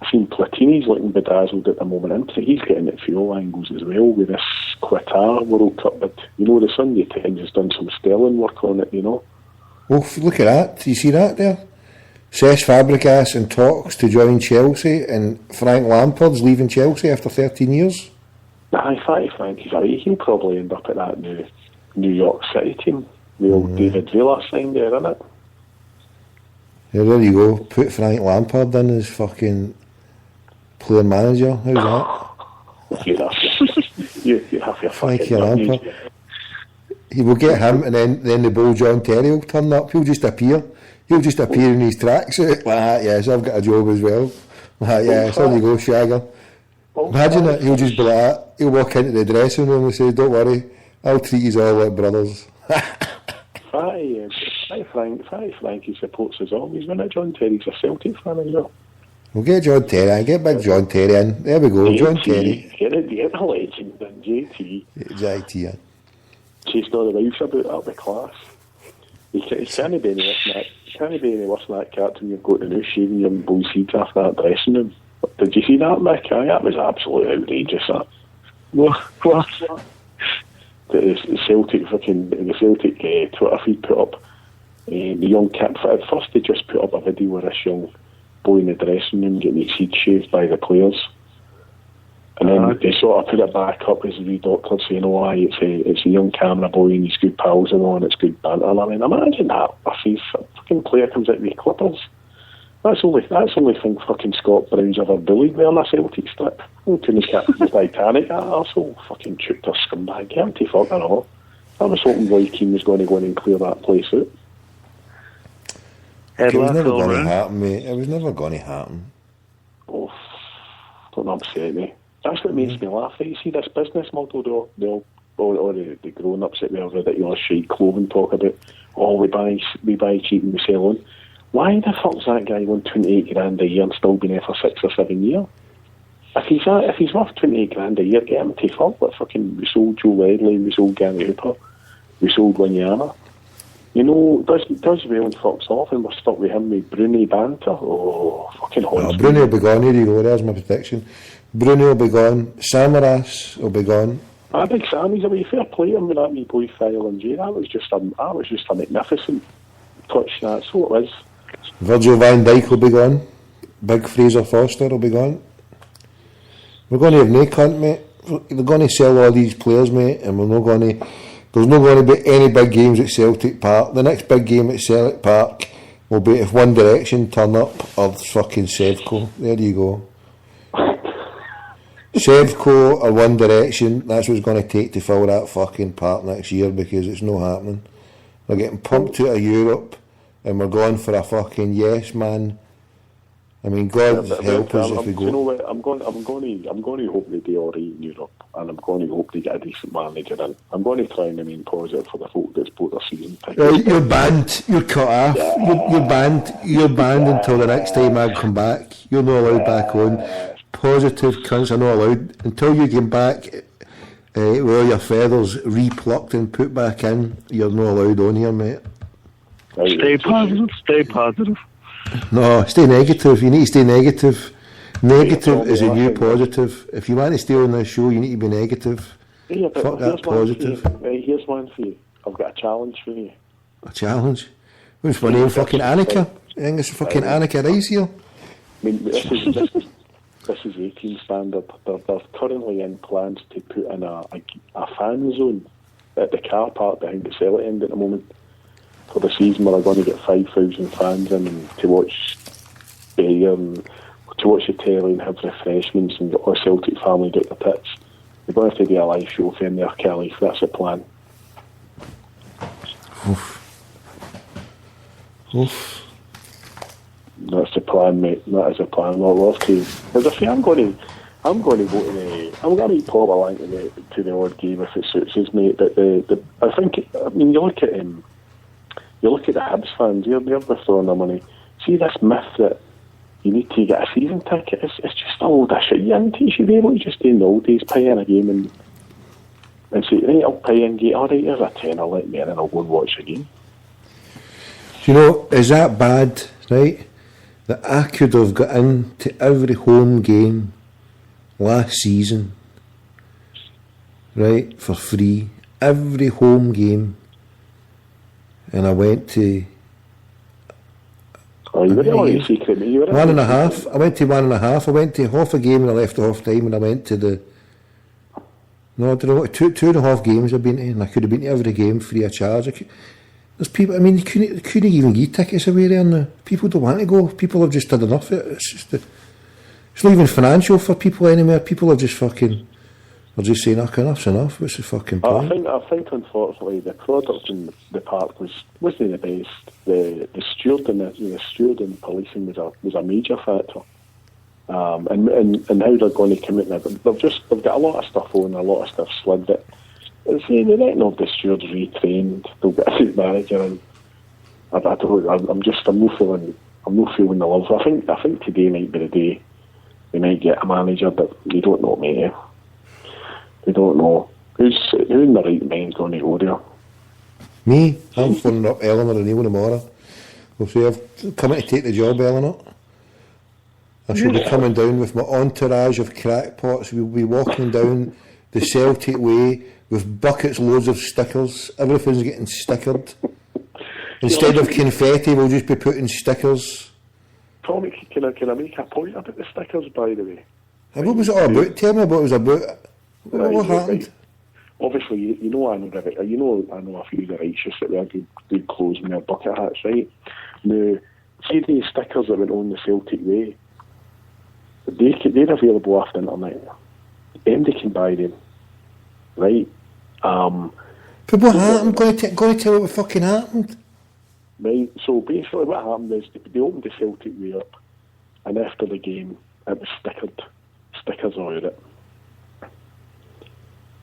I've seen Platini's looking bedazzled at the moment, and he's getting it for all angles as well with this Qatar World Cup bid. You know, the Sunday Times has done some sterling work on it, you know. Well, look at that. Do you see that there? Cesc Fabregas in talks to join Chelsea, and Frank Lampard's leaving Chelsea after 13 years. Aye, Frankie's right. He'll probably end up at that New York City team. The old David Villa signed there, isn't it? Yeah, there you go. Put Frank Lampard in as fucking player manager. How's that? You have your Frankie fucking Lampard. He will get him, and then the bull John Terry will turn up. He'll just appear. He'll just appear in his tracksuit. Like that, yes, I've got a job as well. Like that, yes, there you go, Shagger. Imagine it, he'll just be like that. He'll walk into the dressing room and say, don't worry, I'll treat you all like brothers. Frankie supports us always. When John Terry's a Celtic fan as well. We'll get John Terry, get big John Terry in. There we go, JT, John Terry. Get the legend then, JT. JT, yeah. Chased all the wives about, that'll be class. He can't be any worse than that cartoon you've got to do, shaving your boys' heads after that dressing room. Did you see that, Mick? That was absolutely outrageous, that. What? The Celtic Twitter feed put up the young kid. At first they just put up a video of this young boy in the dressing room getting his head shaved by the players, and then they sort of put it back up as the doctor saying, "Oh, aye, it's a young camera boy and he's good pals and all, and it's good banter." I mean, imagine that if a fucking player comes out with Clippers. That's the only thing fucking Scott Brown's ever bullied me on a Celtic strip. To the captain of Titanic, that arsehole fucking chucked scumbag. Empty fuck and all. I was hoping Roy Keane was going to go in and clear that place out. It was never going to happen, mate. It was never going to happen. Oh, don't upset me. That's what makes me laugh. You see this business model, the grown-ups that wear ridiculous shite clothing talk about, we buy cheap and we sell on. Why the fuck's that guy won 28 grand a year and still been there for 6 or 7 years? If he's worth 28 grand a year, get him to fuck. Like fucking, we sold Joe Ledley, we sold Gary Hooper, we sold Wanyama. You know, does well and fucks off, and we're stuck with him with Bruni banter. Oh, fucking haunts me. Bruni will be gone, here you go, there's my prediction. Bruni will be gone, Samaras will be gone. I think Sammy's a wee fair play with that wee boy File and J. That was just a magnificent touch, that's what it was. Virgil van Dijk will be gone. Big Fraser Foster will be gone. We're going to have no cunt, mate. They're going to sell all these players, mate, and there's not going to be any big games at Celtic Park. The next big game at Celtic Park will be if One Direction turn up or fucking Sevco. There you go. Sevco or One Direction, that's what it's going to take to fill that fucking park next year, because it's not happening. They're getting pumped out of Europe, and we're going for a fucking yes man. I mean, God help us if we go. You know what? I'm going to hope they do all right in Europe, and I'm going to hope they get a decent manager in. I'm going to try and remain positive for the folk that's bought their season tickets. You're banned. You're cut off. Yeah. You're banned until the next time I come back. You're not allowed back on. Positive cunts are not allowed until you get back. With all your feathers replucked and put back in. You're not allowed on here, mate. Stay positive. Stay positive. No, stay negative. You need to stay negative. Negative is a new positive. If you want to stay on this show, you need to be negative. Yeah, fuck that positive. Here's one for you. I've got a challenge for you. A challenge? What's my name? Fucking Annika? I think it's fucking Annika Rice here. I mean, this is 18 standard. They're currently in plans to put in a fan zone at the car park behind the Celtic end at the moment. For the season, where they're going to get 5,000 fans in and to watch beer and to watch the telly and have refreshments and get all the Celtic family get their tits. They're going to have to do a live show for their Kelly. That's the plan. Oof. That's the plan, mate. That is the plan. Well, as I say, I'm going to go to I'm going to be Paul along to the odd game if it suits us, mate. But you look at the Hibs fans, they're throwing their money. See this myth that you need to get a season ticket, it's just a load of shit. You should be able to just do in the old days, pay in a game and say, right, I'll pay in, get, alright, here's a tenner, let me in and I'll go and watch a game. You know, is that bad, right? that I could have got into every home game last season, right, for free, every home game, and I went to you were on a secret. You were 1.5. I went to 1.5. I went to half a game and I left at half time, and I went to the I don't know, 2.5 games I've been to, and I could have been to every game free of charge. There's people, I mean, you couldn't even give tickets away there now. People don't want to go. People have just had enough of it. It's not even financial for people anymore. People are just fucking, they're just saying, enough's enough. What's the fucking point? I think unfortunately the product in the park wasn't the best. The steward and the steward and policing was a major factor. And how they're going to commit now. They've got a lot of stuff on, a lot of stuff slid that. See, they might not have the stewards retrained. They'll get a manager, and I'm not feeling the love. I think today might be the day they might get a manager, but they don't know, mate. They don't know who in the right mind going to go there. Me, I'm phoning up Eleanor and Neil tomorrow. We'll say I've come in to take the job, Eleanor. I shall be coming down with my entourage of crackpots. We'll be walking down the Celtic way with buckets loads of stickers. Everything's getting stickered. Instead of confetti, we'll just be putting stickers. Tommy, can I make a point about the stickers, by the way? What was it all about? Tell me what it was about. What happened? Right. Obviously, you know I know a few of the righteous that wear good clothes and their bucket hats, right? Now, see these stickers that went on the Celtic way. They're available off the internet. Anybody can buy them, right? But what happened? Going to tell me what fucking happened. Right. So basically, what happened is they opened the Celtic way up, and after the game, it was stickers all over it.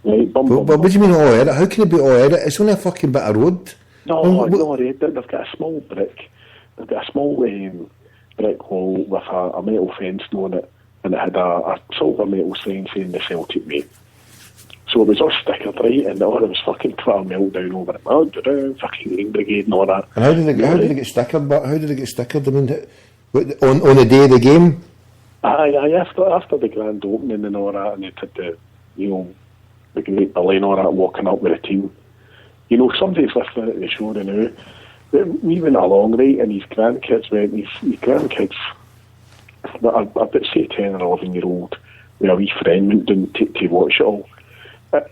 Right. But what do you mean all over it? How can it be all over it? It's only a fucking bit of road. No, they've got a small brick. They've got a small brick wall with a metal fence on it, and it had a silver metal sign saying the Celtic way. So it was all stickered, right, and all it was fucking Twitter meltdown over it. Fucking Green Brigade and all that. And how did it get stickered? But how did it get stickered? I mean, on the day of the game? After the grand opening and all that, and they had the great Berlin and all that walking up with the team. Somebody's listening to the show now. We went along, right, and his grandkids went. His grandkids, about say 10 or 11 year old, with a wee friend went down to watch it all.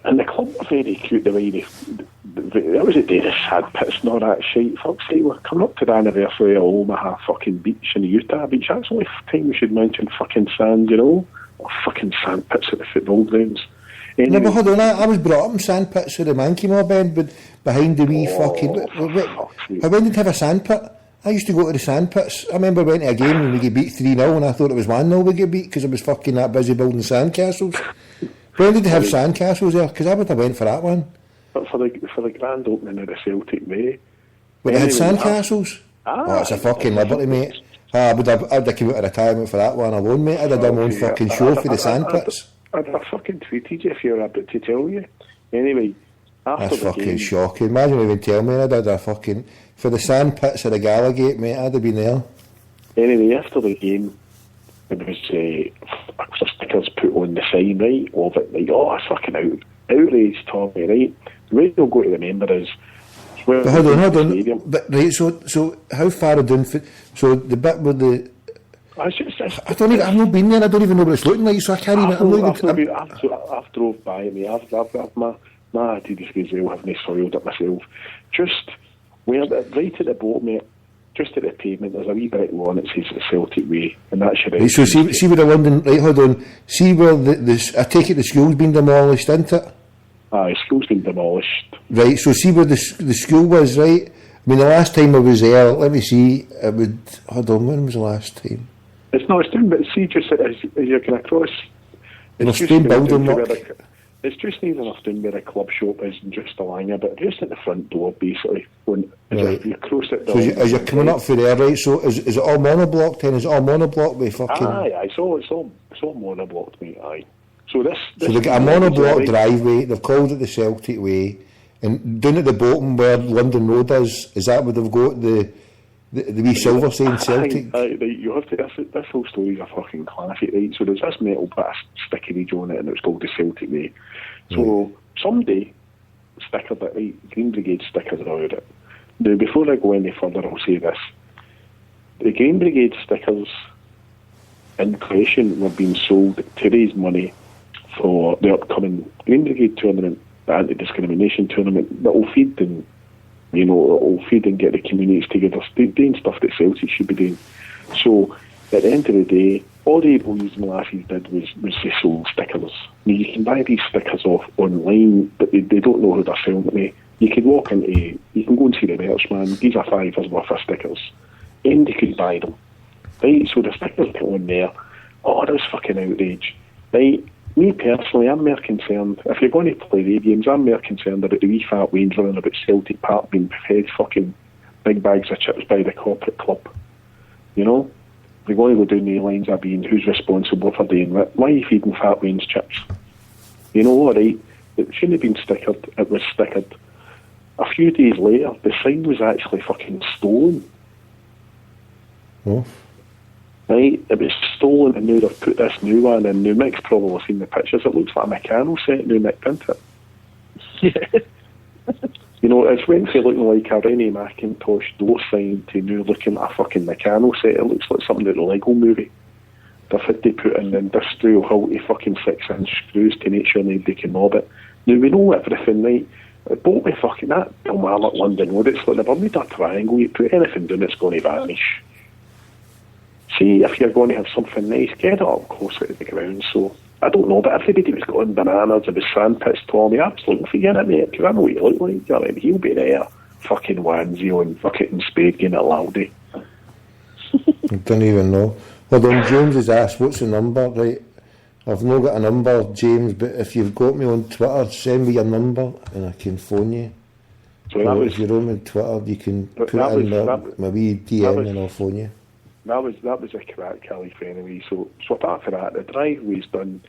And the club were very cute the way that was the day of sad pits and all that shit. Fuck's sake, we're coming up to the anniversary of Omaha fucking beach in the Utah beach. That's the only time we should mention fucking sand, or fucking sand pits at the football grounds. Anyway, no, but hold on, I was brought up in sand pits with the Mankey Mob end, but behind the wee when did you have a sand pit? I used to go to the sand pits. I remember went to a game when we get beat 3-0 and I thought it was 1-0 we get beat because I was fucking that busy building sand castles. When did they have sand castles there? Because I would have went for that one. But for the grand opening of the Celtic Way. But they had sand castles? Oh, it's a fucking liberty, mate. I'd have come out of retirement for that one alone, mate. I'd have done my own fucking show for the sand pits. I'd have fucking tweeted you if you were about to tell you. Anyway, after that's the fucking game, shocking. Imagine even tell me I'd have fucking for the sand pits of the Gallagate, mate. I'd have been there. Anyway, after the game, there was stickers put on the sign, right, of it, like, it's fucking outrage, Tommy, right? The way they'll go to remember is... But hold on. But, right, so how far down... So the bit with the... I've not been there, I don't even know what it's looking like, so I can't even... I've drove by it, mate. I've my attitude is well, I haven't soiled it myself. Just, right at the boat, mate, just at the pavement, there's a wee brick wall that says the Celtic Way, and that's your... Right, so see where the London... Right, hold on. See where I take it the school's been demolished, isn't it? The school's been demolished. Right, so see where the school was, right? I mean, the last time I was there, let me see, hold on, when was the last time? It's down, but see, just as you're going across... It's just building up. It's just near enough down where the club shop is and just along it, but just at the front door, basically. You're close at the... So as you're coming up for there, right, so is it all monoblocked then? Is it all monoblocked with fucking... Aye, it's all monoblocked, mate, aye. So they've got a monoblock driveway, they've called it the Celtic Way, and down at the bottom where London Road is that where they've got the the wee silver saying Celtic. Right, you have to. This whole story's a fucking classic, right? So there's this metal bit of stickery on it, and it's called the Celtic Way. So somebody stickered it, right? Green Brigade stickers around it. Now, before I go any further, I'll say this: the Green Brigade stickers in question were being sold to raise money for the upcoming Green Brigade tournament, the anti-discrimination tournament that will feed and get the communities together, doing stuff that Celtic should be doing. So at the end of the day, all the boys and lasses did was they sold stickers. Now, you can buy these stickers off online, but they don't know who they're selling to. You can go and see the merch man. These are $5 worth of stickers, and you could buy them. Right, so the stickers put on there. Oh, that's fucking outrage. Right, me personally, I'm more concerned. If you're going to play the games, I'm more concerned about the wee fat Waynes running about Celtic Park being fed fucking big bags of chips by the corporate club. You know, we're going to go down the lines of being who's responsible for doing it. Why are you feeding fat Waynes chips? You know, all right, it shouldn't have been stickered. It was stickered. A few days later, the sign was actually fucking stolen. Oh. Right, it was stolen, and now they've put this new one in. Now Mick's probably seen the pictures. It looks like a Meccano set now, Mick, doesn't it? Yeah. You know, it's went from looking like a Rennie McIntosh door sign to now looking at a fucking Meccano set. It looks like something out of the Lego movie. They've had to put in industrial halty fucking 6-inch screws to make sure nobody can mob it. Now we know everything, right? Bolt me fucking that Kilmarnock London Road. It's like the Bermuda Triangle. You put anything down, it's going to vanish. See, if you're going to have something nice, get it up closer to the ground. So, I don't know, but everybody was going bananas. It was sandpits, Tommy. I was looking for you in it, mate, because I know what you look like. You know, he'll be there, fucking onesie and fucking spade game at Laldy. I don't even know. Well, then James has asked, what's the number? Right, I've not got a number, James, but if you've got me on Twitter, send me your number and I can phone you. So if you're on Twitter, you can put it in my wee DM and I'll phone you. That was a crack, Kelly, for anyway. So apart from that, the driveway's done,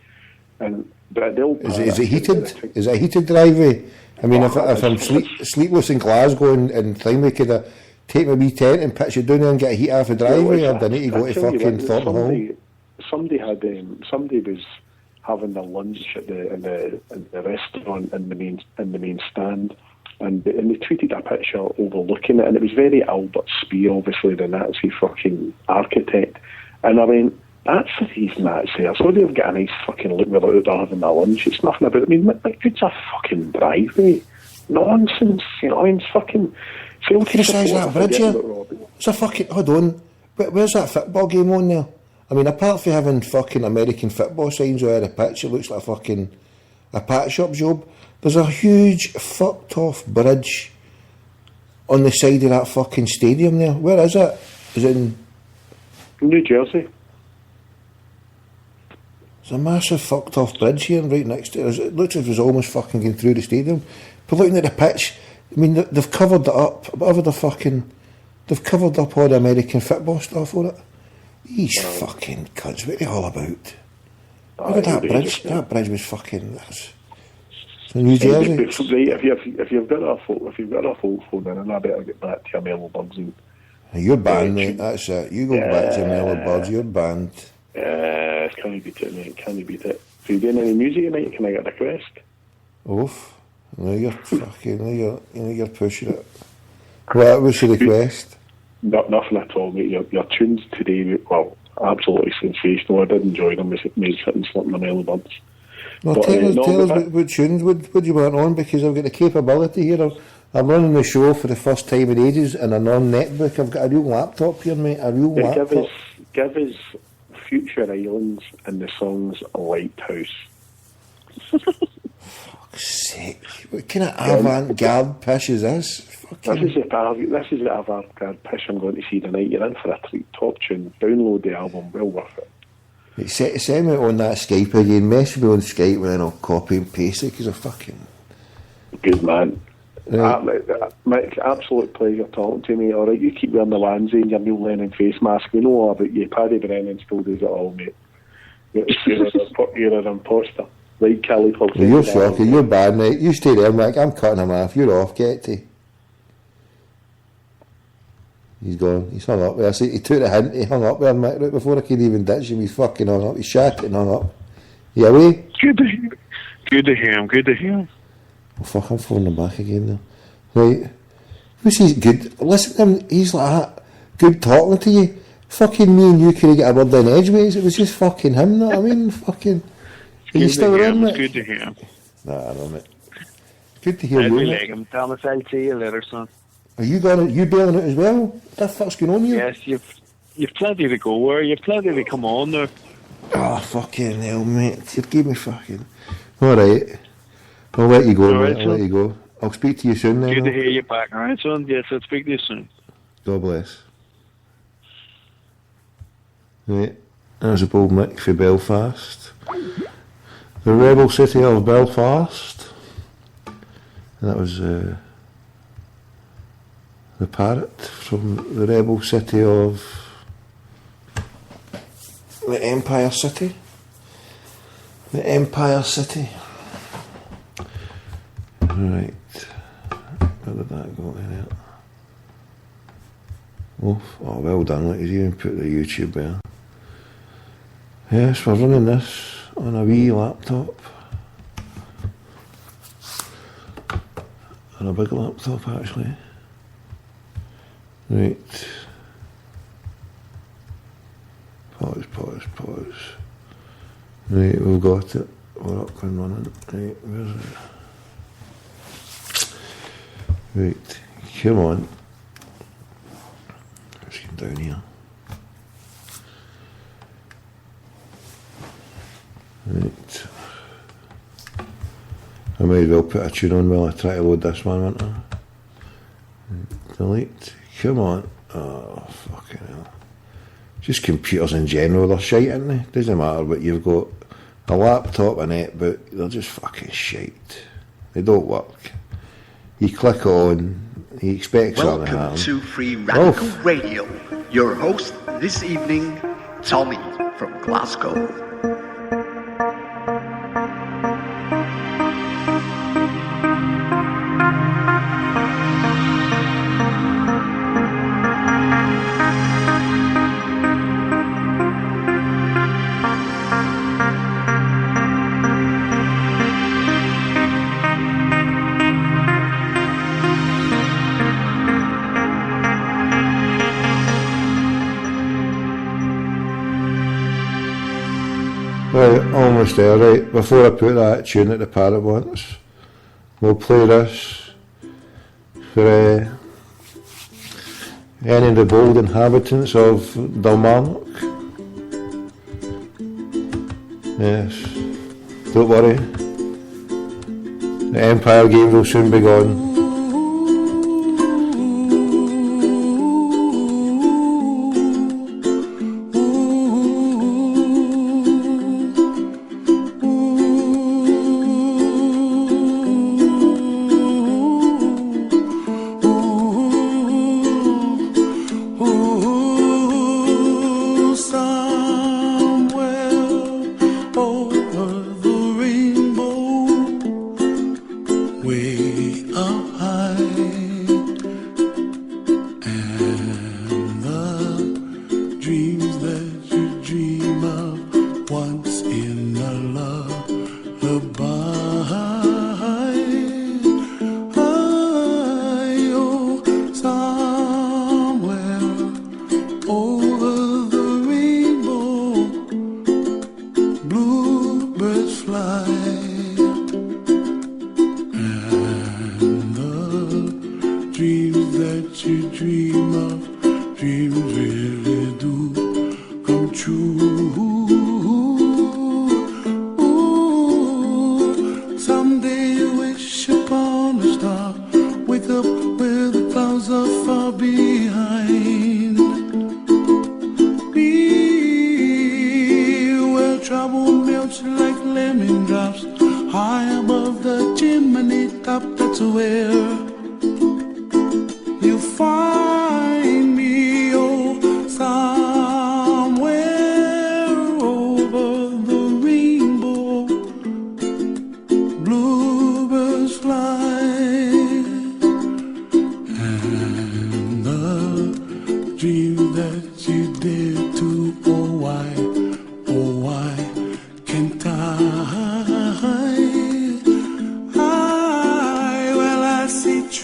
and is it heated? Is it a heated driveway? I mean, if I'm sleepless in Glasgow and Thingley, could I take my wee tent and pitch it down there and get a heat off the driveway, or do I need to go to fucking Thornton Hall? Somebody was having their lunch at the restaurant in the main stand. And they tweeted a picture overlooking it, and it was very Albert Speer, obviously the Nazi fucking architect. And I went, that's the reason that's there. So they've got a nice fucking look where they're out there having their lunch. It's nothing about it. I mean, it's a fucking driveway. Nonsense, you know, I mean, it's fucking... Look at the size of that bridge here. It's a fucking... Hold on. Where's that football game on there? I mean, apart from having fucking American football signs over the pitch, it looks like a patch shop job. There's a huge fucked off bridge on the side of that fucking stadium there. Where is it? Is it in New Jersey? There's a massive fucked off bridge here right next to it. It looks as if it was almost fucking going through the stadium. But looking at the pitch, I mean, they've covered it up. They've covered up all the American football stuff on it. These fucking cunts, what are they all about? Look at that bridge. That bridge was fucking... New Jersey. If you've got a full phone, then I better get back to your Mellow Birds. You're banned, mate. That's it. You go back to Mellow Birds. You're banned. Can you beat it, mate? Can you beat it? Are you doing any music tonight? Can I get a request? Oof! No, you're fucking. You're pushing it. What's your request? Nothing at all, mate. Your tunes today, well, absolutely sensational. I did enjoy them. Made sitting something the Mellow Birds. Well, tell us what tunes would you want on, because I've got the capability here. I'm running the show for the first time in ages in a non-netbook. I've got a real laptop here, mate. A real laptop. Give us Future Islands and the songs Lighthouse. Fuck's sake! What kind of avant-garde pish is this? This is the avant-garde pish I'm going to see tonight. You're in for a treat. Top tune. Download the album. Well worth it. Send me on that Skype again. Message me on Skype and then I'll copy and paste it, because I fucking... Good man. Mike, absolute pleasure talking to me. Alright, you keep wearing the onesie and your Neil Lennon face mask. We know all about you. Paddy Brennan still does it all, mate. You're an imposter. Right, Kelly? You're shocking. You're bad, mate. You stay there, Mike. I'm cutting him off. You're off. Get to. He's gone. He's hung up. I see, he took the hint. He hung up there, Mick, right before I could even ditch him. He's fucking hung up. He shat and hung up. You away? Good to hear. Good to hear him. Good to hear him. Oh, fuck, I'm phoning him back again now. Right. Who's he good? Listen to him. He's like that. Good talking to you. Fucking me and you couldn't get a word in edgeways. It was just fucking him, know what I mean? Fucking. Are you still around, mate? Good to hear him. Nah, no, mate. Good to hear I you, really mate. like him. Thomas, I'll see you later, son. Are you going? You bailing out as well? What the fuck's going on here? Yes, you've plenty to go where. You've plenty to come on there. Oh, fucking hell, mate. You've gave me fucking... Alright. I'll let you go, Alright, mate. I'll let you go. I'll speak to you soon then. Good to hear you back. Alright, son. Yes, I'll speak to you soon. God bless. Right. There's a bold Mick for Belfast. The rebel city of Belfast. And that was the parrot from the rebel city of the Empire City. The Empire City. Right. Where did that go in there? Oh, well done. Look, he's even put the YouTube there. Yes, we're running this on a wee laptop. On a big laptop, actually. Right. Pause. Right, we've got it. We're up and running. Right, where's it? Right, come on. Let's get down here. Right. I may as well put a tune on while I try to load this one, won't I? Right, delete. Come on. Oh, fucking hell. Just computers in general, they're shite, aren't they? Doesn't matter what you've got. A laptop, a netbook, they're just fucking shite. They don't work. You click on, you expect something to happen. Welcome to Free Radical Radio. Your host this evening, Tommy from Glasgow. Right, almost there, right. Before I put that tune that the parrot wants, we'll play this for any of the bold inhabitants of Dalmarnock. Yes, don't worry. The Empire Games will soon be gone.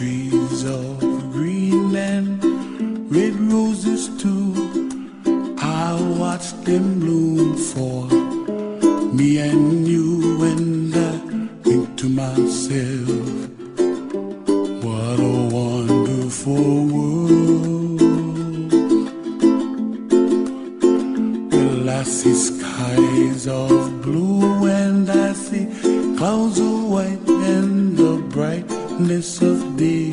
trees of green and red roses too. I watch them bloom for me and you, and I think to myself, what a wonderful world. Well, I see skies of blue and I see clouds of white and the brightness of day.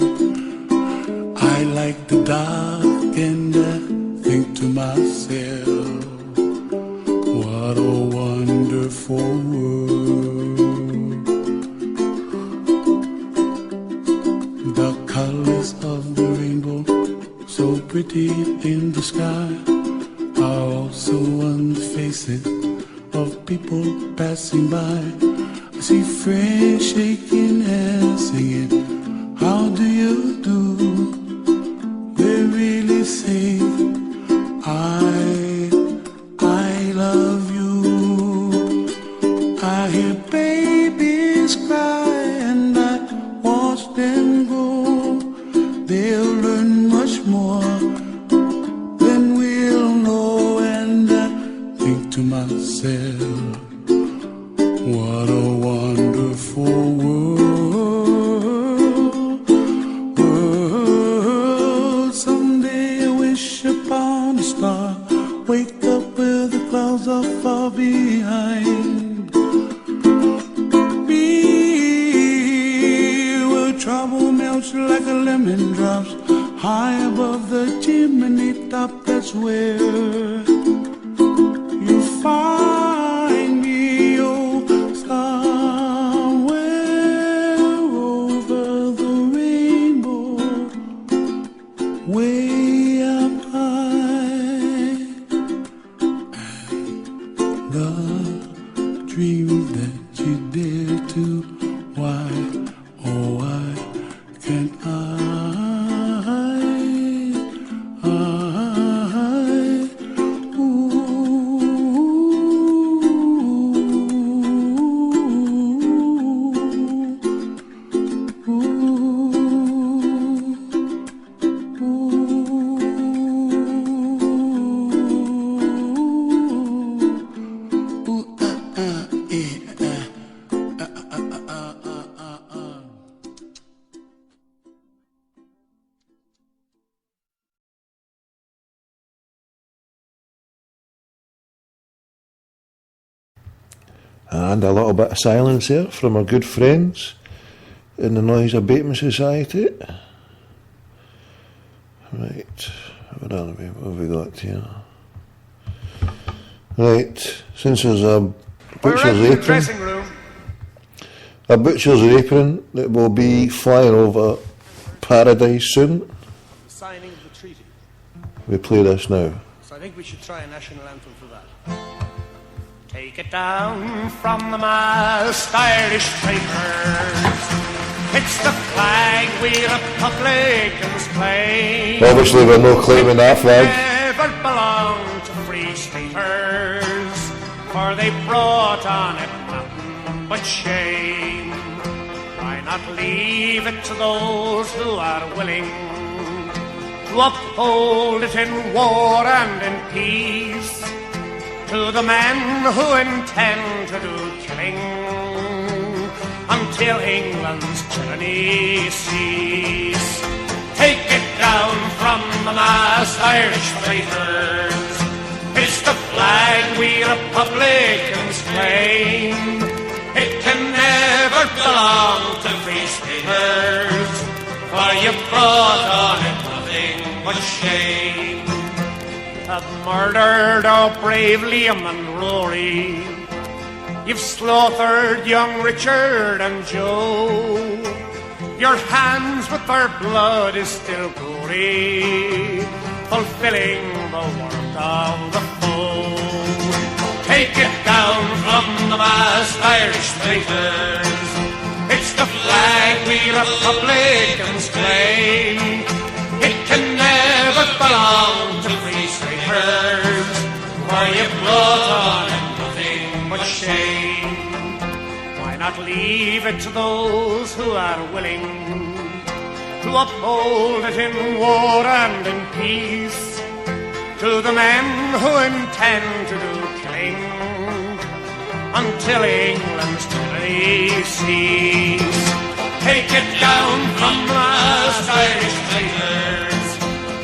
I like the dark and I think to myself, what a wonderful world. The colors of the rainbow, so pretty in the sky, are also on the faces of people passing by. I see friends shaking hands, singing, how do you do? They really say, I love you. I hear babies cry and I watch them grow. They'll learn much more than we'll know, and I think to myself, what a wonderful world. Someday I wish upon a star, wake up where the clouds are far behind me, where trouble melts like a lemon drops high above the chimney top. That's where you find me, oh, somewhere over the rainbow, way up high. The dreams that you dare to, why, oh why can't I And a little bit of silence there from our good friends in the Noise Abatement Society. Right, what have we got here? Right, since there's a butcher's apron that will be flying over Paradise soon. Signing of the treaty. We play this now. So I think we should try a national anthem for that. Take it down from the mast, Irish traitors. It's the flag we Republicans claim. Obviously we're not claiming that flag. Never belonged to free staters, for they brought on it nothing but shame. Why not leave it to those who are willing to uphold it in war and in peace? To the men who intend to do killing until England's tyranny cease. Take it down from the mast, Irish traitors. It's the flag we Republicans claim. It can never belong to free staters, for you've brought on it nothing but shame. Have murdered our brave Liam and Rory. You've slaughtered young Richard and Joe. Your hands with their blood is still gory, fulfilling the work of the foe. Take it down from the mast, Irish traitors. It's the flag we Republicans claim. It can never belong to free staters, for you brought on it nothing but shame. Why not leave it to those who are willing to to uphold it in war and in peace. To the men who intend to do killing until England's tyranny cease. Take it down from us, Irish traitors.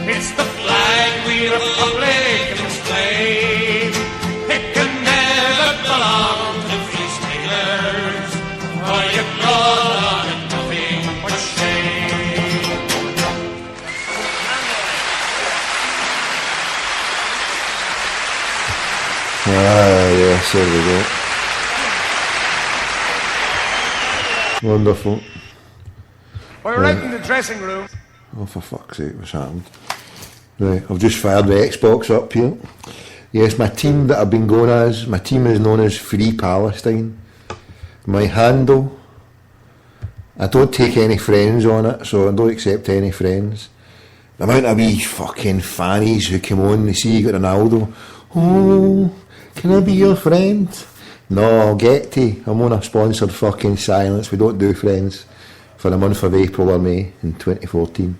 It's the flag we Republicans claim. It can never belong to free staters, for you brought on it nothing but shame. Yes, there we go. Wonderful. We're right in the dressing room. Oh, for fuck's sake, what's happened? Right, I've just fired the Xbox up here. Yes, my team that I've been going as, my team is known as Free Palestine. My handle, I don't take any friends on it, so I don't accept any friends. The amount of wee fucking fannies who come on, they see you got Ronaldo. Oh, can I be your friend? No, I'll get to. I'm on a sponsored fucking silence. We don't do friends for the month of April or May in 2014.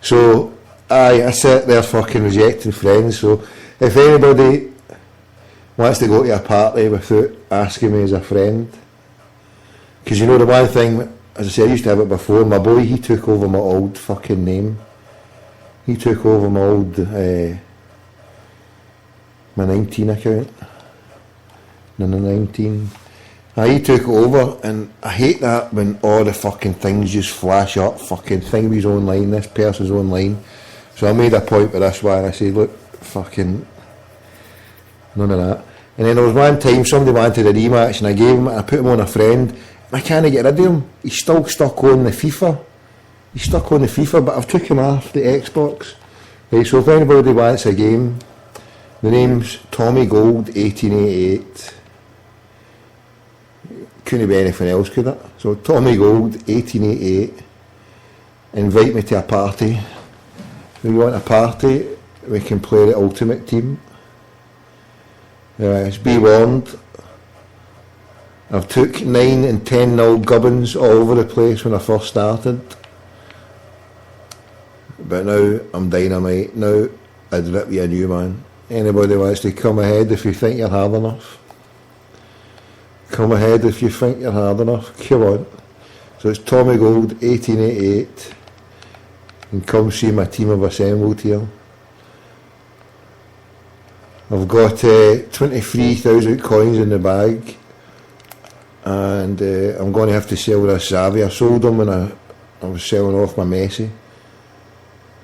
So, I sit there fucking rejecting friends. So, if anybody wants to go to a party without asking me as a friend, because you know the one thing, as I said, I used to have it before, my boy, he took over my old fucking name. He took over my old, my 19 account. No, 19. He took it over, and I hate that when all the fucking things just flash up, fucking thingy's online, this person's online. So I made a point with this one, I said, look, fucking, none of that. And then there was one time somebody wanted a rematch, and I gave him, I put him on a friend, and I can't get rid of him. He's still stuck on the FIFA. He's stuck on the FIFA, but I've took him off the Xbox. Right, so if anybody wants a game, the name's Tommy Gold 1888. Couldn't be anything else, could it? So Tommy Gold 1888. Invite me to a party. If you want a party, we can play the Ultimate Team. Be warned, I've took 9 and 10-0 gubbins all over the place when I first started. But now I'm dynamite. Now I'd rip you a new man. Anybody wants to come ahead if you think you're hard enough. Come ahead if you think you're hard enough. Come on. So it's Tommy Gold 1888. And come see my team have assembled here. I've got 23,000 coins in the bag. And I'm going to have to sell this Xavi. I sold them when I was selling off my Messi.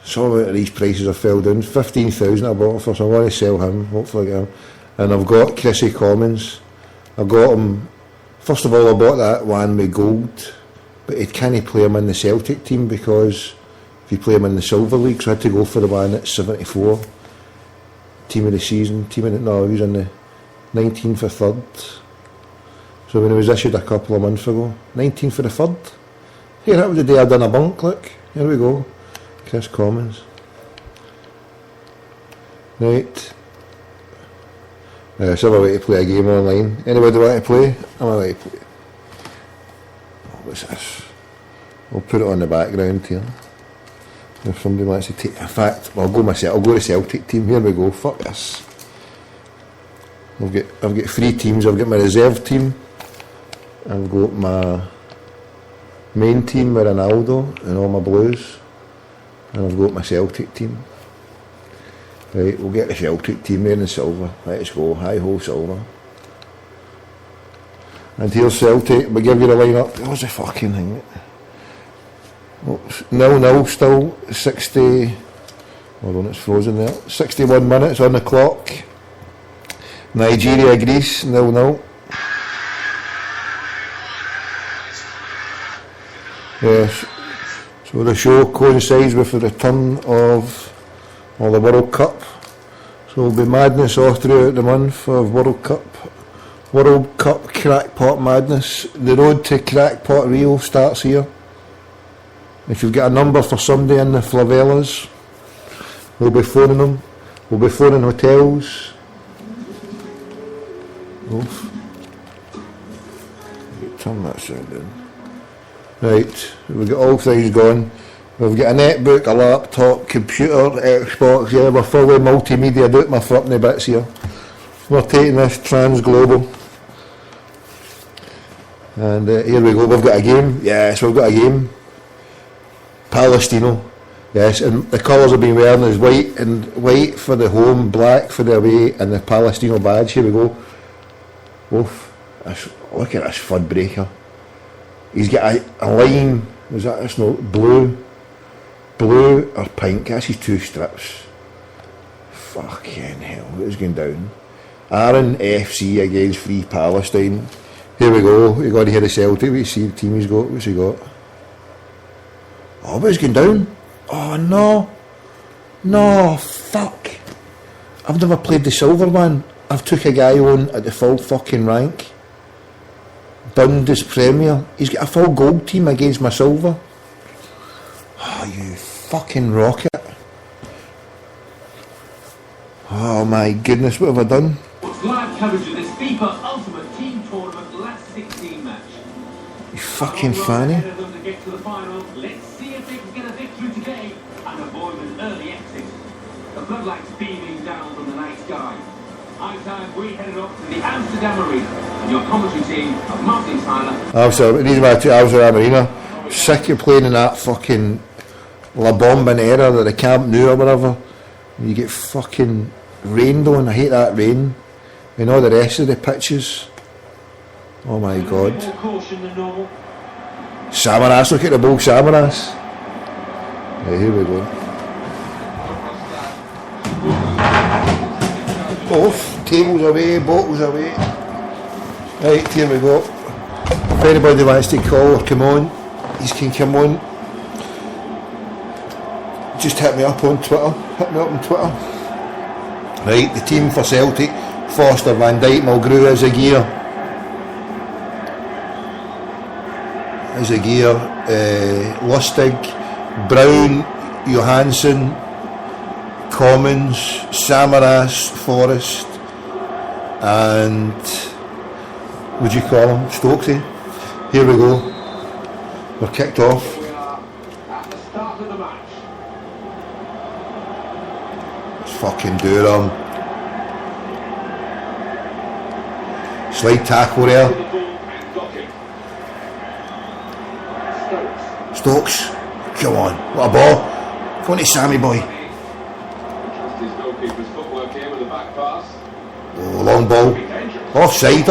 Some of these prices have fell down. 15,000 I bought for, so I want to sell him, hopefully get him. And I've got Chrissy Commons. I got him, first of all I bought that one with gold, but it can't play him in the Celtic team because if you play him in the Silver League, so I had to go for the one at 74. Team of the season, he was in the 19 for third. So when it was issued a couple of months ago, 19 for the third. Here, that was the day I done a bunk, look. Here we go. Chris Commons. Right. So I'm away to play a game online. Anybody want to play? I'm away to play. What's this? I'll put it on the background here. If somebody wants to take... In fact, I'll go myself. I'll go to Celtic team. Here we go. Fuck this. I've got 3 teams. I've got my reserve team. I've got my main team with Ronaldo and all my blues. And I've got my Celtic team. Right, we'll get the Celtic team there in silver. Let's go, hi ho silver. And here's Celtic, we'll give you the line up. What's the fucking thing? 0-0 still, 60, hold on, it's frozen there. 61 minutes on the clock. Nigeria, Greece, 0-0. Yes. So the show coincides with the return of the World Cup. So there'll be madness all throughout the month of World Cup crackpot madness. The road to crackpot Rio starts here. If you've got a number for somebody in the favelas, we'll be phoning them. We'll be phoning hotels. Oof. Turn that sound down. Right, we've got all things going. We've got a netbook, a laptop, computer, Xbox, yeah, we're fully multimedia out my front bits here. We're taking this trans-global. And here we go, we've got a game. Yes, we've got a game. Palestino. Yes, and the colours I've been wearing is white for the home, black for the away, and the Palestino badge. Here we go. Oof. Look at this FUD breaker. He's got a line, was that this note? Blue or pink, that's his two strips. Fucking hell, what's going down? Aaron FC against Free Palestine. Here we go, you got to hear the Celtic, we see the team he's got, what's he got? Oh, what's going down? Oh no, fuck. I've never played the silver one. I've took a guy on at the full fucking rank. Bundes Premier. He's got a full gold team against my silver. Oh, you fucking rocket. Oh my goodness, what have I done? Watch live coverage of this FIFA Ultimate Team Tournament last 16 match. You fucking fanny. To get to the final. Let's see if they can get a victory today and avoid an early exit. The floodlights beaming down from the night sky. High time we headed up to the Amsterdam Arena. And your commentary team of Martin Tyler. These are my two Amsterdam Arena. Sick of playing in that fucking La Bombonera or the Camp Nou or whatever. You get fucking rained on. I hate that rain. And all the rest of the pitches. Oh my god. Samaras, look at the ball, Samaras. Right, here we go. Off, tables away, bottles away. Right, here we go. If anybody wants to call or come on, you can come on. Just hit me up on Twitter. Right, the team for Celtic: Foster, Van Dijk, Mulgrew, Azagear, Lustig, Brown, Johansson, Commons, Samaras, Forrest, and what do you call him? Stokesy. Here we go. We're kicked off. We are at the start of the match. Let's fucking do them. Slide tackle there. Stokes. Come on. What a ball. Go on to Sammy boy. Oh, long ball. Offside.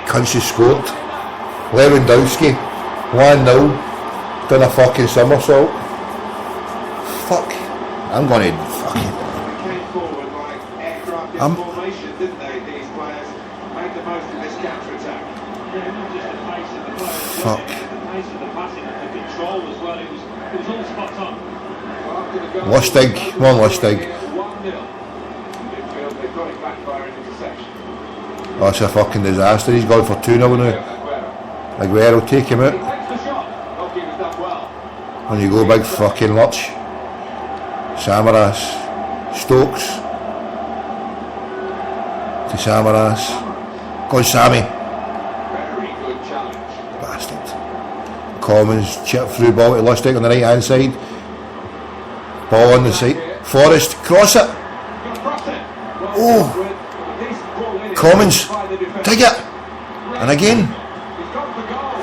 Cunts scored. Lewandowski. 1-0. Done a fucking somersault. Fuck. I'm going to fucking... Fuck. Lustig. Come on, Lustig. Oh, it's a fucking disaster. He's gone for 2-0 now. Aguero, take him out. On you go, big fucking lurch. Samaras. Stokes. To Samaras. Go on, Sammy. Bastard. Commons, chip through ball to Lustig on the right hand side. Ball on the side. Forrest, cross it. Oh. Commons, take it, and again.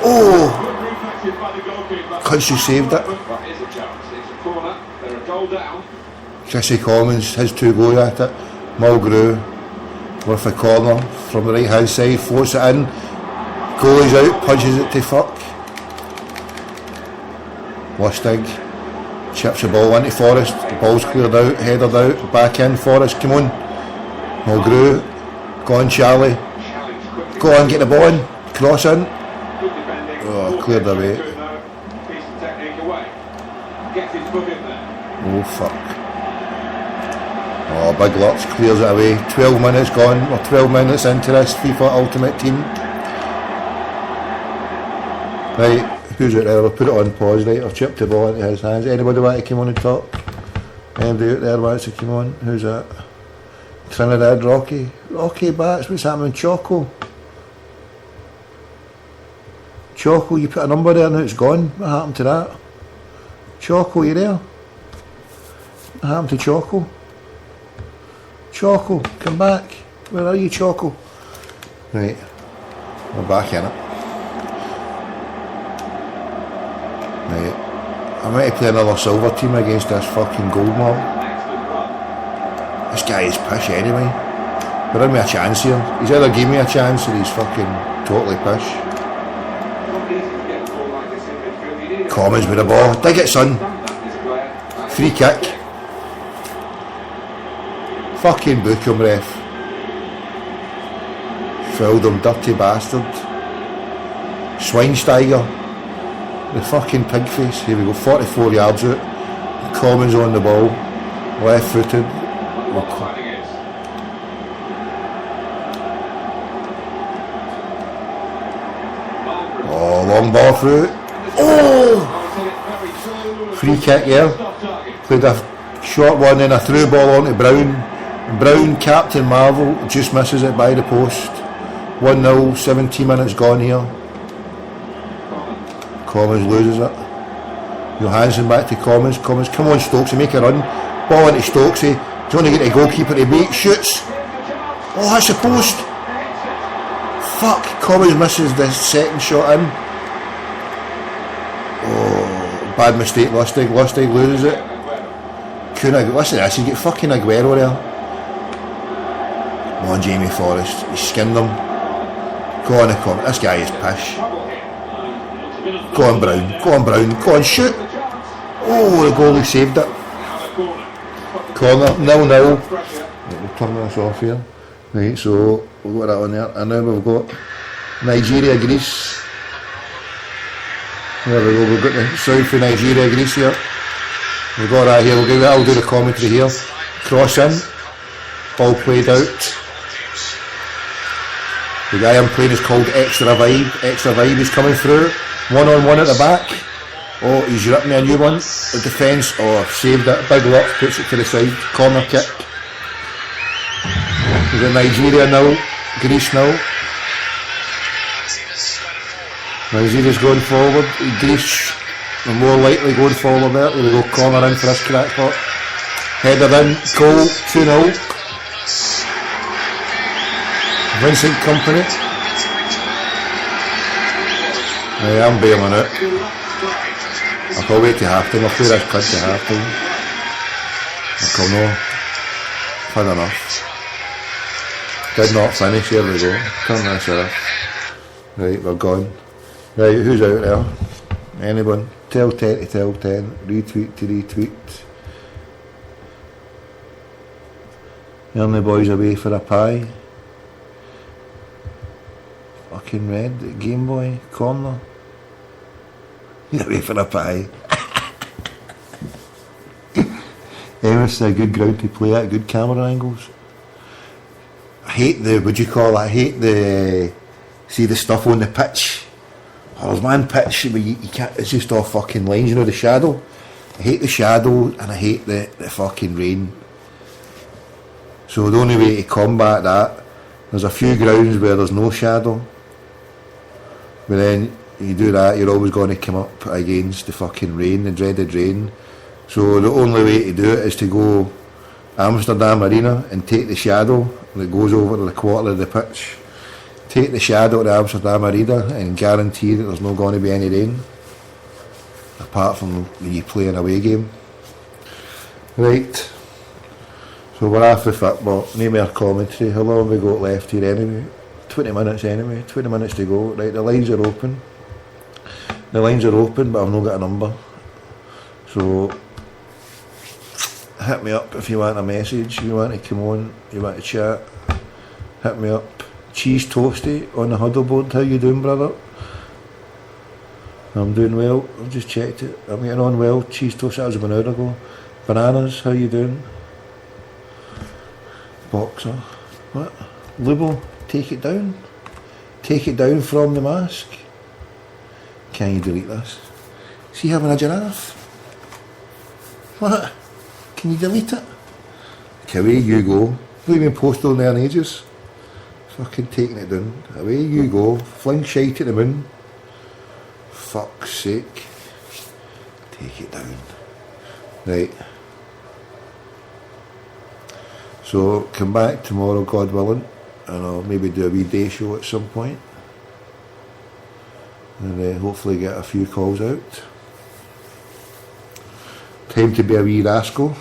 Oh, Cuntsy saved it. Jesse Commons, his two goes at it. Mulgrew with a corner from the right hand side, floats it in. Goalie's out, punches it to fuck. Lustig chips the ball into Forrest. The ball's cleared out, headed out, back in. Forrest, come on. Mulgrew. Go on, Charlie. Go on, get the ball in. Cross in. Oh, cleared away. Oh, fuck. Oh, big lurch. Clears it away. 12 minutes gone. We're 12 minutes into this FIFA Ultimate Team. Right, who's it there? I'll put it on pause, right? I've chipped the ball into his hands. Anybody want to come on and talk? Anybody out there wants to come on? Who's that? Trinidad Rocky Bats, what's happening? Choco. Choco, you put a number there and it's gone. What happened to that? Choco, you there? What happened to Choco? Choco, come back. Where are you, Choco? Right, we're back in it. Right, I'm going to play another silver team against this fucking gold mob. This guy is pish anyway. Give me a chance here. He's either give me a chance or he's fucking totally pish. Commons with the ball. Dig it, son. Free kick. Fucking book him, ref. Fouled him, dirty bastard. Schweinsteiger. The fucking pig face. Here we go, 44 yards out. Commons on the ball. Left footed. Oh, long ball through. Oh! Free kick here. Played a short one and a through ball onto Brown. Brown, Captain Marvel, just misses it by the post. 1-0, 17 minutes gone here. Commons loses it. Johansson back to Commons. Commons, come on Stokesy, make a run. Ball into Stokesy. He's only get the goalkeeper to beat. Shoots. Oh, that's the post. Fuck, Commons misses the second shot in. Oh, bad mistake, Lustig. Lustig loses it. Listen to this, he's got fucking Aguero there. Come on, Jamie Forrest. He skinned him. Go on, this guy is pish. Go on, Brown. Go on, Brown. Go on, shoot. Oh, the goalie saved it. Corner, 0-0. We'll turn this off here. Right, so we've got that on there. And now we've got Nigeria, Greece. There we go, we've got the south of Nigeria, Greece here. We've got that here, I'll do the commentary here. Cross in. Ball played out. The guy I'm playing is called Extra Vibe. Extra Vibe is coming through. 1-on-1 at the back. Oh, he's ripped me a new one. The defence, oh, saved it. Big lock, puts it to the side. Corner kick. We've got Nigeria now. Greece now. Nigeria's going forward. Greece are more likely going forward there. There we go, corner in for this crackpot. Header in, goal, 2-0. Vincent Kompany. I'm bailing out. I'll wait to half time. I'll play this kid to half time. I'll no. Fun enough. Did not finish, here we go. Turn this off. Right, we're gone. Right, who's out there? Anyone? Tell 10 to tell 10. Retweet to retweet. Turn the boys away for a pie. Fucking red, Game Boy, corner. Get away for a pie. It's a good ground to play at, good camera angles. I hate the, what do you call it? I hate the, see the stuff on the pitch. Oh, there's one pitch where you can't, it's just all fucking lines, you know, the shadow. I hate the shadow and I hate the fucking rain. So the only way to combat that, there's a few grounds where there's no shadow. But then you do that, you're always going to come up against the fucking rain, the dreaded rain. So the only way to do it is to go Amsterdam Arena and take the shadow that goes over the quarter of the pitch. Take the shadow to Amsterdam Arena and guarantee that there's not going to be any rain. Apart from when you play an away game. Right. So we're off with football. Name our commentary. How long have we got left here anyway? 20 minutes anyway. 20 minutes to go. Right, the lines are open. The lines are open, but I've not got a number. So hit me up if you want a message, you want to come on, you want to chat. Hit me up. Cheese Toasty on the huddle board. How you doing, brother? I'm doing well. I've just checked it. I'm getting on well. Cheese Toasty, that was about an hour ago. Bananas, how you doing? Boxer. What? Lubo, take it down. Take it down from the mask. Can you delete this? See having a giraffe? What? Can you delete it? Okay, away you go. Not even posted on there in ages. Fucking taking it down. Away you go. Fling shite at the moon. fuck's sake. Take it down. Right. So come back tomorrow, God willing, and I'll maybe do a wee day show at some point, and hopefully get a few calls out. Time to be a wee rascal.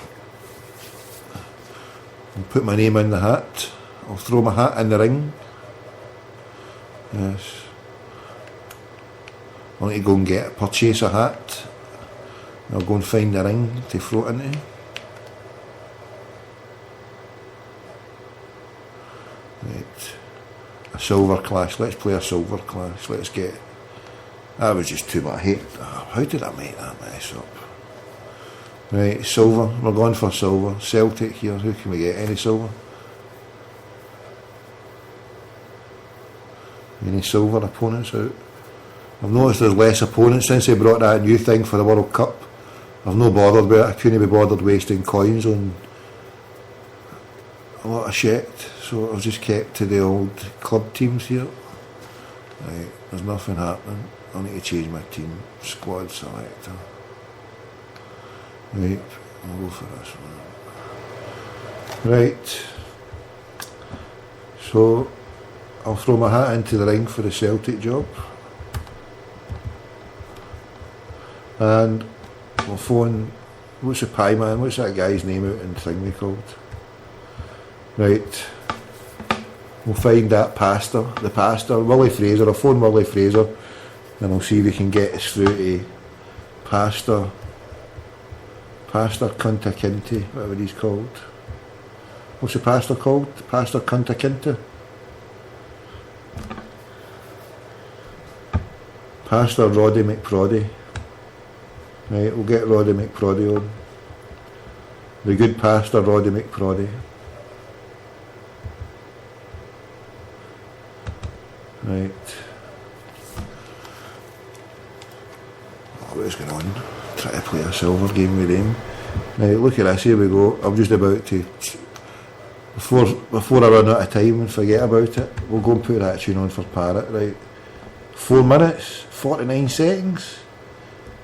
I'll put my name in the hat. I'll throw my hat in the ring. Yes. I need to go and purchase a hat. I'll go and find the ring to throw it into. Right. A silver clash. Let's play a silver clash. Let's get... That was just too much. How did I make that mess up? Right, silver. We're going for silver. Celtic here. Who can we get? Any silver? Any silver opponents out? I've noticed there's less opponents since they brought that new thing for the World Cup. I've no bothered with it. I couldn't be bothered wasting coins on a lot of shit, so I've just kept to the old club teams here. Right, there's nothing happening. I need to change my team. Squad selector. Right, I'll go for this one. Right, so I'll throw my hat into the ring for the Celtic job, and we'll phone, what's the pie man, what's that guy's name out in Thingy called? Right, we'll find that the pastor, Willie Fraser. I'll phone Willie Fraser and I'll see if we can get us through to Pastor Kunta Kinte, whatever he's called. What's the pastor called? Pastor Kunta Kinte? Pastor Roddy McProddy. Right, we'll get Roddy McProddy on. The good pastor Roddy McProddy. Right. What is going on? Try to play a silver game with him. Right, look at this, here we go. I'm just about to, before I run out of time and forget about it, we'll go and put that tune on for Parrot, right? 4 minutes, 49 seconds.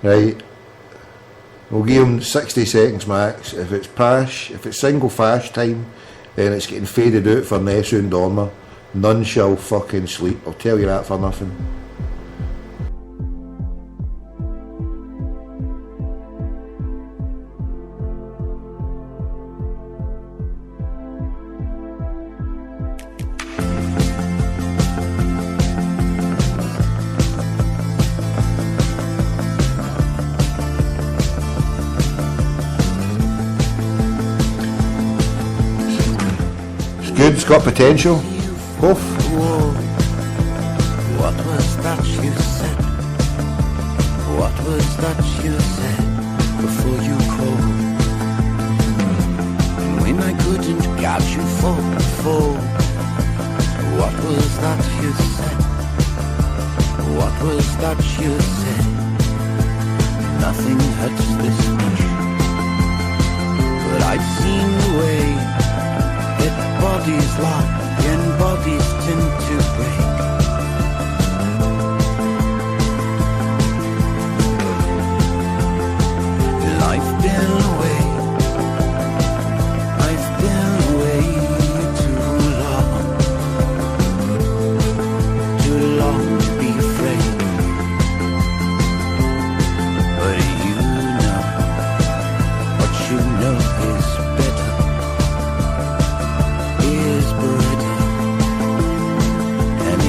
Right. We'll give him 60 seconds max. If it's pash, if it's single fash time, then it's getting faded out for Nessu and Dormer. None shall fucking sleep, I'll tell you that for nothing. Good, it's got potential. Off. What was that you said? What was that you said before you called? When I couldn't catch you for before. What was that you said? What was that you said? Nothing hurts this much, but I've seen the way that bodies lie and bodies tend to break. I've been away too long to be afraid. But you know, what you know is better, is better. And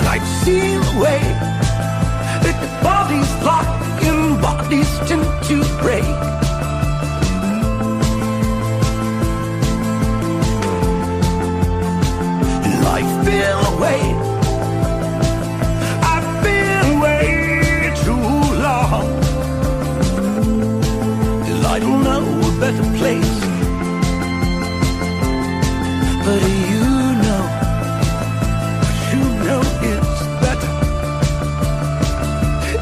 I've seen the way that the bodies lock and bodies tend to break. And I've been away, I've been away too long, and I don't know a better place. But you know it's better,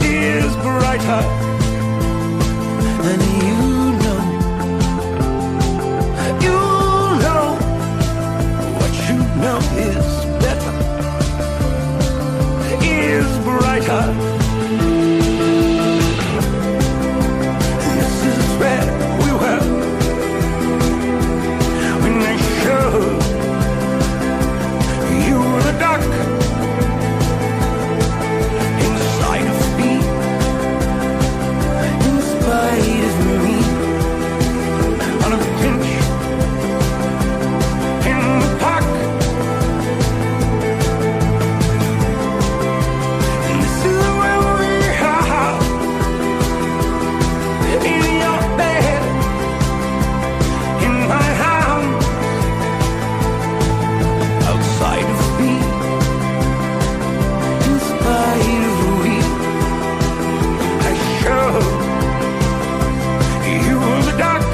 is brighter, and you know what you know is better, is brighter. This is where we were when they showed you were the dark inside of me, in spite of me, on a bench in the park. And this is where we are, in your bed, in my arms, outside of me, in spite of we. I showed you the dark,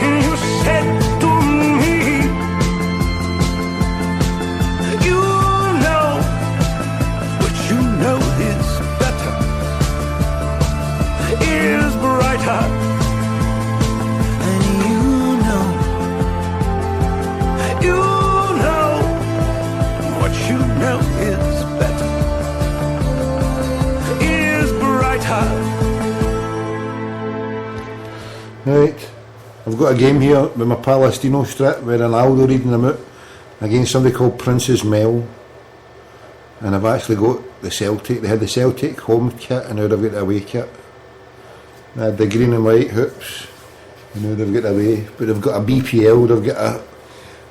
and you said to me, you know what you know is better, is brighter, and you know what you know is better, is brighter. Right, I've got a game here with my Palestino strip with Ronaldo reading them out against somebody called Princess Mel, and I've actually got the Celtic. They had the Celtic home kit and now they've got the away kit. They had the green and white hoops and now they've got the away, but they've got a BPL, they've got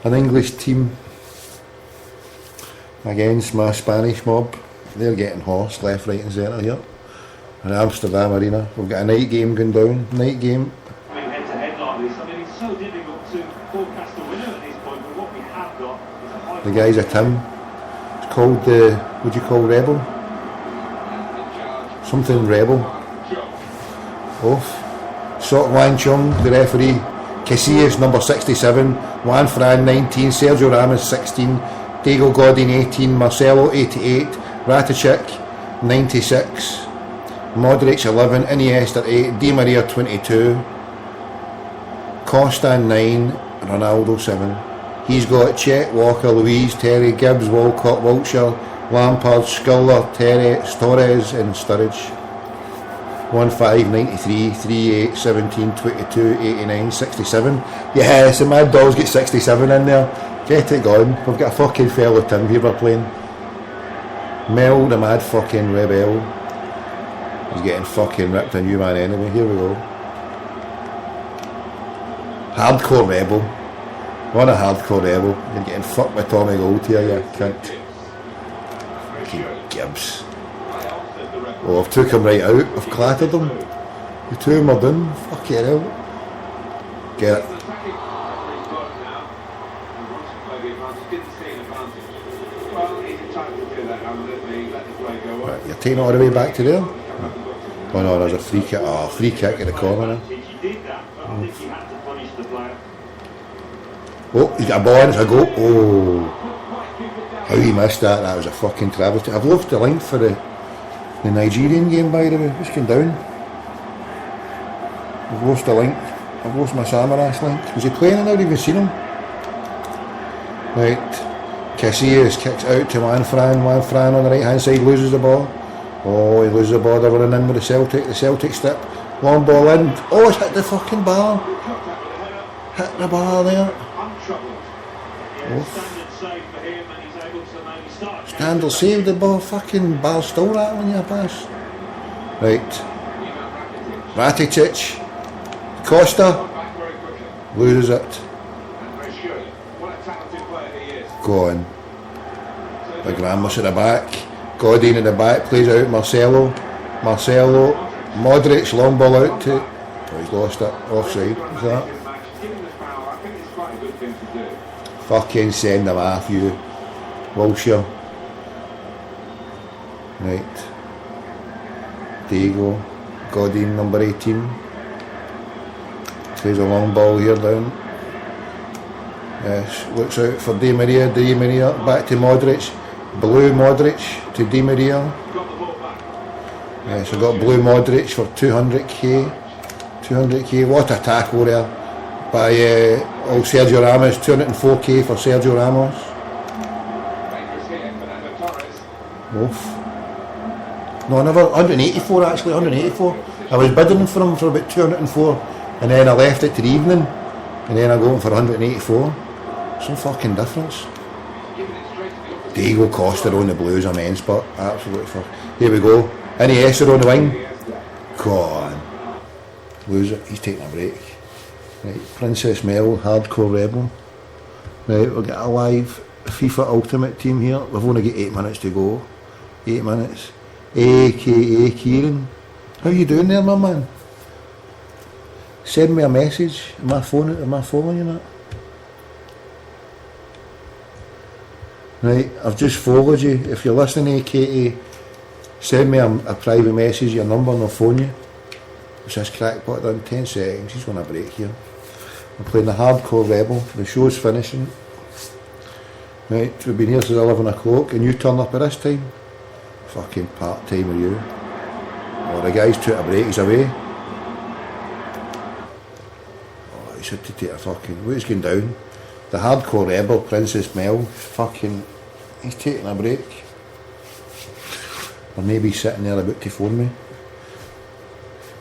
an English team against my Spanish mob. They're getting horsed left, right and centre here in Amsterdam Arena. We've got a night game going down, night game. Head to head like this, I mean, it's so difficult to forecast a winner at this point, but what we have got is a high. The guy's a Tim. It's called the, what do you call Rebel? Something Rebel. Off. Sok Wan Chung, the referee. Casillas, number 67. Juan Fran, 19. Sergio Ramos, 16. Diego Godin, 18. Marcelo, 88. Ratajcic, 96. Modric, 11. Iniesta, 8. Di Maria, 22. Costa, 9. Ronaldo, 7. He's got Chet, Walker, Louise, Terry, Gibbs, Walcott, Wiltshire, Lampard, Sculler, Torres and Sturridge. 1-5, 93, 3-8, 17, 22, 89, 67. Yes, the Mad Dogs get 67 in there. Get it going. We've got a fucking fellow Tim here we're playing. Mel, the mad fucking rebel. He's getting fucking ripped a new man anyway. Here we go. Hardcore rebel. What a hardcore rebel. You're getting fucked by Tommy Gold here, you cunt. Fucking Gibbs. Oh, I've took him right out. I've clattered him. The two of them are done. Fuck it out. Get it. Right, you're taking it all the way back to there? Oh no, there's a free kick. Oh, free kick at the corner. Oh, he's got a ball and it's a goal. Oh, how he missed that. That was a fucking travesty. I've lost the link for the Nigerian game, by the way. What's going down? I've lost the link. I've lost my Samaras link. Was he playing? I've not even seen him. Right. Casillas kicks out to Juan Fran. Juan Fran on the right hand side loses the ball. Oh, he loses the ball. They're running in with the Celtic strip. Long ball in. Oh, it's hit the fucking bar. Hit the bar there. Oh. Standard saved the ball. Fucking bar still rattling your pass. Right. Ratajcic. Costa. Loses it. Go on. Big Ramos at the back. Godin at the back, plays out Marcelo. Modric, long ball out to... Oh, he's lost it. Offside, is that? Fucking send him off, you Wilshire. Right. Diego. Godin, number 18. Plays a long ball here down. Yes, looks out for Di Maria, back to Modric. Blue Modric to Di Maria. Yes, I got blue Modric for 200k. What a tackle there by old Sergio Ramos. 204k for Sergio Ramos. Oof. No, never. 184 actually. 184. I was bidding for him for about 204, and then I left it to the evening, and then I got him for 184. Some fucking difference. Diego Costa on the Blues, immense, but absolutely fuck. Here we go. Iniesta on the wing. Go on. Lose it. He's taking a break. Right, Princess Mel, Hardcore Rebel. Right, we'll get a live FIFA Ultimate Team here. We've only got 8 minutes to go. 8 minutes. AKA Kieran. How you doing there, my man? Send me a message. Am I following you now? Right, I've just followed you. If you're listening, AKA, send me a private message, your number, and I'll phone you. It's this crackpot done 10 seconds. He's going to break here. I'm playing the Hardcore Rebel. The show's finishing. Right, we've been here since 11 o'clock, and you turn up at this time. Fucking part time with you. Oh, the guy's took a break. He's away. Oh, he's had to take a fucking... What's going down? The Hardcore Rebel, Princess Mel, fucking... He's taking a break. Or maybe he's sitting there about to phone me.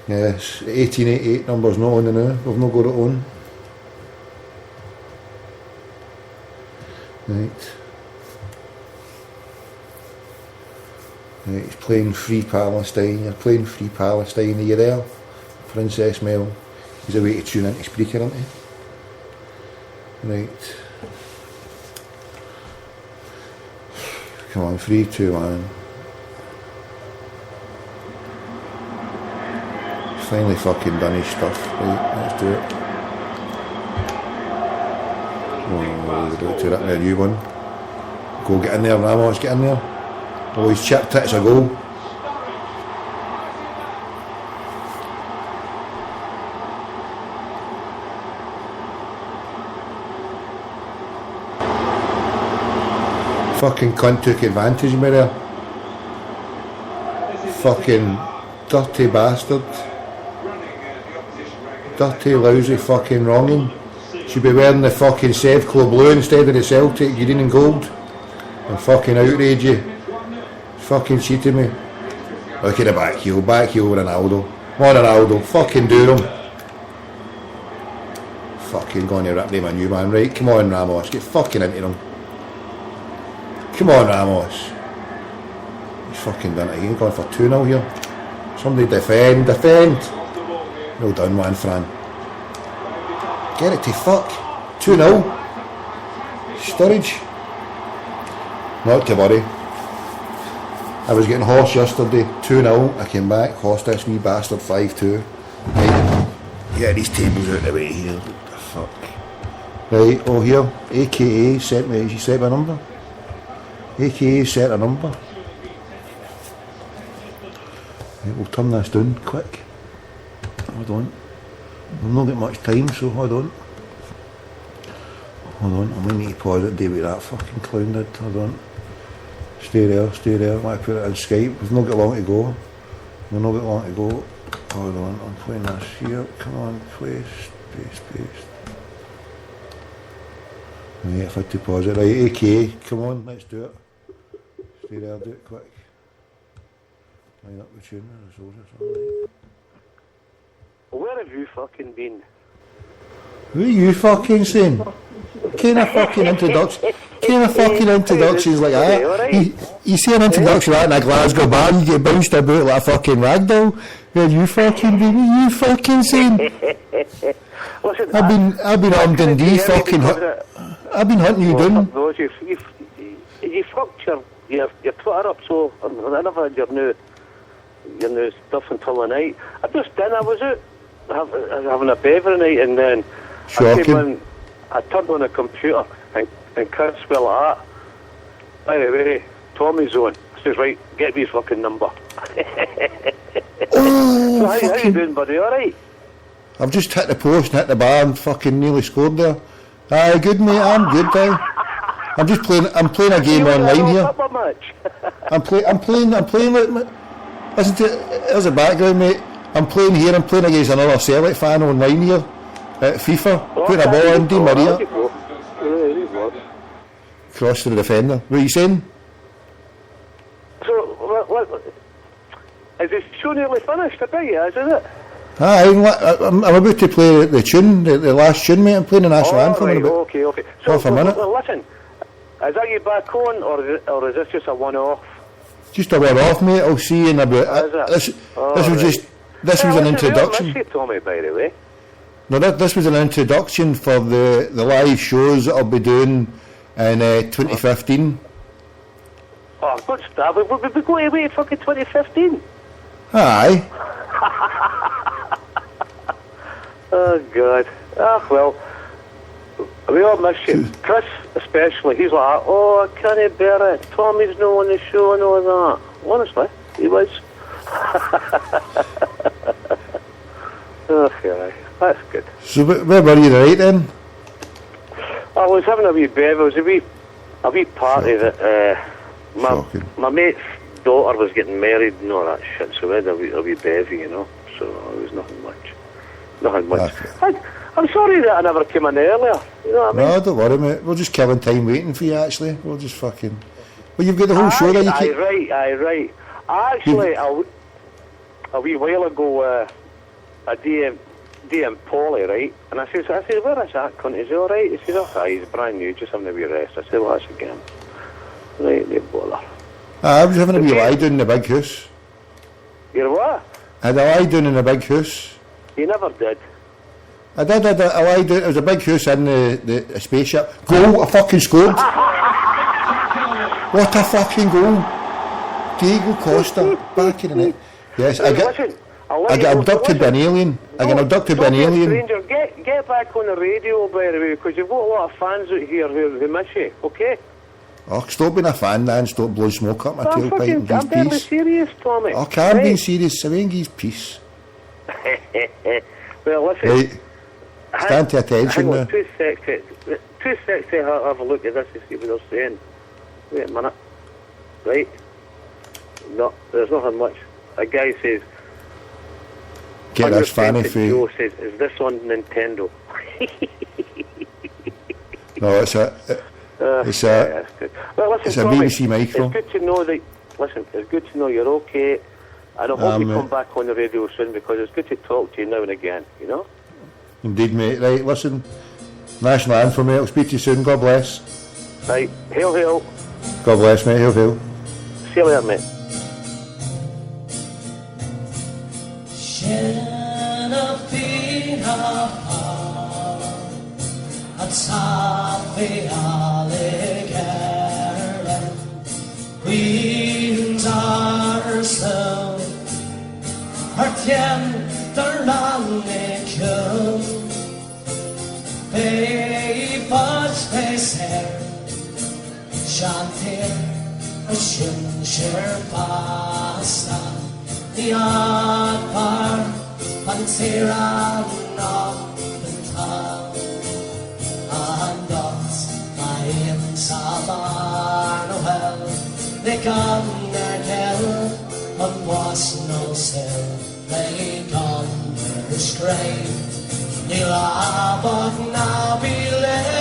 Yes, 1888 number's not on the now. We've not got it on. Right. Right, he's playing Free Palestine. You're playing Free Palestine. Are you there? Princess Mel. He's away to tune into Spreaker, isn't he? Right. Come on, 3, 2, 1. Finally fucking done his stuff. Right, let's do it. Oh, we're about to rip me a new one. Go get in there, Ramos, get in there. Oh, he's chipped it, it's a goal. Fucking cunt took advantage of me there. Fucking dirty bastard. Dirty, lousy fucking wronging. Should be wearing the fucking Sevclo blue instead of the Celtic green and gold. And fucking outrage you. Fucking cheated me. Look at the back heel Ronaldo. What Ronaldo, fucking do him. Fucking going to rip them a new man, right? Come on, Ramos, get fucking into them. Come on, Ramos. He's fucking done it again, going for 2-0 here. Somebody defend. Well done, man, Fran. Get it to fuck. 2-0. Sturridge. Not to worry. I was getting horsed yesterday. 2-0. I came back, horsed this wee bastard 5-2. Right. Get these tables out of the way here. What the fuck? Right, oh here. AKA sent me a number. AKA set a number. Right, we'll turn this down quick. Hold on. We've not got much time, so hold on. I might need to pause it, deal with that fucking clown did. Hold on. Stay there. I might put it in Skype. We've not got long to go. Hold on, I'm playing this here. Come on, play. Space. Right, if I had to pause it. Right, AK, come on, let's do it. Stay there, do it quick. Line up the tune and the soldiers, alright. Where have you fucking been? Who are you fucking saying? Kind of fucking introductions like that. You see an introduction like that in a Glasgow bar, you get bounced about like a fucking ragdoll. Where you fucking been? What are you fucking saying? Listen, I've been on Dundee fucking. I've been hunting you down. You fucked your Twitter up, so I never had your new stuff until the night. I just didn't. I was out having a bever night, and then I came in. I turned on the computer, and Chris went like that. By the way, Tommy's on. I says, right, get me his fucking number. So how you doing, buddy? All right? I've just hit the post and hit the bar and fucking nearly scored there. Aye, good mate, I'm good, pal. I'm playing a game online here. I'm playing listen to there's a background, mate. I'm playing against another Celtic fan online here at FIFA. Putting a ball in, Di Maria. Cross to the defender. What are you saying? So, what is this show nearly finished? I bet you is, isn't it? Aye, I'm about to play the tune, the last tune, mate. I'm playing the national anthem in about half a minute. Well, listen, is that you back on, or is this just a one-off? Just a one-off, mate. I'll see you in about. This was an introduction. I miss you, Tommy, by the way. No, this was an introduction for the live shows that I'll be doing in 2015. Oh, good stuff. We're going away in fucking 2015. Aye. Oh, God. Ah, well, we all miss you. Chris, especially, he's like, oh, I can't bear it. Tommy's not on the show and all that. Honestly, he was. Okay, that's good. So, where were you tonight then? I was having a wee bev. It was a wee party that my mate's daughter was getting married and all that shit, so we had a wee bevy, you know. So it was nothing much. I'm sorry that I never came in earlier. You know what I mean? No, don't worry, mate. We're just killing time waiting for you, actually. We'll just fucking... Well, you've got the whole show there. Right. Actually, a wee while ago, a DM Polly, right? And I said, where is that cunt? Is he alright? He says, okay, he's brand new, just having a wee rest. I said, well, that's again. Right, no bother. I was having a wee lie down in the big house. You're what? I had a lie down in the big house. You never did. I did a lie down. It was a big house in the spaceship. Goal! I fucking scored! What a fucking goal! Diego Costa, back in the net. Yes, I got abducted by an alien. I got abducted by an alien. Stranger, get back on the radio, by the way, because you've got a lot of fans out here who miss you, okay? Oh, stop being a fan, man. Stop blowing smoke up my tailpipe and I'm give deadly peace. serious, Tommy. I can't be serious. I ain't give peace. Well, listen. Right. Stand to attention hang on, now. Too sexy to have a look at this to see what they're saying. Wait a minute. Right. No, there's nothing much. A guy says... Get this fanny for you. Joe says, is this on Nintendo? No, it's a well, listen, it's a Tommy, BBC micro. It's good to know that. Listen, it's good to know you're okay, and I hope you come back on the radio soon, because it's good to talk to you now and again. You know. Indeed, mate. Right, listen. National anthem, mate. I'll speak to you soon. God bless. Right, hail, hail. God bless, mate. Hail, hail. See you later, mate. Queens are slow, her tender lange Papers her Chanter a shinshir pasta the odd bar Pansera knock the town and dogs my in Sabar Noel they come their hell and was no cell they gone their straight the love of now be left